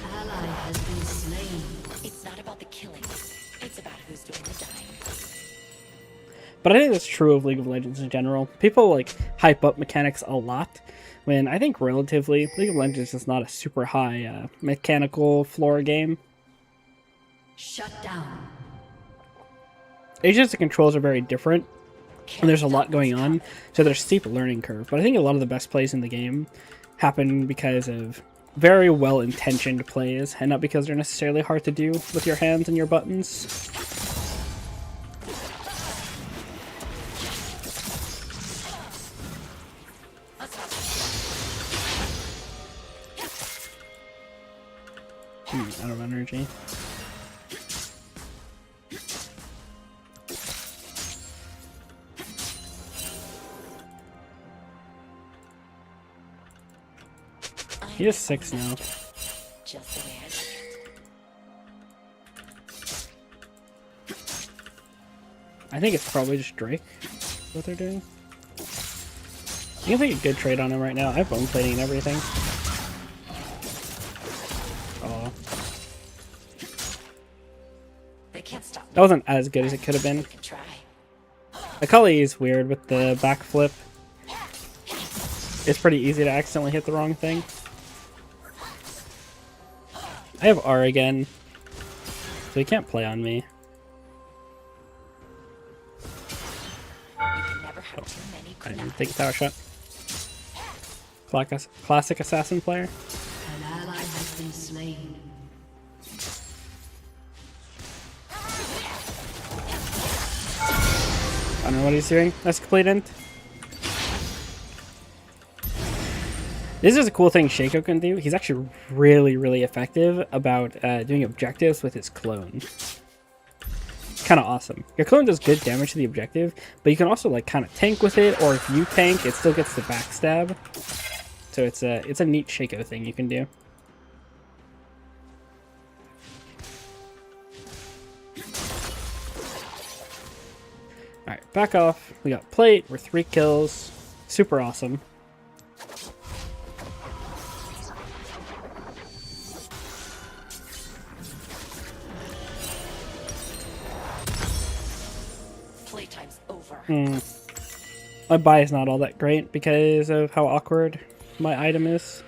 An ally has been slain. it's not about the killing. It's about who's doing the dying. But I think that's true of League of Legends in general. People like hype up mechanics a lot, when I think relatively League of Legends is not a super high mechanical floor game. Shut down. It's just the controls are very different, and there's a lot going on, so there's a steep learning curve. But I think a lot of the best plays in the game happen because of very well-intentioned plays, and not because they're necessarily hard to do with your hands and your buttons. Out of energy. He is 6 now. Just the way I like it. I think it's probably just Drake, what they're doing. You can take a good trade on him right now. I have bone plating and everything. Oh, They can't stop me. that wasn't as good as it could have been. They can try. Akali is weird with the backflip. It's pretty easy to accidentally hit the wrong thing. I have R again, so he can't play on me. You can never have too many I didn't kunai. take a tower shot. Classic assassin player. An ally has been slain. I don't know what he's doing. That's complete int. This is a cool thing Shaco can do. He's actually really, really effective about doing objectives with his clone. Kind of awesome. Your clone does good damage to the objective, but you can also like kind of tank with it, or if you tank, it still gets the backstab. So it's a neat Shaco thing you can do. All right, back off. We got plate. We're 3 kills. Super awesome. Playtime's over. My buy is not all that great because of how awkward my item is.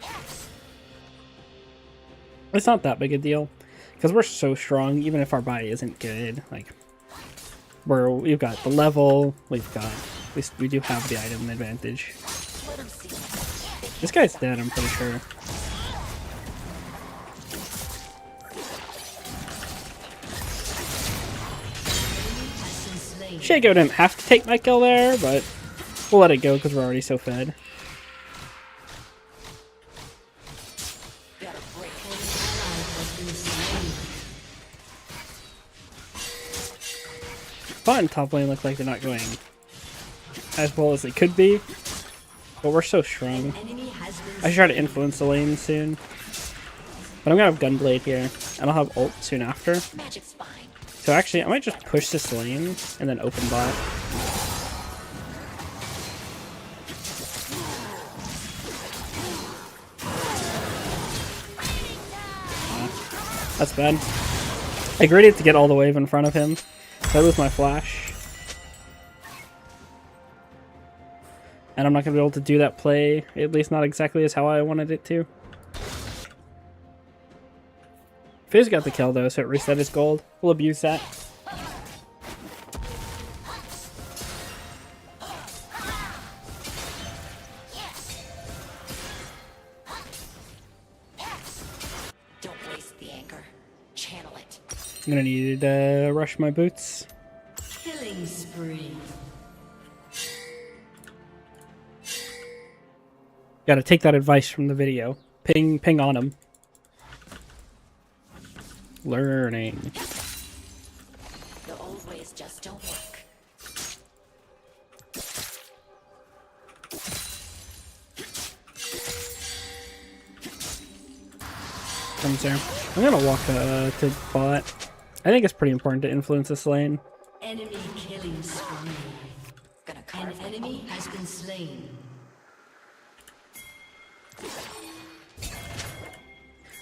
It's not that big a deal because we're so strong. Even if our buy isn't good, like we've got the level, we do have the item advantage. Let 'em see. This guy's dead, I'm pretty sure. Has been slain. Shaco didn't have to take my kill there, but we'll let it go because we're already so fed. Bot and top lane look like they're not going as well as they could be, but we're so strong. I should try to influence the lane soon. But I'm gonna have Gunblade here, and I'll have ult soon after. Magic's fine. So actually, I might just push this lane and then open bot. That's bad. I greeted to get all the wave in front of him. That was my flash. And I'm not going to be able to do that play, at least not exactly as how I wanted it to. Fizz got the kill though, so it reset his gold. We'll abuse that. Don't waste the anger. Channel it. I'm going to need to rush my boots. Killing spree. Got to take that advice from the video. Ping on him. Learning. The old ways just don't work. Comes there. I'm going to walk to bot. I think it's pretty important to influence this lane. Enemy killing spree. Gonna An carve them enemy has been slain.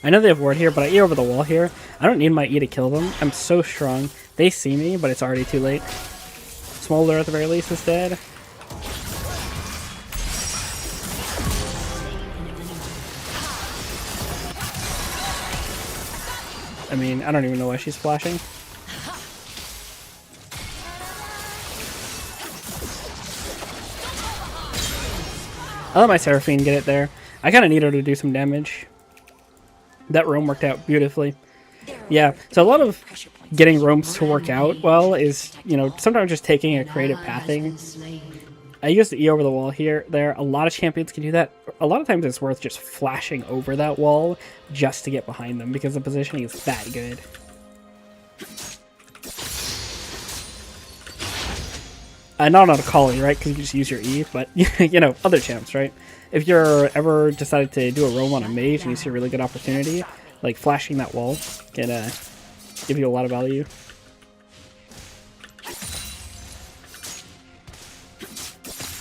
I know they have ward here, but I E over the wall here. I don't need my E to kill them. I'm so strong. They see me, but it's already too late. Smolder at the very least is dead. I mean, I don't even know why she's flashing. I'll let my Seraphine get it there. I kind of need her to do some damage. That roam worked out beautifully. Yeah, so a lot of getting roams to work out well is, you know, sometimes just taking a creative pathing. I used the E over the wall here. There, a lot of champions can do that. A lot of times it's worth just flashing over that wall just to get behind them because the positioning is that good. Not on a Kali, right? Because you just use your E, but, you know, other champs, right? If you're ever decided to do a roam on a mage and you see a really good opportunity, like flashing that wall can give you a lot of value.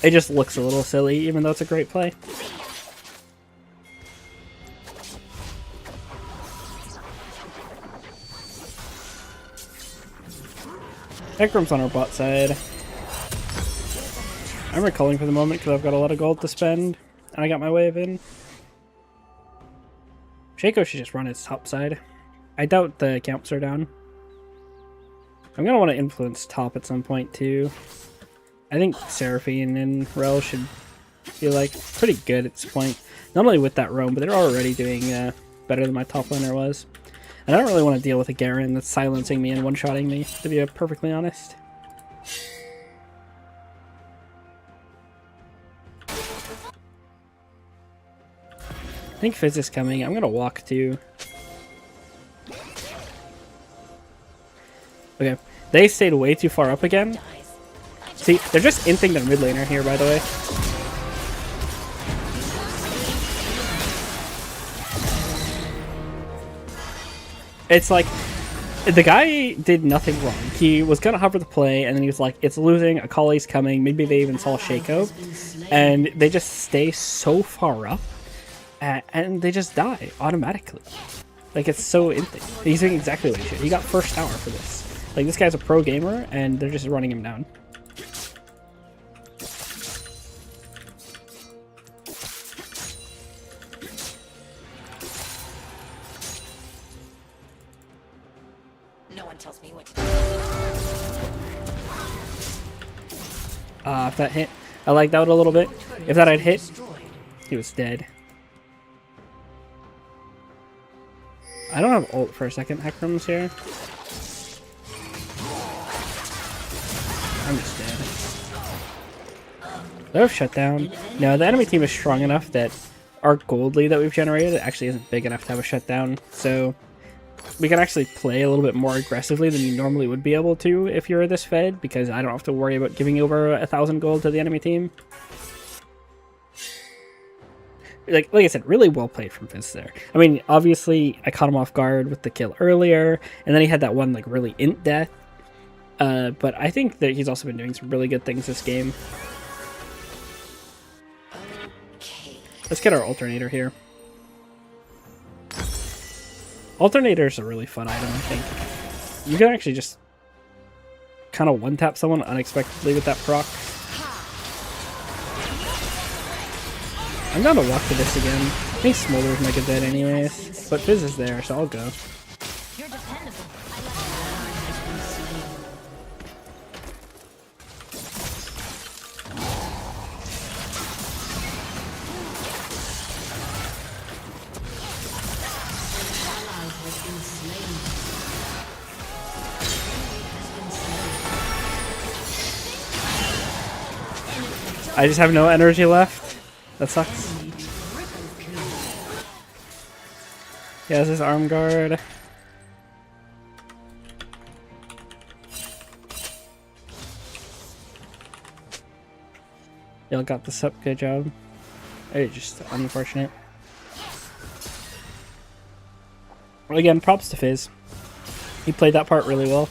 It just looks a little silly, even though it's a great play. Ekram's on our bot side. I'm recalling for the moment because I've got a lot of gold to spend, and I got my wave in. Shaco should just run his top side. I doubt the camps are down. I'm going to want to influence top at some point too. I think Seraphine and Rel should be like pretty good at this point. Not only with that roam, but they're already doing better than my top laner was. And I don't really want to deal with a Garen that's silencing me and one-shotting me, to be perfectly honest. I think Fizz is coming. I'm going to walk too. Okay. They stayed way too far up again. See, they're just inting their mid laner here, by the way. It's like, the guy did nothing wrong. He was going to hover the play, and then he was like, it's losing, Akali's coming, maybe they even saw Shaco, and they just stay so far up, and they just die automatically. Like, it's so inting. He's doing exactly what he should. He got first tower for this. Like, this guy's a pro gamer, and they're just running him down. No one tells me what to do. If that hit, I liked that a little bit. If that had hit, he was dead. I don't have ult for a second. Ekram's here. I'm just dead. They have shutdown. No, the enemy team is strong enough that our gold lead that we've generated actually isn't big enough to have a shutdown. So we can actually play a little bit more aggressively than you normally would be able to if you're this fed, because I don't have to worry about giving over 1,000 gold to the enemy team. Like I said, really well played from Fizz there. I mean, obviously, I caught him off guard with the kill earlier, and then he had that one like really int death. But I think that he's also been doing some really good things this game. Let's get our alternator here. Alternator is a really fun item, I think. You can actually just kind of one-tap someone unexpectedly with that proc. I'm down to walk to this again. I think Smolder's mega dead anyways, but Fizz is there, so I'll go. You're dependable. I just have no energy left. That sucks. Yeah, this is arm guard. Y'all got this up, good job. It's just unfortunate. Well, again, props to Fizz. He played that part really well.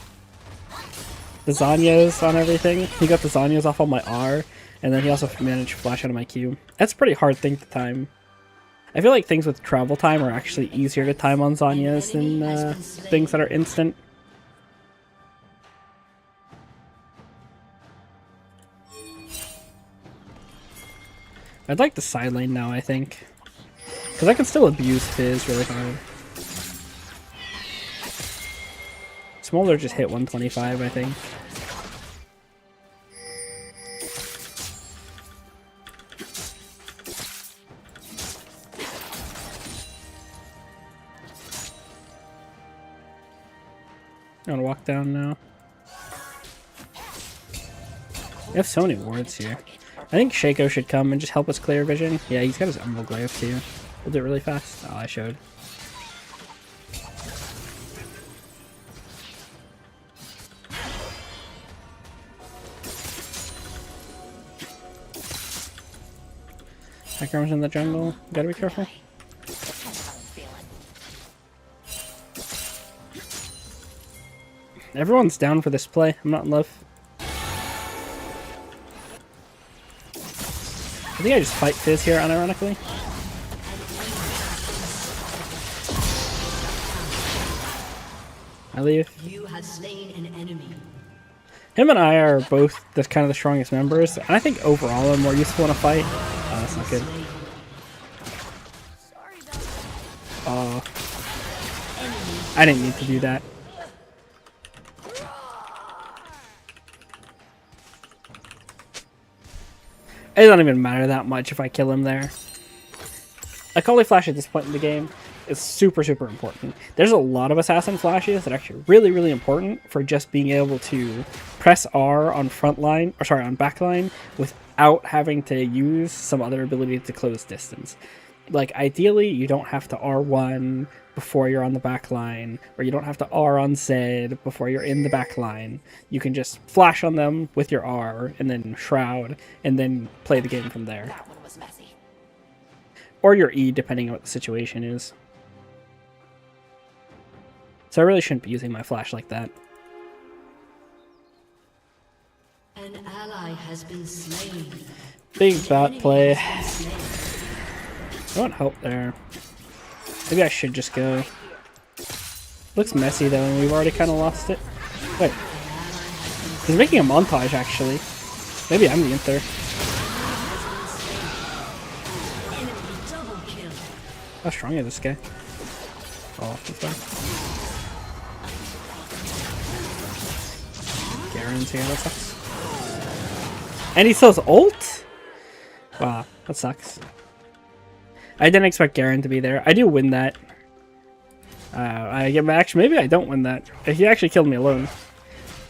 The Zanyas on everything. He got the Zanyas off on my R, and then he also managed to flash out of my Q. That's a pretty hard thing to time. I feel like things with travel time are actually easier to time on Zanyas than things that are instant. I'd like the side lane now, I think. Because I can still abuse Fizz really hard. Smolder just hit 125, I think. I'm gonna walk down now. We have so many wards here. I think Shaco should come and just help us clear vision. Yeah, he's got his Emerald Glaive too. We'll do it really fast. Oh, I showed. Hecarim's in the jungle. Gotta be careful. Everyone's down for this play. I'm not in love. I think I just fight Fizz here, unironically. I leave. You have slain an enemy. Him and I are both the kind of the strongest members, and I think overall I'm more useful in a fight. Oh, that's not good. Oh. I didn't need to do that. It doesn't even matter that much if I kill him there. A Collie Flash at this point in the game is super, super important. There's a lot of Assassin Flashes that are actually really, really important for just being able to press R on front line, or sorry, on back line, without having to use some other ability to close distance. Like, ideally, you don't have to R1 before you're on the back line, or you don't have to R on Zed before you're in the back line. You can just flash on them with your R, and then Shroud, and then play the game from there. That one was messy. Or your E, depending on what the situation is. So I really shouldn't be using my flash like that. An ally has been slain. Big bot play. I want help there. Maybe I should just go. Looks messy though, and we've already kind of lost it. Wait. He's making a montage, actually. Maybe I'm the Inter. How strong is this guy? Oh, this guy. Garen's here, that sucks. And he sells ult? Wow, that sucks. I didn't expect Garen to be there. I do win that. Actually, maybe I don't win that. He actually killed me alone.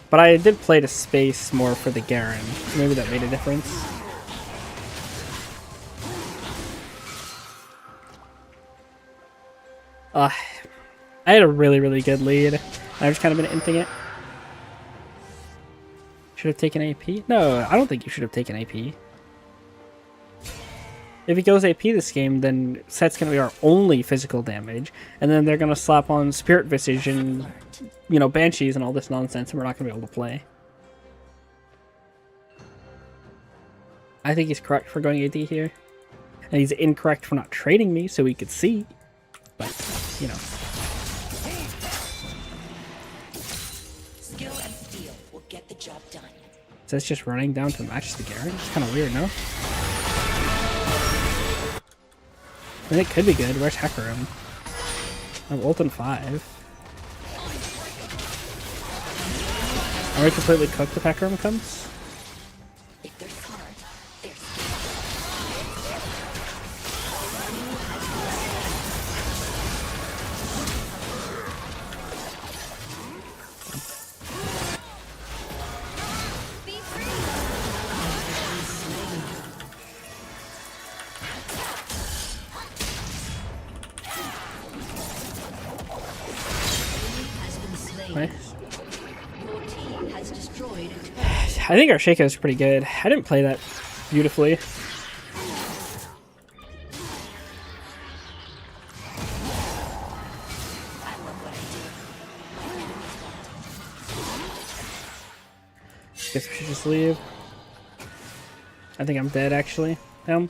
But I did play the space more for the Garen. So maybe that made a difference. I had a really, really good lead. I've just kind of been inting it. Should have taken AP? No, I don't think you should have taken AP. If he goes AP this game, then Set's going to be our only physical damage. And then they're going to slap on Spirit Visage and, you know, Banshees and all this nonsense, and we're not going to be able to play. I think he's correct for going AD here. And he's incorrect for not trading me so we could see. But, you know. Skill and steel will get the job done. So it's just running down to match the Garen? It's kind of weird, no? I mean, it could be good. Where's Hecarim? I'm ult in 5. Are we completely cooked if Hecarim comes? If they're smart, they're Nice. Your team has destroyed a turret. I think our Shaco is pretty good. I didn't play that beautifully. Guess we should just leave. I think I'm dead, actually. Maybe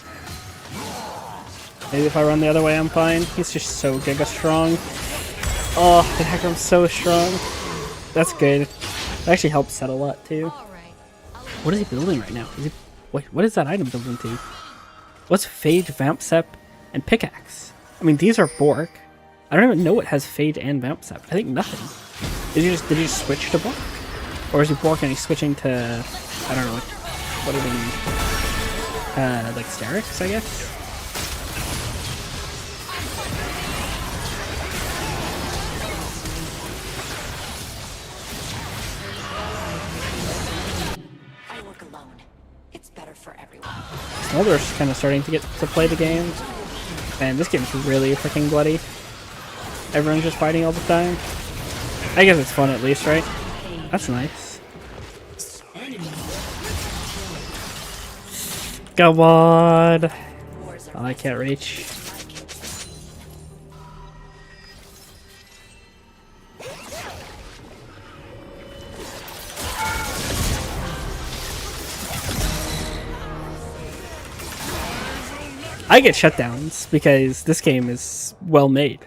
if I run the other way, I'm fine. He's just so giga strong. Oh, the Hecarim's so strong. That's good. It actually helps Set a lot, too. What is he building right now? Is he... Wait, what is that item building to? What's Phage, Vamp Sep, and Pickaxe? I mean, these are Bork. I don't even know what has Phage and Vamp Sep. I think nothing. Did he just switch to Bork? Or is he Bork and he's switching to... I don't know, what are they... like Sterix, I guess? I work alone. It's better for everyone. Smolder's kind of starting to get to play the game. Man, this game's really freaking bloody. Everyone's just fighting all the time. I guess it's fun at least, right? That's nice. Come on! Oh, I can't reach. I get shutdowns because this game is well made.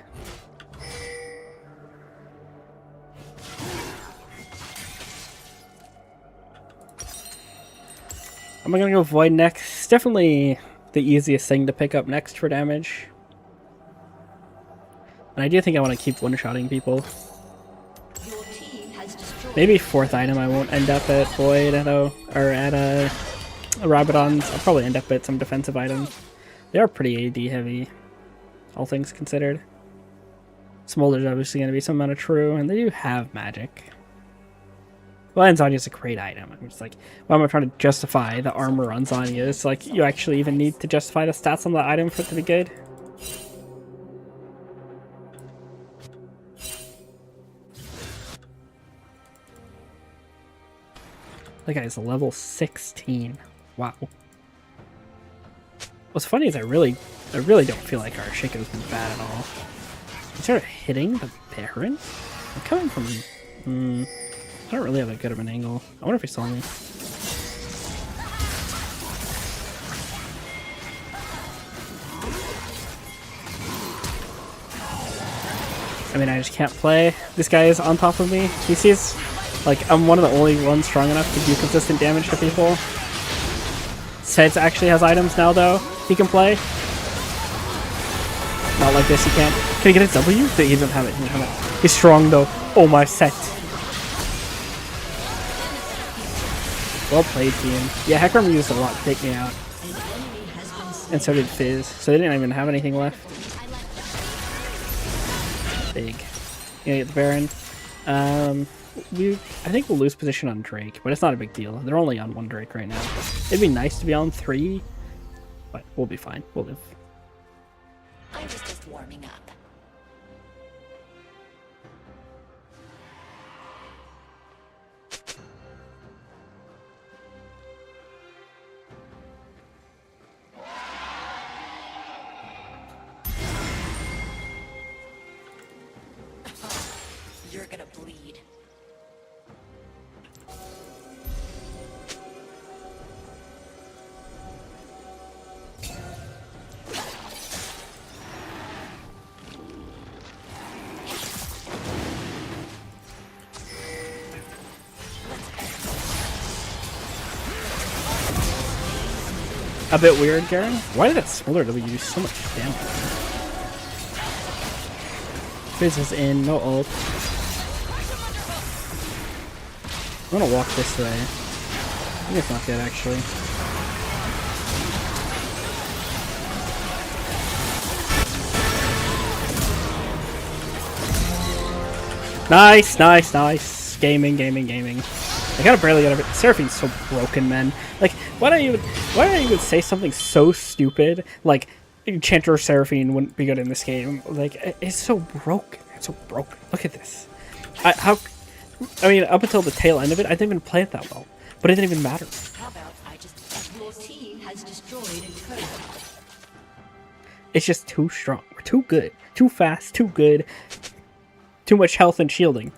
Am I gonna go Void next? Definitely the easiest thing to pick up next for damage. And I do think I want to keep one-shotting people. Your team has destroyed. Maybe 4th item I won't end up at Void though, or at Rabadon's. I'll probably end up at some defensive items. They are pretty AD heavy, all things considered. Smolder's obviously going to be some amount of true, and they do have magic. Well, and Zanya's a great item. I'm just like, why am I trying to justify the armor on Zanya? It's like, you actually even need to justify the stats on the item for it to be good. That guy's level 16. Wow. What's funny is I really don't feel like our Shaco's been bad at all. He started hitting the Baron? I'm coming from... I don't really have that good of an angle. I wonder if he saw me. I mean, I just can't play. This guy is on top of me. He sees... Like, I'm one of the only ones strong enough to do consistent damage to people. Seds actually has items now, though. He can play. Not like this, he can't. Can he get a W? He doesn't have it. He doesn't have it. He's strong, though. Oh, my Set. Well played, team. Yeah, Hecarim used a lot to take me out. And so did Fizz. So they didn't even have anything left. Big. Gonna get the Baron. I think we'll lose position on Drake, but it's not a big deal. They're only on 1 Drake right now. It'd be nice to be on 3, but we'll be fine. We'll live. I was just warming up. You're gonna bleed. A bit weird, Garen. Why did that Smolder W do so much damage? Fizz is in, no ult. I'm gonna walk this way. I think it's not good, actually. Nice, nice, nice. Gaming, gaming, gaming. I gotta barely get over it. Seraphine's so broken, man. Like, why don't you would say something so stupid like Enchanter Seraphine wouldn't be good in this game? Like, it's so broken. It's so broken. Look at this. I mean, up until the tail end of it, I didn't even play it that well. But it didn't even matter. How about I just... Your team has destroyed a turret. It's just too strong. We're too good. Too fast. Too good. Too much health and shielding.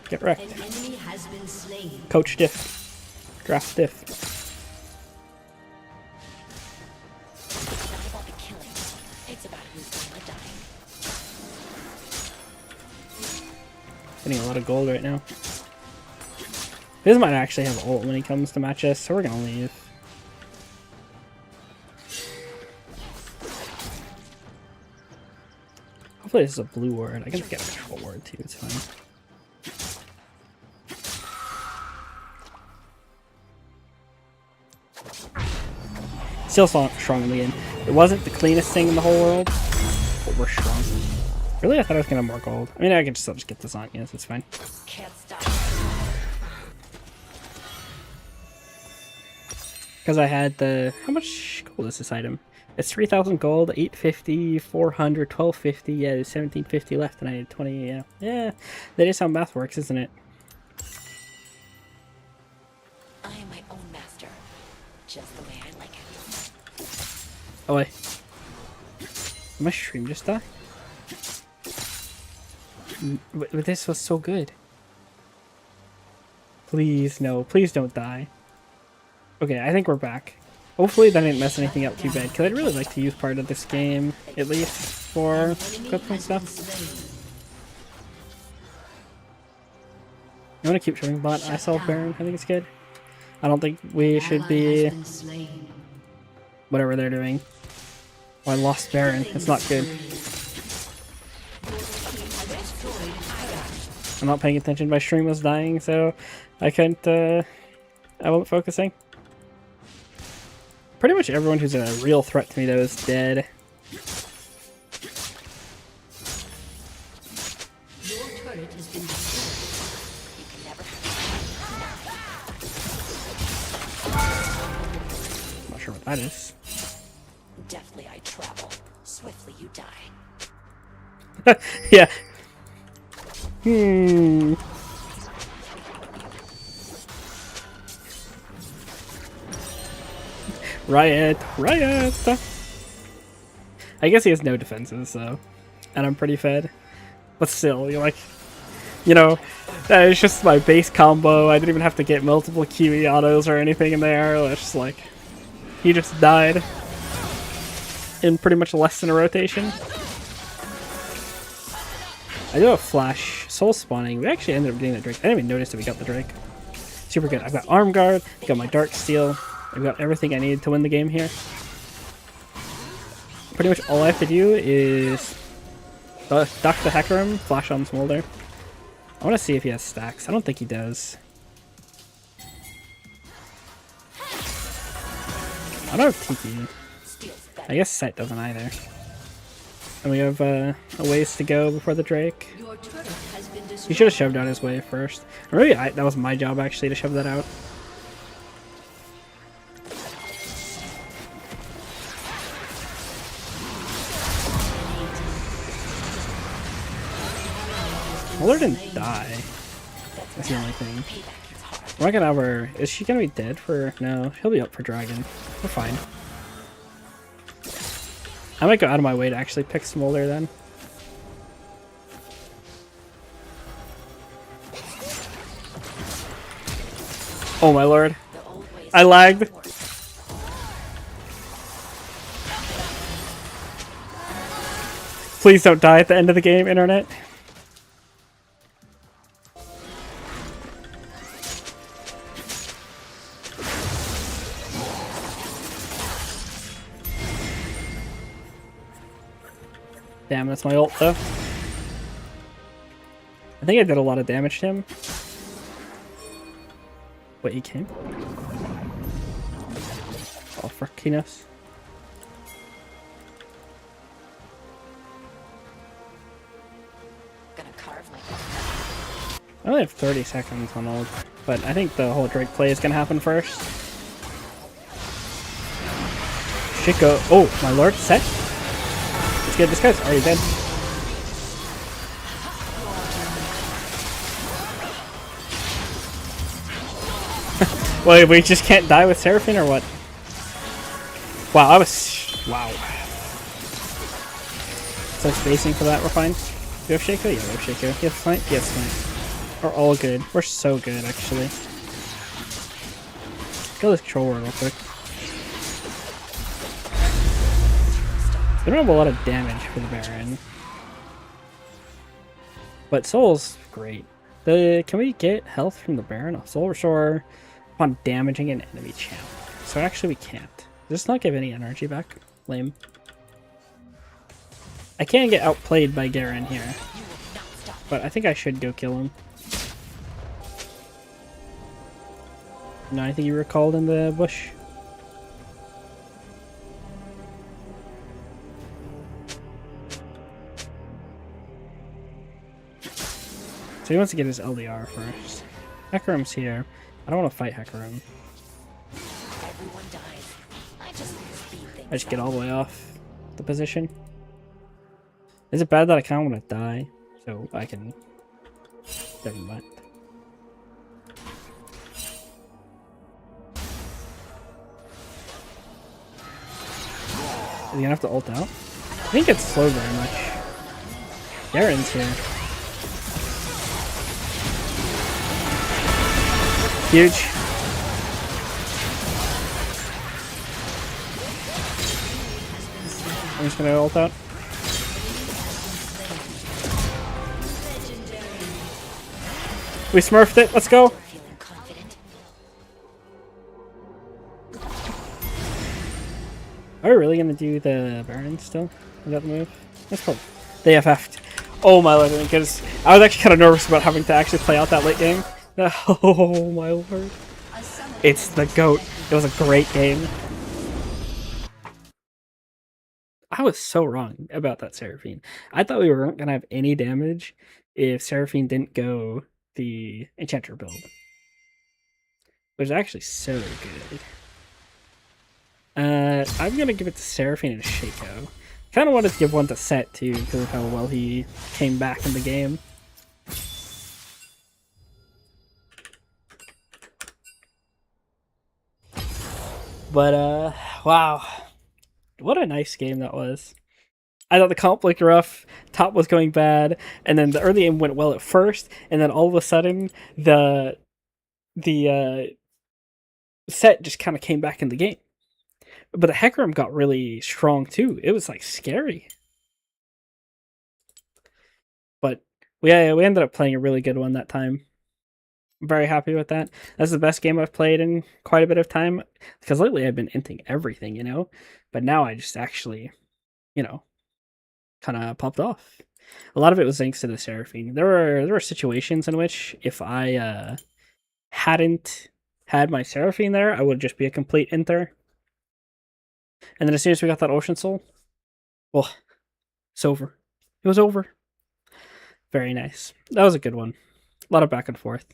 Get wrecked. An enemy has been slain. Coach diff. Draft diff. It's not about the killing. It's about who's doing the dying. Getting a lot of gold right now. This might actually have ult when he comes to match us, so we're gonna leave. Hopefully this is a blue ward. I can get a control ward too, it's fine. Still strong in the game. It wasn't the cleanest thing in the whole world, but we're strong. Really? I thought I was gonna have more gold. I mean, I could still just get this on. Yes, it's fine. Can't stop. Because I had the... How much gold is this item? It's 3,000 gold, 850, 400, 1250. Yeah, there's 1750 left, and I had 20. Yeah, yeah. That is how math works, isn't it? I am my own master. Just the way I like it. Oh, wait. Did my stream just die? But this was so good. Please, no. Please don't die. Okay, I think we're back. Hopefully that didn't mess anything up too bad, because I'd really like to use part of this game, at least, for clips and stuff. I want to keep showing bot I solve Baron. I think it's good. I don't think we should be... whatever they're doing. Oh, I lost Baron. It's not good. I'm not paying attention. My stream was dying, so I couldn't, I wasn't focusing. Pretty much everyone who's a real threat to me, though, is dead. Your turret has been destroyed. You can never... Not sure what that is. Deftly I travel. Swiftly you die. Yeah. Riot! Riot! I guess he has no defenses, so... And I'm pretty fed. But still, you're like... You know, it's just my base combo. I didn't even have to get multiple QE autos or anything in there. It's just like... He just died. In pretty much less than a rotation. I do have flash soul spawning. We actually ended up getting the Drake. I didn't even notice that we got the Drake. Super good. I've got arm guard, I've got my dark steel, I've got everything I need to win the game here. Pretty much all I have to do is duck the Hecarim, flash on Smolder. I want to see if he has stacks. I don't think he does. I don't have Tiki. I guess Set doesn't either. And we have a ways to go before the Drake. Your turret has been He destroyed. should have shoved out his way first. Or maybe that was my job actually to shove that out. Muller didn't die. That's the only thing. We're not gonna have her. Is she gonna be dead for? No, he'll be up for Dragon. We're fine. I might go out of my way to actually pick Smolder then. Oh my lord. I lagged. Please don't die at the end of the game, internet. Damn, that's my ult though. I think I did a lot of damage to him. Wait, he came? Oh, frickiness. Gonna carve my I only have 30 seconds on ult, but I think the whole Drake play is gonna happen first. Shit go. Oh, my lord, set. It's good, this guy's already dead. Wait, we just can't die with Seraphine or what? Wow, I was... Wow. So spacing for that, we're fine. Do you have Shaco? Yeah, we have Shaco. You have Snipe? Yes, Snipe. We're all good. We're so good, actually. Kill this control ward real quick. We don't have a lot of damage for the Baron. But Soul's great. Can we get health from the Baron? Soul Restore upon damaging an enemy champ. So actually we can't. Does this not give any energy back? Lame. I can get outplayed by Garen here. But I think I should go kill him. No, I think you were called in the bush. So he wants to get his LDR first. Hecarim's here. I don't want to fight Hecarim. everyone dies. I just speed things I just get all the way off the position. Is it bad that I kind of want to die? So I can... Never mind. Is he gonna have to ult out? I think it's slowed very much. Garen's here. Huge. I'm just gonna ult out. We smurfed it, let's go! feeling confident. Are we really gonna do the Baron still? Is that the move? That's probably... They FF'd. Oh my lord, because I was actually kind of nervous about having to actually play out that late game. Oh my lord. It's the GOAT. It was a great game. I was so wrong about that Seraphine. I thought we weren't going to have any damage if Seraphine didn't go the Enchanter build. It was actually so good. I'm going to give it to Seraphine and Shaco. Kind of wanted to give one to Set too because of how well he came back in the game. But, wow. What a nice game that was. I thought the comp looked rough, top was going bad, and then the early game went well at first, and then all of a sudden, the Set just kind of came back in the game. But the Hecarim got really strong too. It was, like, scary. But, we ended up playing a really good one that time. I'm very happy with that. That's the best game I've played in quite a bit of time. Because lately I've been inting everything, you know? But now I just actually, you know, kind of popped off. A lot of it was thanks to the Seraphine. There were situations in which if I hadn't had my Seraphine there, I would just be a complete inter. And then as soon as we got that Ocean Soul, well, It's over. It was over. Very nice. That was a good one. A lot of back and forth.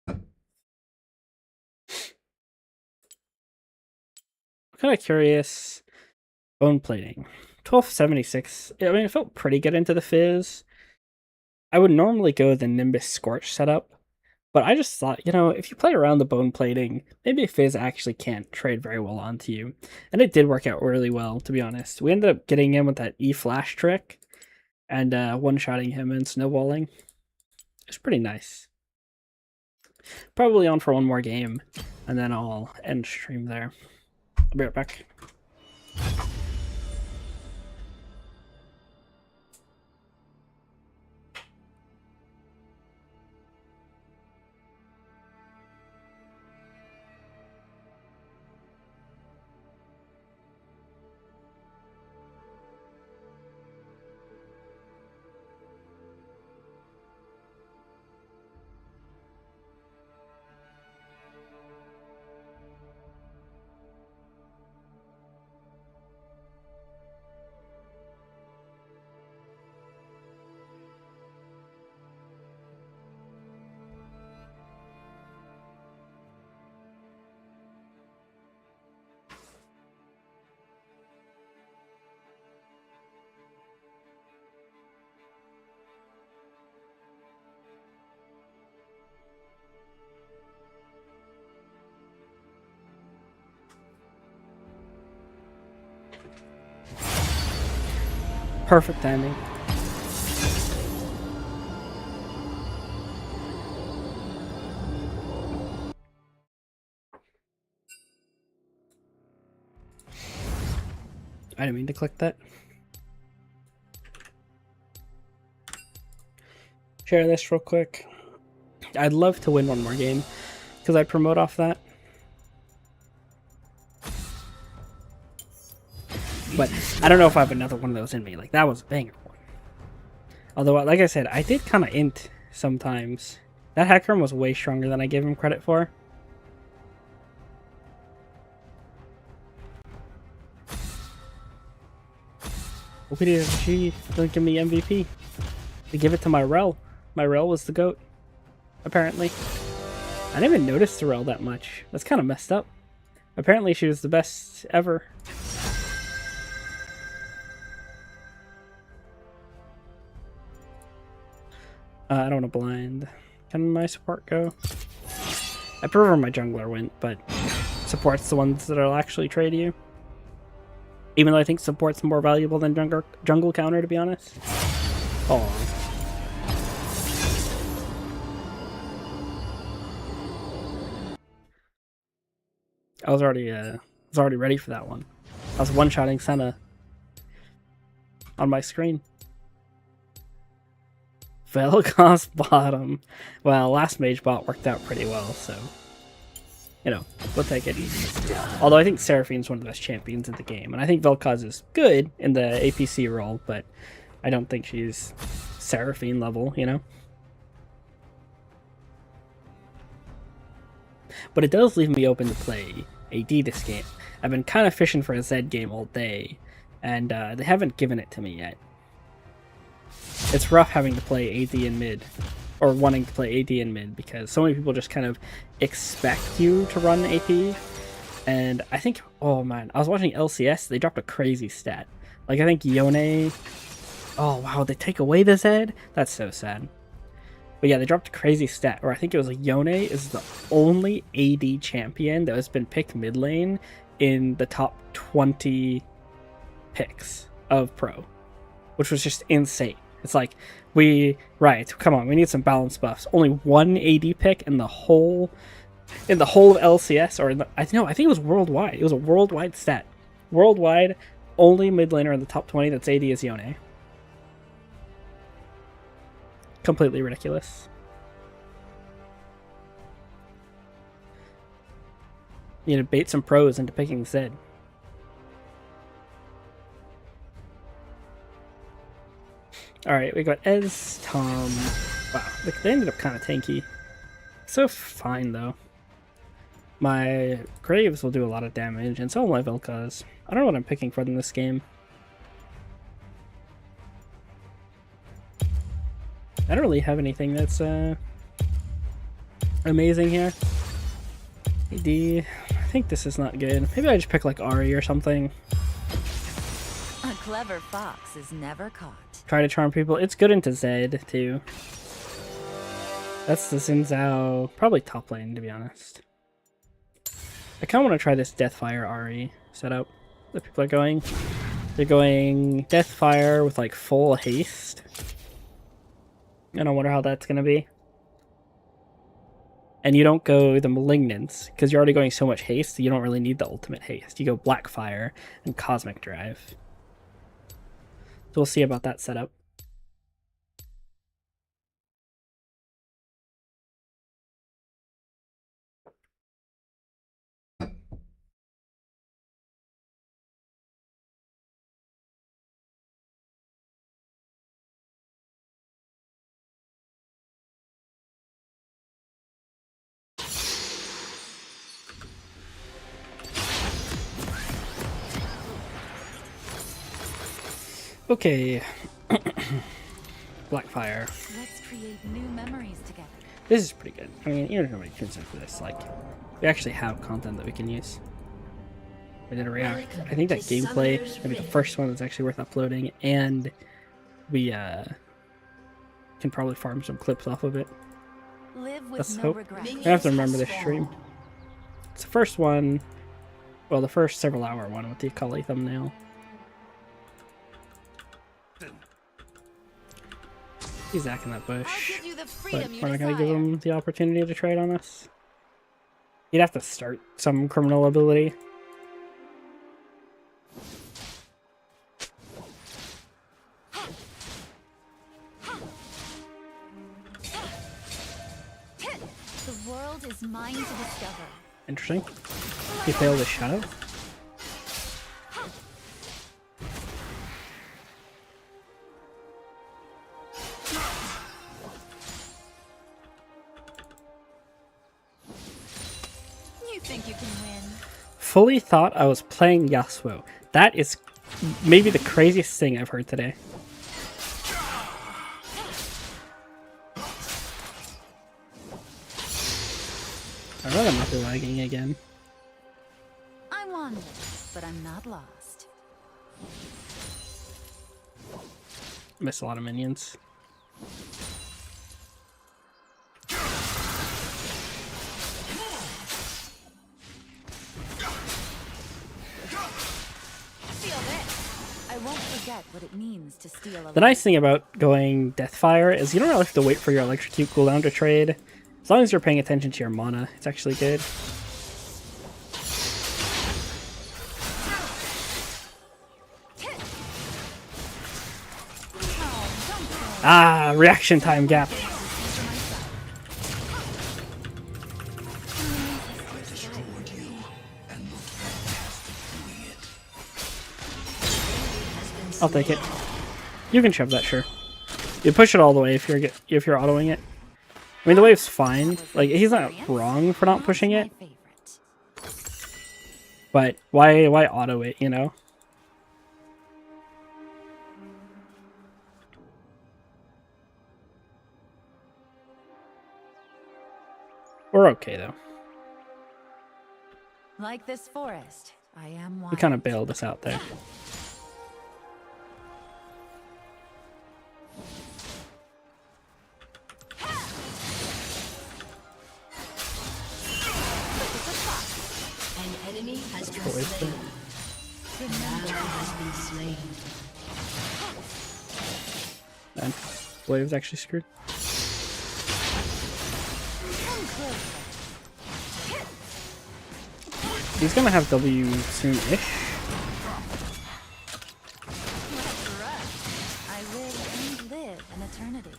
I'm kind of curious. Bone plating. 1276. I mean, it felt pretty good into the Fizz. I would normally go the Nimbus Scorch setup, but I just thought, if you play around the bone plating, maybe Fizz actually can't trade very well onto you. And it did work out really well, to be honest. We ended up getting in with that E-Flash trick and one-shotting him and snowballing. It's pretty nice. Probably on for one more game, and then I'll end stream there. I'll be right back. Perfect timing. I didn't mean to click that. Share this real quick. I'd love to win one more game because I'd promote off that. But I don't know if I have another one of those in me. Like, that was a banger one. Although, like I said, I did kind of int sometimes. That Hecarim was way stronger than I gave him credit for. OPDSG doesn't give me MVP. They give it to my Rel. My Rel was the GOAT, apparently. I didn't even notice the Rel that much. That's kind of messed up. Apparently she was the best ever. I don't want to blind. Can my support go? I prefer my jungler went, but support's the ones that'll actually trade you. Even though I think support's more valuable than jungle counter, to be honest. Oh. I was already ready for that one. I was one-shotting Senna on my screen. Vel'Koz bottom. Well, last mage bot worked out pretty well, so we'll take it. Although I think Seraphine's one of the best champions in the game, and I think Vel'Koz is good in the APC role, but I don't think she's Seraphine level, But it does leave me open to play AD this game. I've been kind of fishing for a Zed game all day, and they haven't given it to me yet. It's rough having to play AD in mid, or wanting to play AD in mid, because so many people just kind of expect you to run AP. And I think, oh man, I was watching LCS, they dropped a crazy stat. Like, I think Yone, oh wow, they take away the Zed? That's so sad. But yeah, they dropped a crazy stat, where I think it was like Yone is the only AD champion that has been picked mid lane in the top 20 picks of Pro, which was just insane. It's like, come on, we need some balance buffs. Only one AD pick in the whole of LCS, or I think it was worldwide. It was a worldwide stat. Worldwide, only mid laner in the top 20 that's AD is Yone. Completely ridiculous. You need to bait some pros into picking Zed. Alright, we got Ez, Tom. Wow, they ended up kind of tanky. So fine, though. My Graves will do a lot of damage, and so will my Vel'Koz. I don't know what I'm picking for them this game. I don't really have anything that's amazing here. AD, I think this is not good. Maybe I just pick like Ari or something. A clever fox is never caught. Try to charm people. It's good into Zed too. That's the Xin Zhao, probably top lane to be honest. I kind of want to try this Deathfire Ari setup that people are going. They're going Deathfire with like full haste. And I wonder how that's going to be. And you don't go the Malignance, because you're already going so much haste, you don't really need the ultimate haste. You go Blackfire and Cosmic Drive. So we'll see about that setup. Okay. Blackfire. Let's create new memories together. This is pretty good. I mean, even if nobody tunes in for this, like, we actually have content that we can use. We did a react. I think that gameplay, maybe the first one, is actually worth uploading, and we can probably farm some clips off of it. Live with Let's no hope. regrets. I have to remember this stream. It's the first one, well, the first several hour one with the Akali thumbnail. He's Zach in that I'll bush, give you the but freedom you we're not going to desire. give him the opportunity to trade on us. He'd have to start some criminal ability. The world is mine to discover. Interesting. He failed his shadow. You think you can win? Fully thought I was playing Yasuo. That is maybe the craziest thing I've heard today. I thought I might be lagging again. I wander, but I'm not lost. Missed a lot of minions. Feel this. I won't forget what it means to steal a The nice thing about going Deathfire is you don't really have to wait for your electrocute cooldown to trade. As long as you're paying attention to your mana, it's actually good. Ah, reaction time gap. I'll take it. You can shove that, sure. You push it all the way if you're autoing it. I mean, the wave's fine. Like, he's not wrong for not pushing it, but why auto it, you know? We're okay though. Like this forest, I am wild. We kind of bailed us out there. An enemy has been Always slain. been. An ally has been slain. Man, wave's actually screwed. He's gonna have W soon-ish. I live and live an eternity.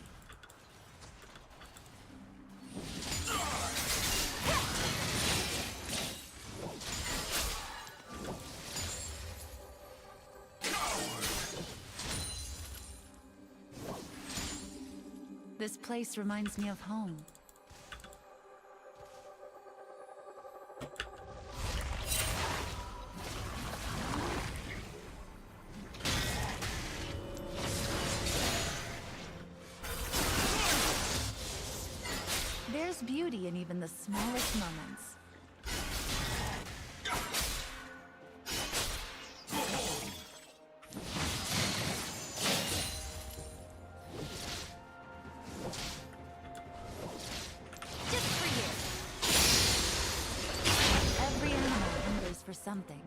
This place reminds me of home. There's beauty in even the smallest moments. Just for you. Every animal hungers for something.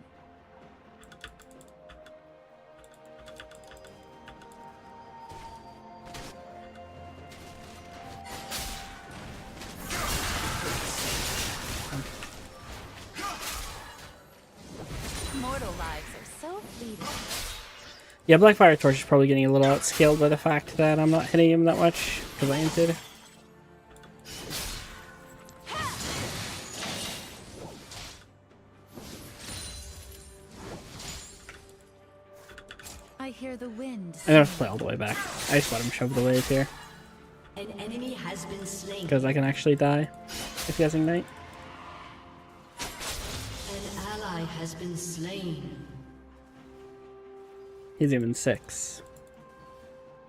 Mortal lives are so fleeting. Yeah, Blackfire Torch is probably getting a little outscaled by the fact that I'm not hitting him that much because I entered. I hear the wind. I'm gonna play all the way back. I just let him shove the wave here An enemy has been slain. because I can actually die if he has Ignite. An ally has been slain. He's even 6.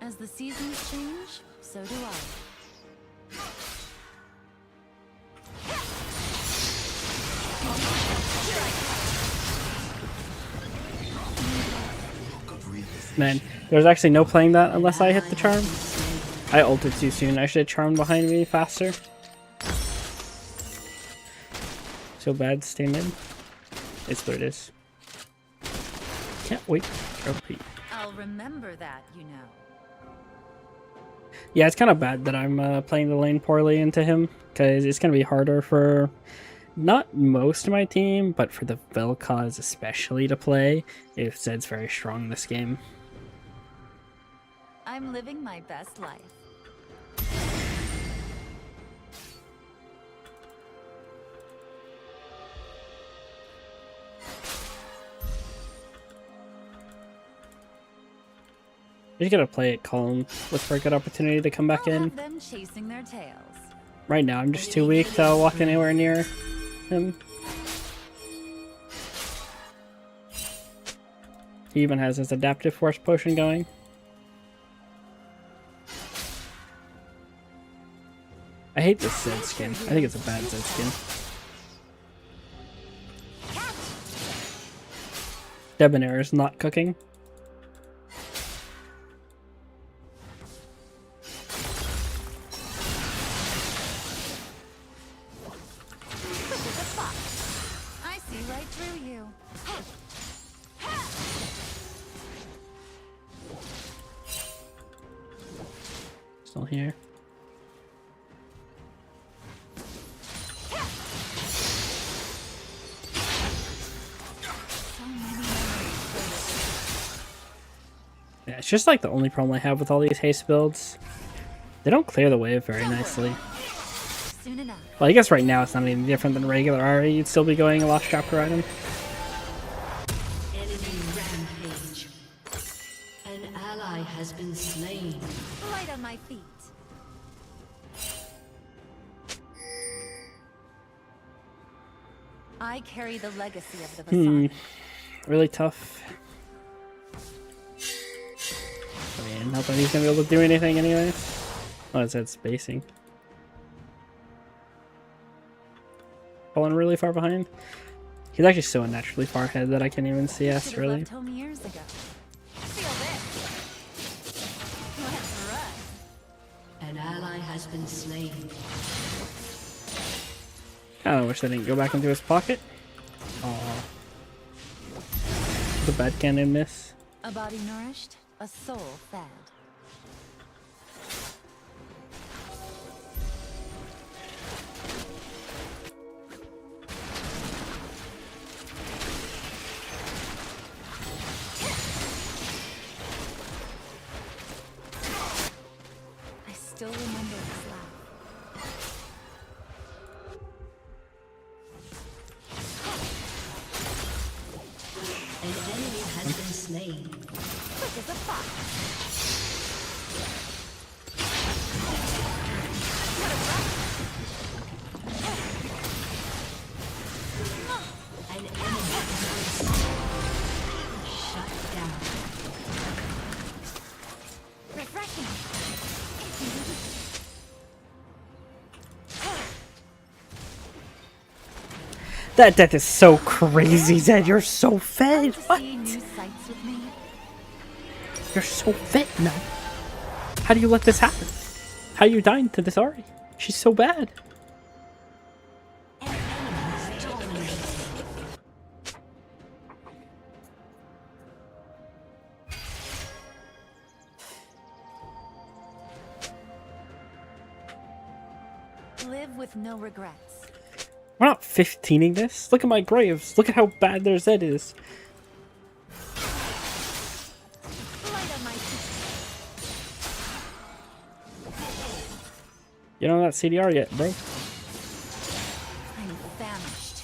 As the seasons change, so do I. Man, there's actually no playing that unless I hit the charm. I ulted too soon. I should have charmed behind me faster. So bad, stay mid. It's what it is. Can't wait for trophy. I'll remember that, you know. Yeah, it's kind of bad that I'm playing the lane poorly into him, because it's going to be harder for not most of my team, but for the Vel'Koz especially to play if Zed's very strong this game. I'm living my best life. You just gotta play it calm, look for a good opportunity to come back I'll in. have them chasing their tails. Right now, I'm just too weak to walk anywhere near him. He even has his adaptive force potion going. I hate this Zed skin. I think it's a bad Zed skin. Debonair is not cooking. I see right through you. Still here. Yeah, it's just like the only problem I have with all these haste builds. They don't clear the wave very nicely. Soon enough. Well, I guess right now it's not any different than regular Ari. You'd still be going a Lost Chapter item. Enemy rampage. An ally has been slain. Light on my feet. I carry the legacy of the Vasani. Really tough. I mean, not that he's gonna be able to do anything anyways. Oh, it said spacing. Falling really far behind. He's actually so unnaturally far ahead that I can't even see us, Should've really. left home years ago. Feel this. Let's run. An ally has been slain. Kinda wish I didn't go back into his pocket. Aw. The bad cannon miss. A body nourished, a soul fed. I still remember his laugh. An enemy has been slain. Quick as a fox. An enemy has been slain. Shut down. Refreshing. That death is so crazy, Zed. You're so fed. What? See new sights with me? You're so fed now. How do you let this happen? How you dying to this Ari? She's so bad. Live with no regrets. We're not 15ing this. Look at my graves. Look at how bad their Zed is. Light on my You don't have that CDR yet, bro. I'm famished.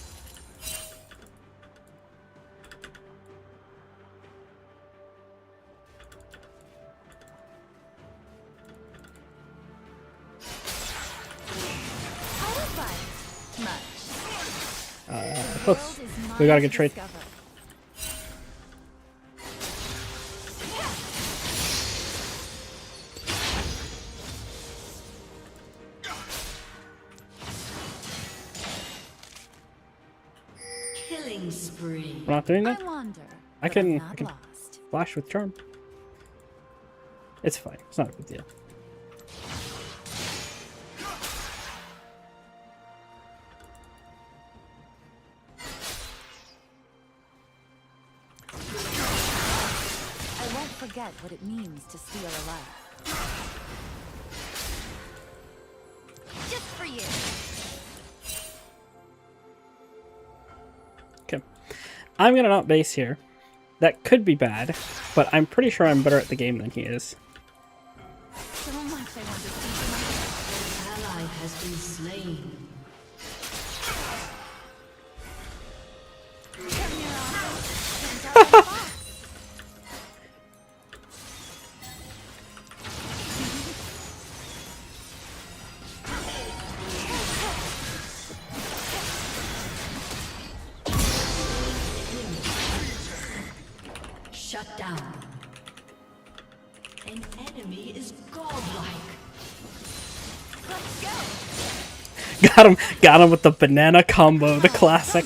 How to fight? Much. Close. World is We got a mine good to trade. discover. Killing spree. We're not doing I that? wander. I but can- I'm I not can- lost. Flash with charm. It's fine. It's not a big deal. I won't forget what it means to steal a life. Just for you. Okay. I'm gonna not base here. That could be bad, but I'm pretty sure I'm better at the game than he is. So much I want to see. An ally has been slain. Come here, Uncle. Shut down. An enemy is godlike. Let's go. Got him with the banana combo, the classic.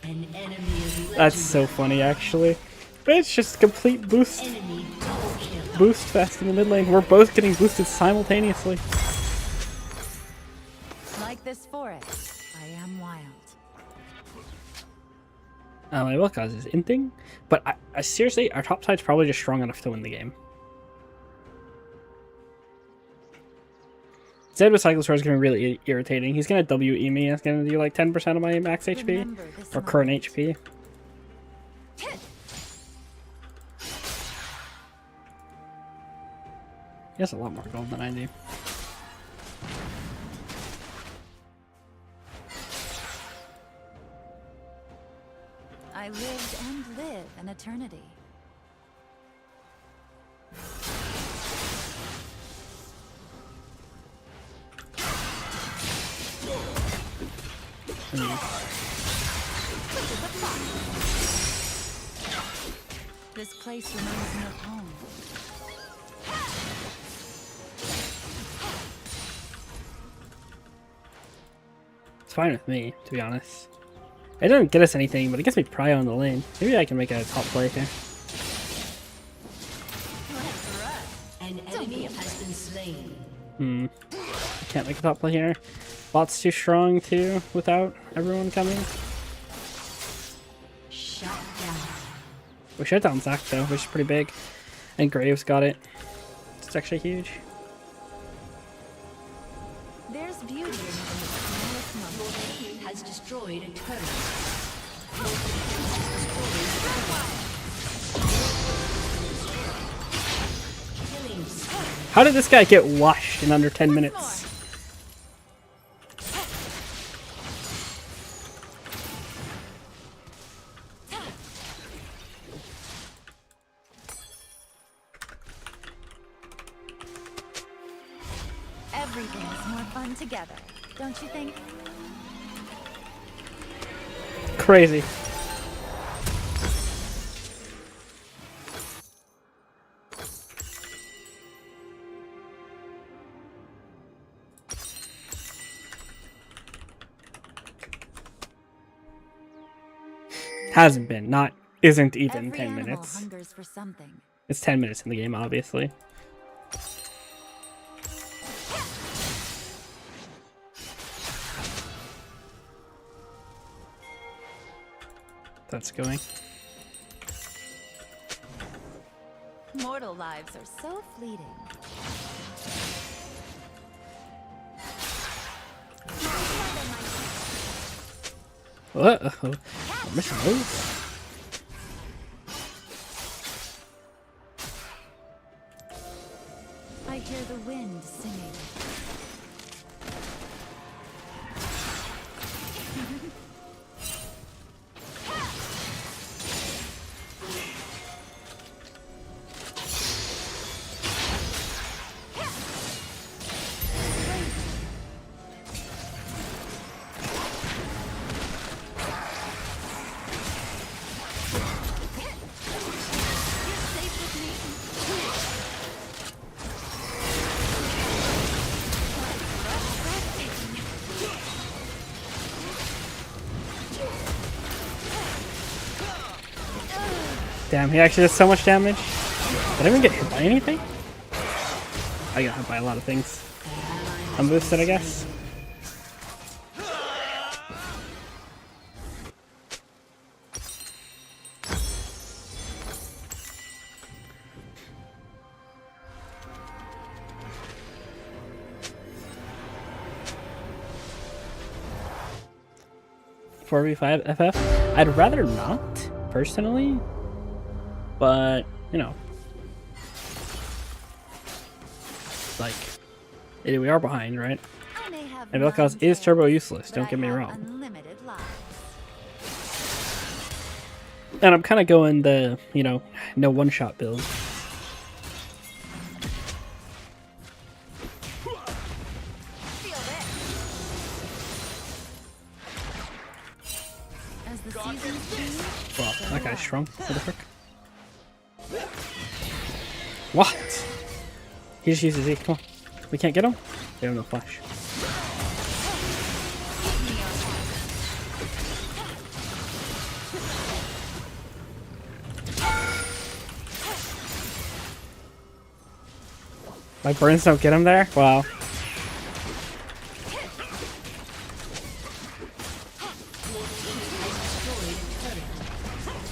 An enemy is That's so funny, actually. It's just complete boost enemy double kill. boost fest in the mid lane. We're both getting boosted simultaneously. Like this forest, I am wild. My will cause is inting, but I seriously, our top side's probably just strong enough to win the game. Zed with Cycle Sword is going to be really irritating. He's going to WE me. It's going to do like 10% of my max HP Remember this or current moment. HP. He has a lot more gold than I do. I lived and live an eternity. This place reminds me of home. It's fine with me, to be honest. It doesn't get us anything, but it gets me prio in the lane. Maybe I can make a top play here. An enemy has been slain. Can't make a top play here. Bot's too strong too, without everyone coming. Shut down. We shut down Zac though, which is pretty big. And Graves got it. It's actually huge. There's beauty in the smallest Your moment. team has destroyed a turret. Killing spree. How did this guy get washed in under 10 minutes? Everything is more fun together, don't you think? Crazy. Hasn't been. Not isn't even Every 10 animal minutes. hungers for something. It's 10 minutes in the game, obviously. That's going. Mortal lives are so fleeting. Uh-oh. I'm missing those. I hear the wind singing. Damn, he actually does so much damage. Did I even get hit by anything? I got hit by a lot of things. I'm boosted, I guess. .4v5 FF. I'd rather not, personally. But, you know. Like, we are behind, right? I may have And Vel'Koz is turbo useless, don't get me wrong. Unlimited lives. And I'm kind of going the, you know, no one-shot build. Feel this. As the seasons change, Well, that guy's strong. What the frick? What? He just uses E. Come on. We can't get him? We have no flash. My burns don't get him there? Wow.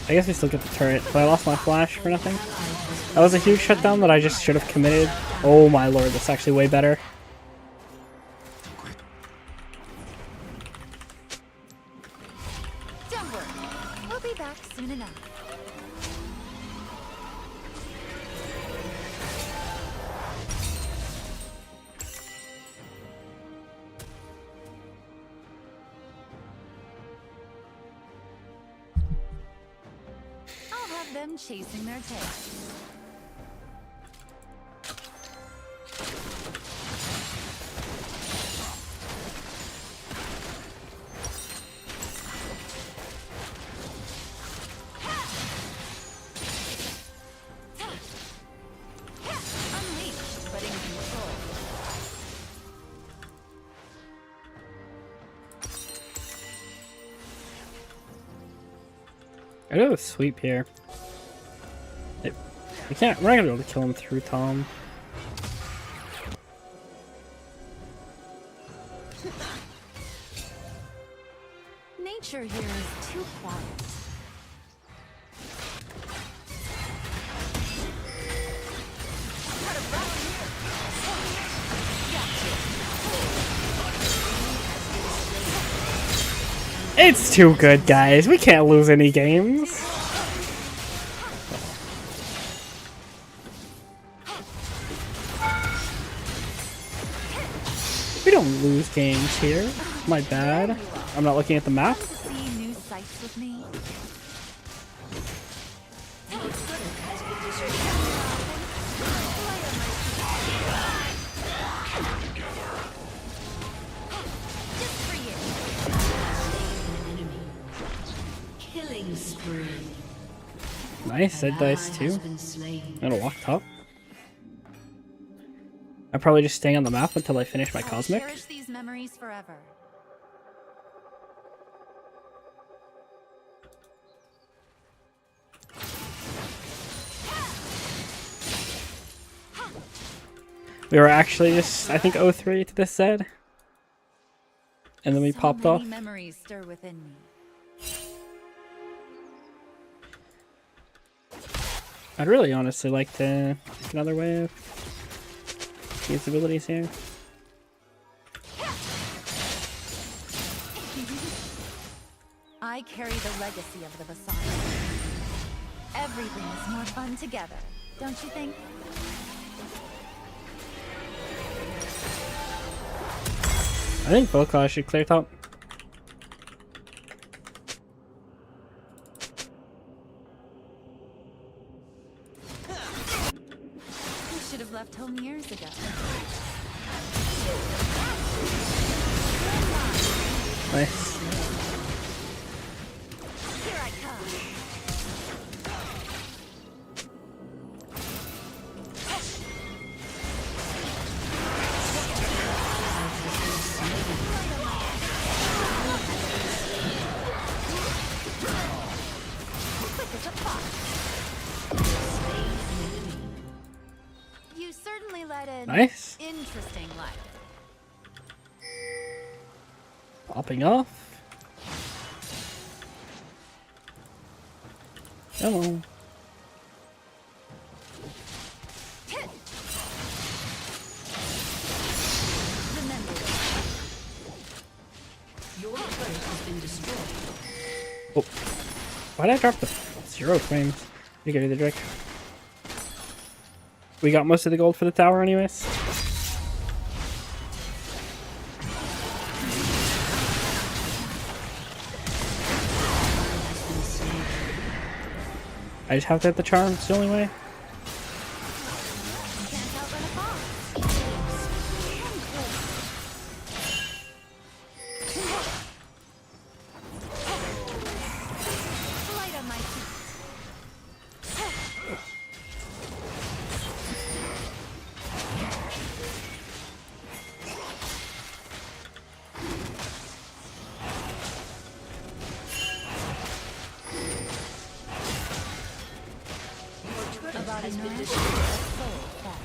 I guess we still get the turret, but I lost my flash for nothing. That was a huge shutdown that I just should have committed. Oh my lord, that's actually way better. don't worry. We'll be back soon enough. I'll have them chasing their tails. Unleashed, but in control. I do have a sweep here. We can't. We're not gonna be able to kill him through Tom. Nature here is too quiet. It's too good, guys. We can't lose any games. We don't lose games here. My bad. I'm not looking at the map. Want to see new sights with me? Just for you. Enemy. Killing spree. Nice, that dice Ally too. has been slain. I'm gonna walk top. I'm probably just staying on the map until I finish my I'll Cosmic. cherish these memories forever. We were actually just, I think, 0-3 to this set. And then we popped off. Memories stir within me. I'd really honestly like to take another wave. Use abilities here. I carry the legacy of the Messiah. Everything is more fun together, don't you think? I think Volkov should clear top. You should have left home years ago. Nice. Here I come. Quick as a fox. You certainly led an Nice. interesting life. Popping off. Come on. Remember, Your turret has been destroyed. Oh. Why did I drop the 0 flames? You go to the Drake. We got most of the gold for the tower anyways. I just have to hit the charm, it's the only way. you can't outrun a fox. Light on my feet. Turret has been A destroyed. soul fell.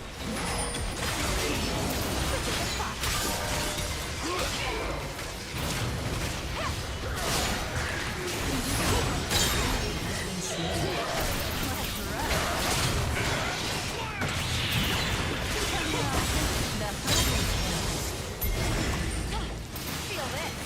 Feel this.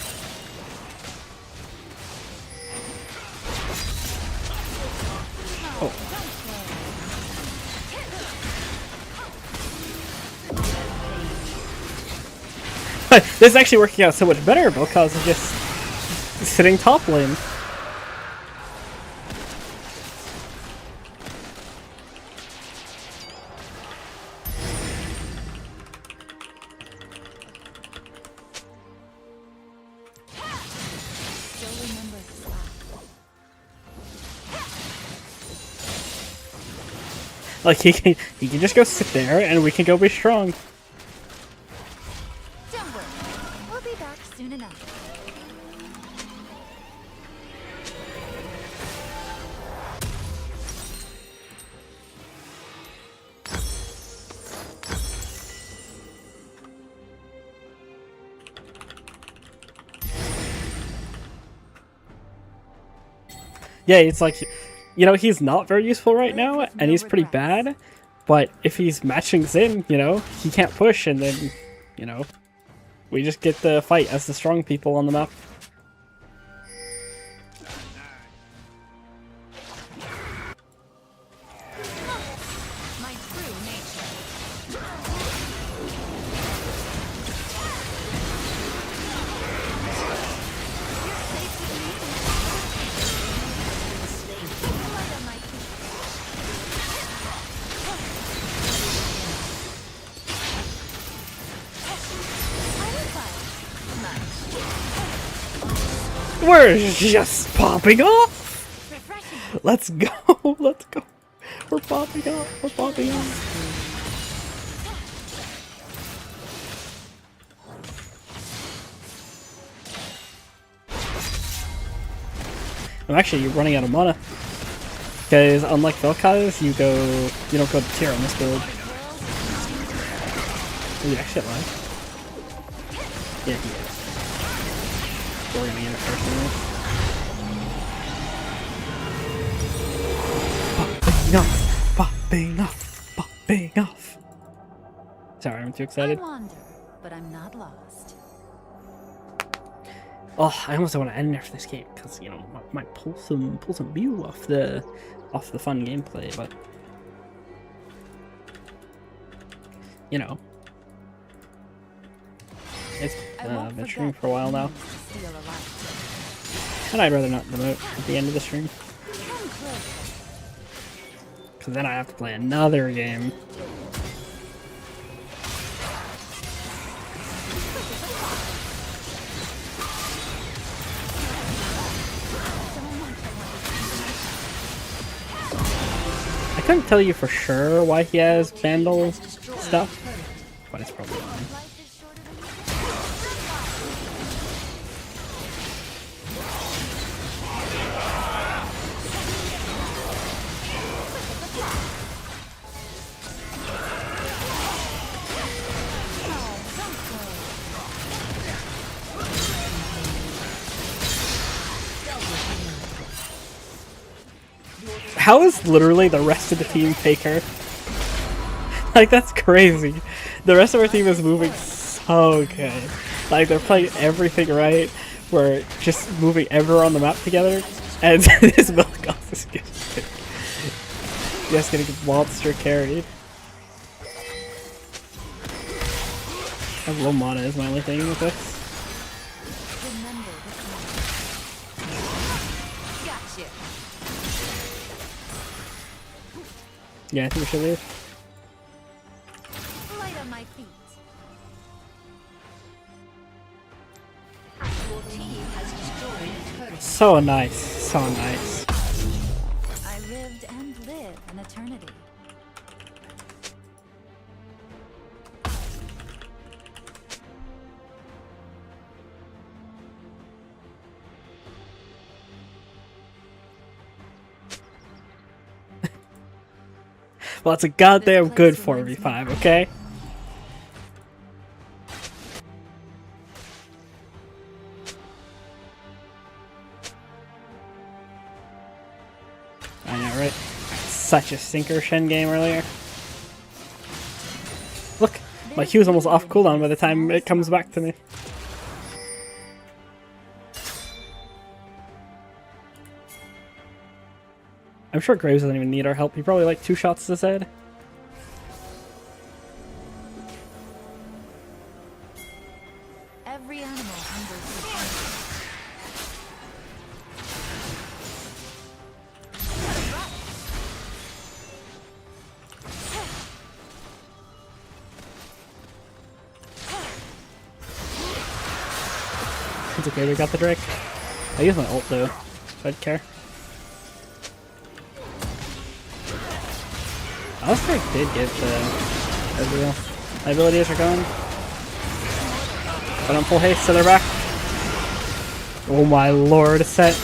This is actually working out so much better because of just sitting top lane. Still remember this laugh. Like he can just go sit there and we can go be strong. Don't worry. We'll be back soon enough. Yeah, it's like, you know, he's not very useful right now, and he's pretty bad. But if he's matching Zin, you know, he can't push, and then, you know, we just get the fight as the strong people on the map. My true nature. Light on my feet. I will fight. We're just popping off! Refreshing. Let's go! Let's go! We're popping off! We're popping off! I'm actually running out of mana. Because unlike Vel'Koz, you don't go to tier on this build. Is he actually alive? Yeah, he is. We're gonna get it first anyway. Popping off! Popping off! Sorry, I'm too I excited. wander, but I'm not lost. Oh, I almost don't want to end after this game because you know might pull some view off the fun gameplay, but you know, it's been streaming for a while now, and I'd rather not demote at the end of the stream because then I have to play another game. I couldn't tell you for sure why he has Vandal stuff, but it's probably fine. How is literally the rest of the team Faker? Like, that's crazy. The rest of our team is moving so good. Like, they're playing everything right. We're just moving everywhere on the map together. And this Vilcos is just getting monster carried. I have low mana is my only thing with this. Yeah, I think we should leave. Light on my feet. Your team has destroyed a turret. So nice, so nice. I lived and live an eternity. Well, it's a goddamn good 4v5, okay? I know, right? Such a sinker Shen game earlier. Look, my Q's almost off cooldown by the time it comes back to me. I'm sure Graves doesn't even need our help. He probably like 2 shots to his head. Every animal hungers for It's okay, we got the Drake. I use my ult though, so I'd care. Drake did get the Ezreal. My abilities are gone. But I'm full haste, so they're back. Oh my lord, set.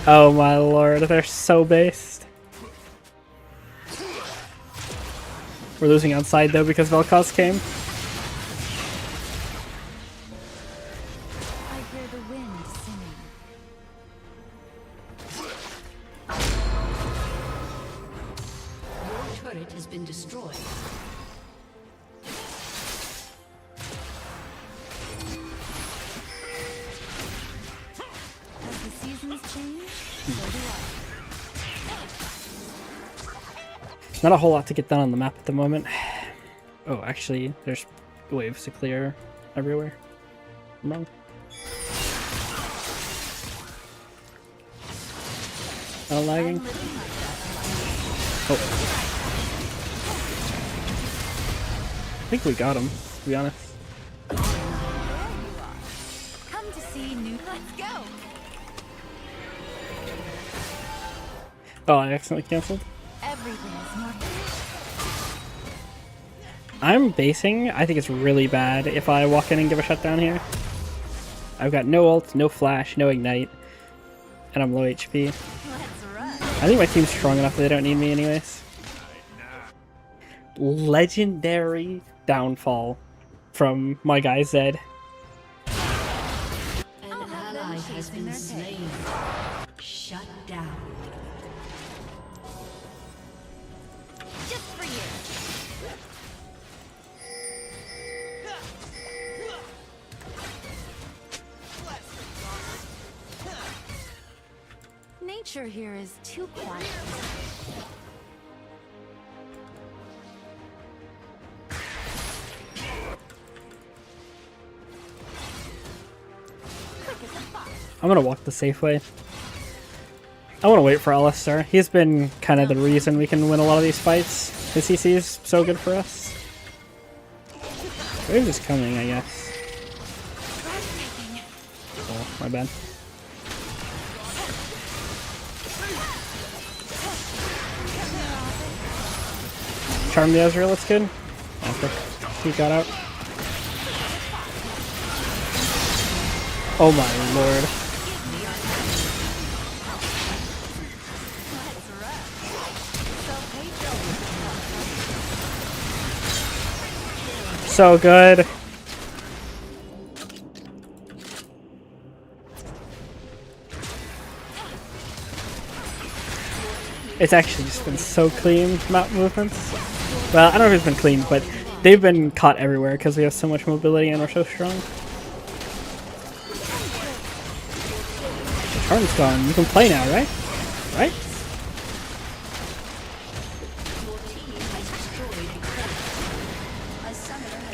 Oh my lord, they're so based. We're losing outside though because Vel'Koz came. I hear the wind singing. Your turret has been destroyed. As the seasons change, so do I. Not a whole lot to get done on the map at the moment. Oh, actually, there's waves to clear everywhere. I'm wrong. Not lagging. Oh. I think we got him, to be honest. There you are. Come to see new. Let's go. Oh, I accidentally canceled. Everything is more. I'm basing. I think it's really bad if I walk in and give a shutdown here. I've got no ult, no flash, no ignite, and I'm low HP. Let's run. I think my team's strong enough that they don't need me anyways. Legendary downfall from my guy Zed. An I'll have them ally has chasing been their tail. slain. Shut down. Just for you. Nature here is too quiet. I'm gonna walk the safe way. I want to wait for Alistair. He's been kind of the reason we can win a lot of these fights. His CC is so good for us. Wave is coming, I guess. Oh, my bad. Charm the Ezreal, that's good. Okay. He got out. Oh my lord. So good. It's actually just been so clean, map movements. Well, I don't know if it's been clean, but they've been caught everywhere because we have so much mobility and we're so strong. Charm's gone. You can play now, right? Right?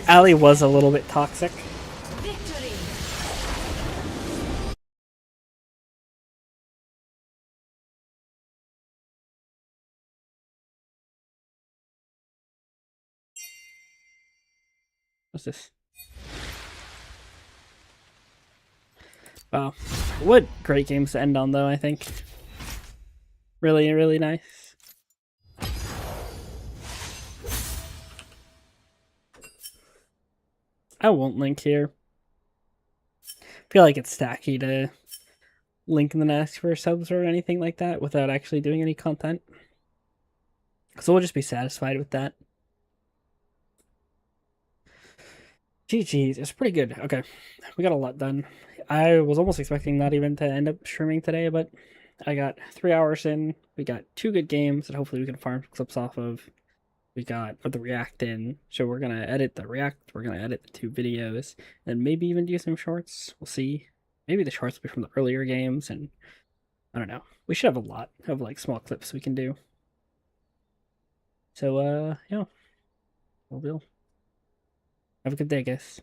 Ali was a little bit toxic. What's this? Wow. What great games to end on, though, I think. Really, really nice. I won't link here. I feel like it's tacky to link and then ask for subs or anything like that without actually doing any content. So we'll just be satisfied with that. GG's, it's pretty good. Okay, we got a lot done. I was almost expecting not even to end up streaming today, but I got 3 hours in. We got 2 good games that hopefully we can farm clips off of. We got the React in, so we're gonna edit the React, we're gonna edit the 2 videos, and maybe even do some shorts. We'll see. Maybe the shorts will be from the earlier games, and I don't know. We should have a lot of like small clips we can do. So yeah, we'll have a good day, guys.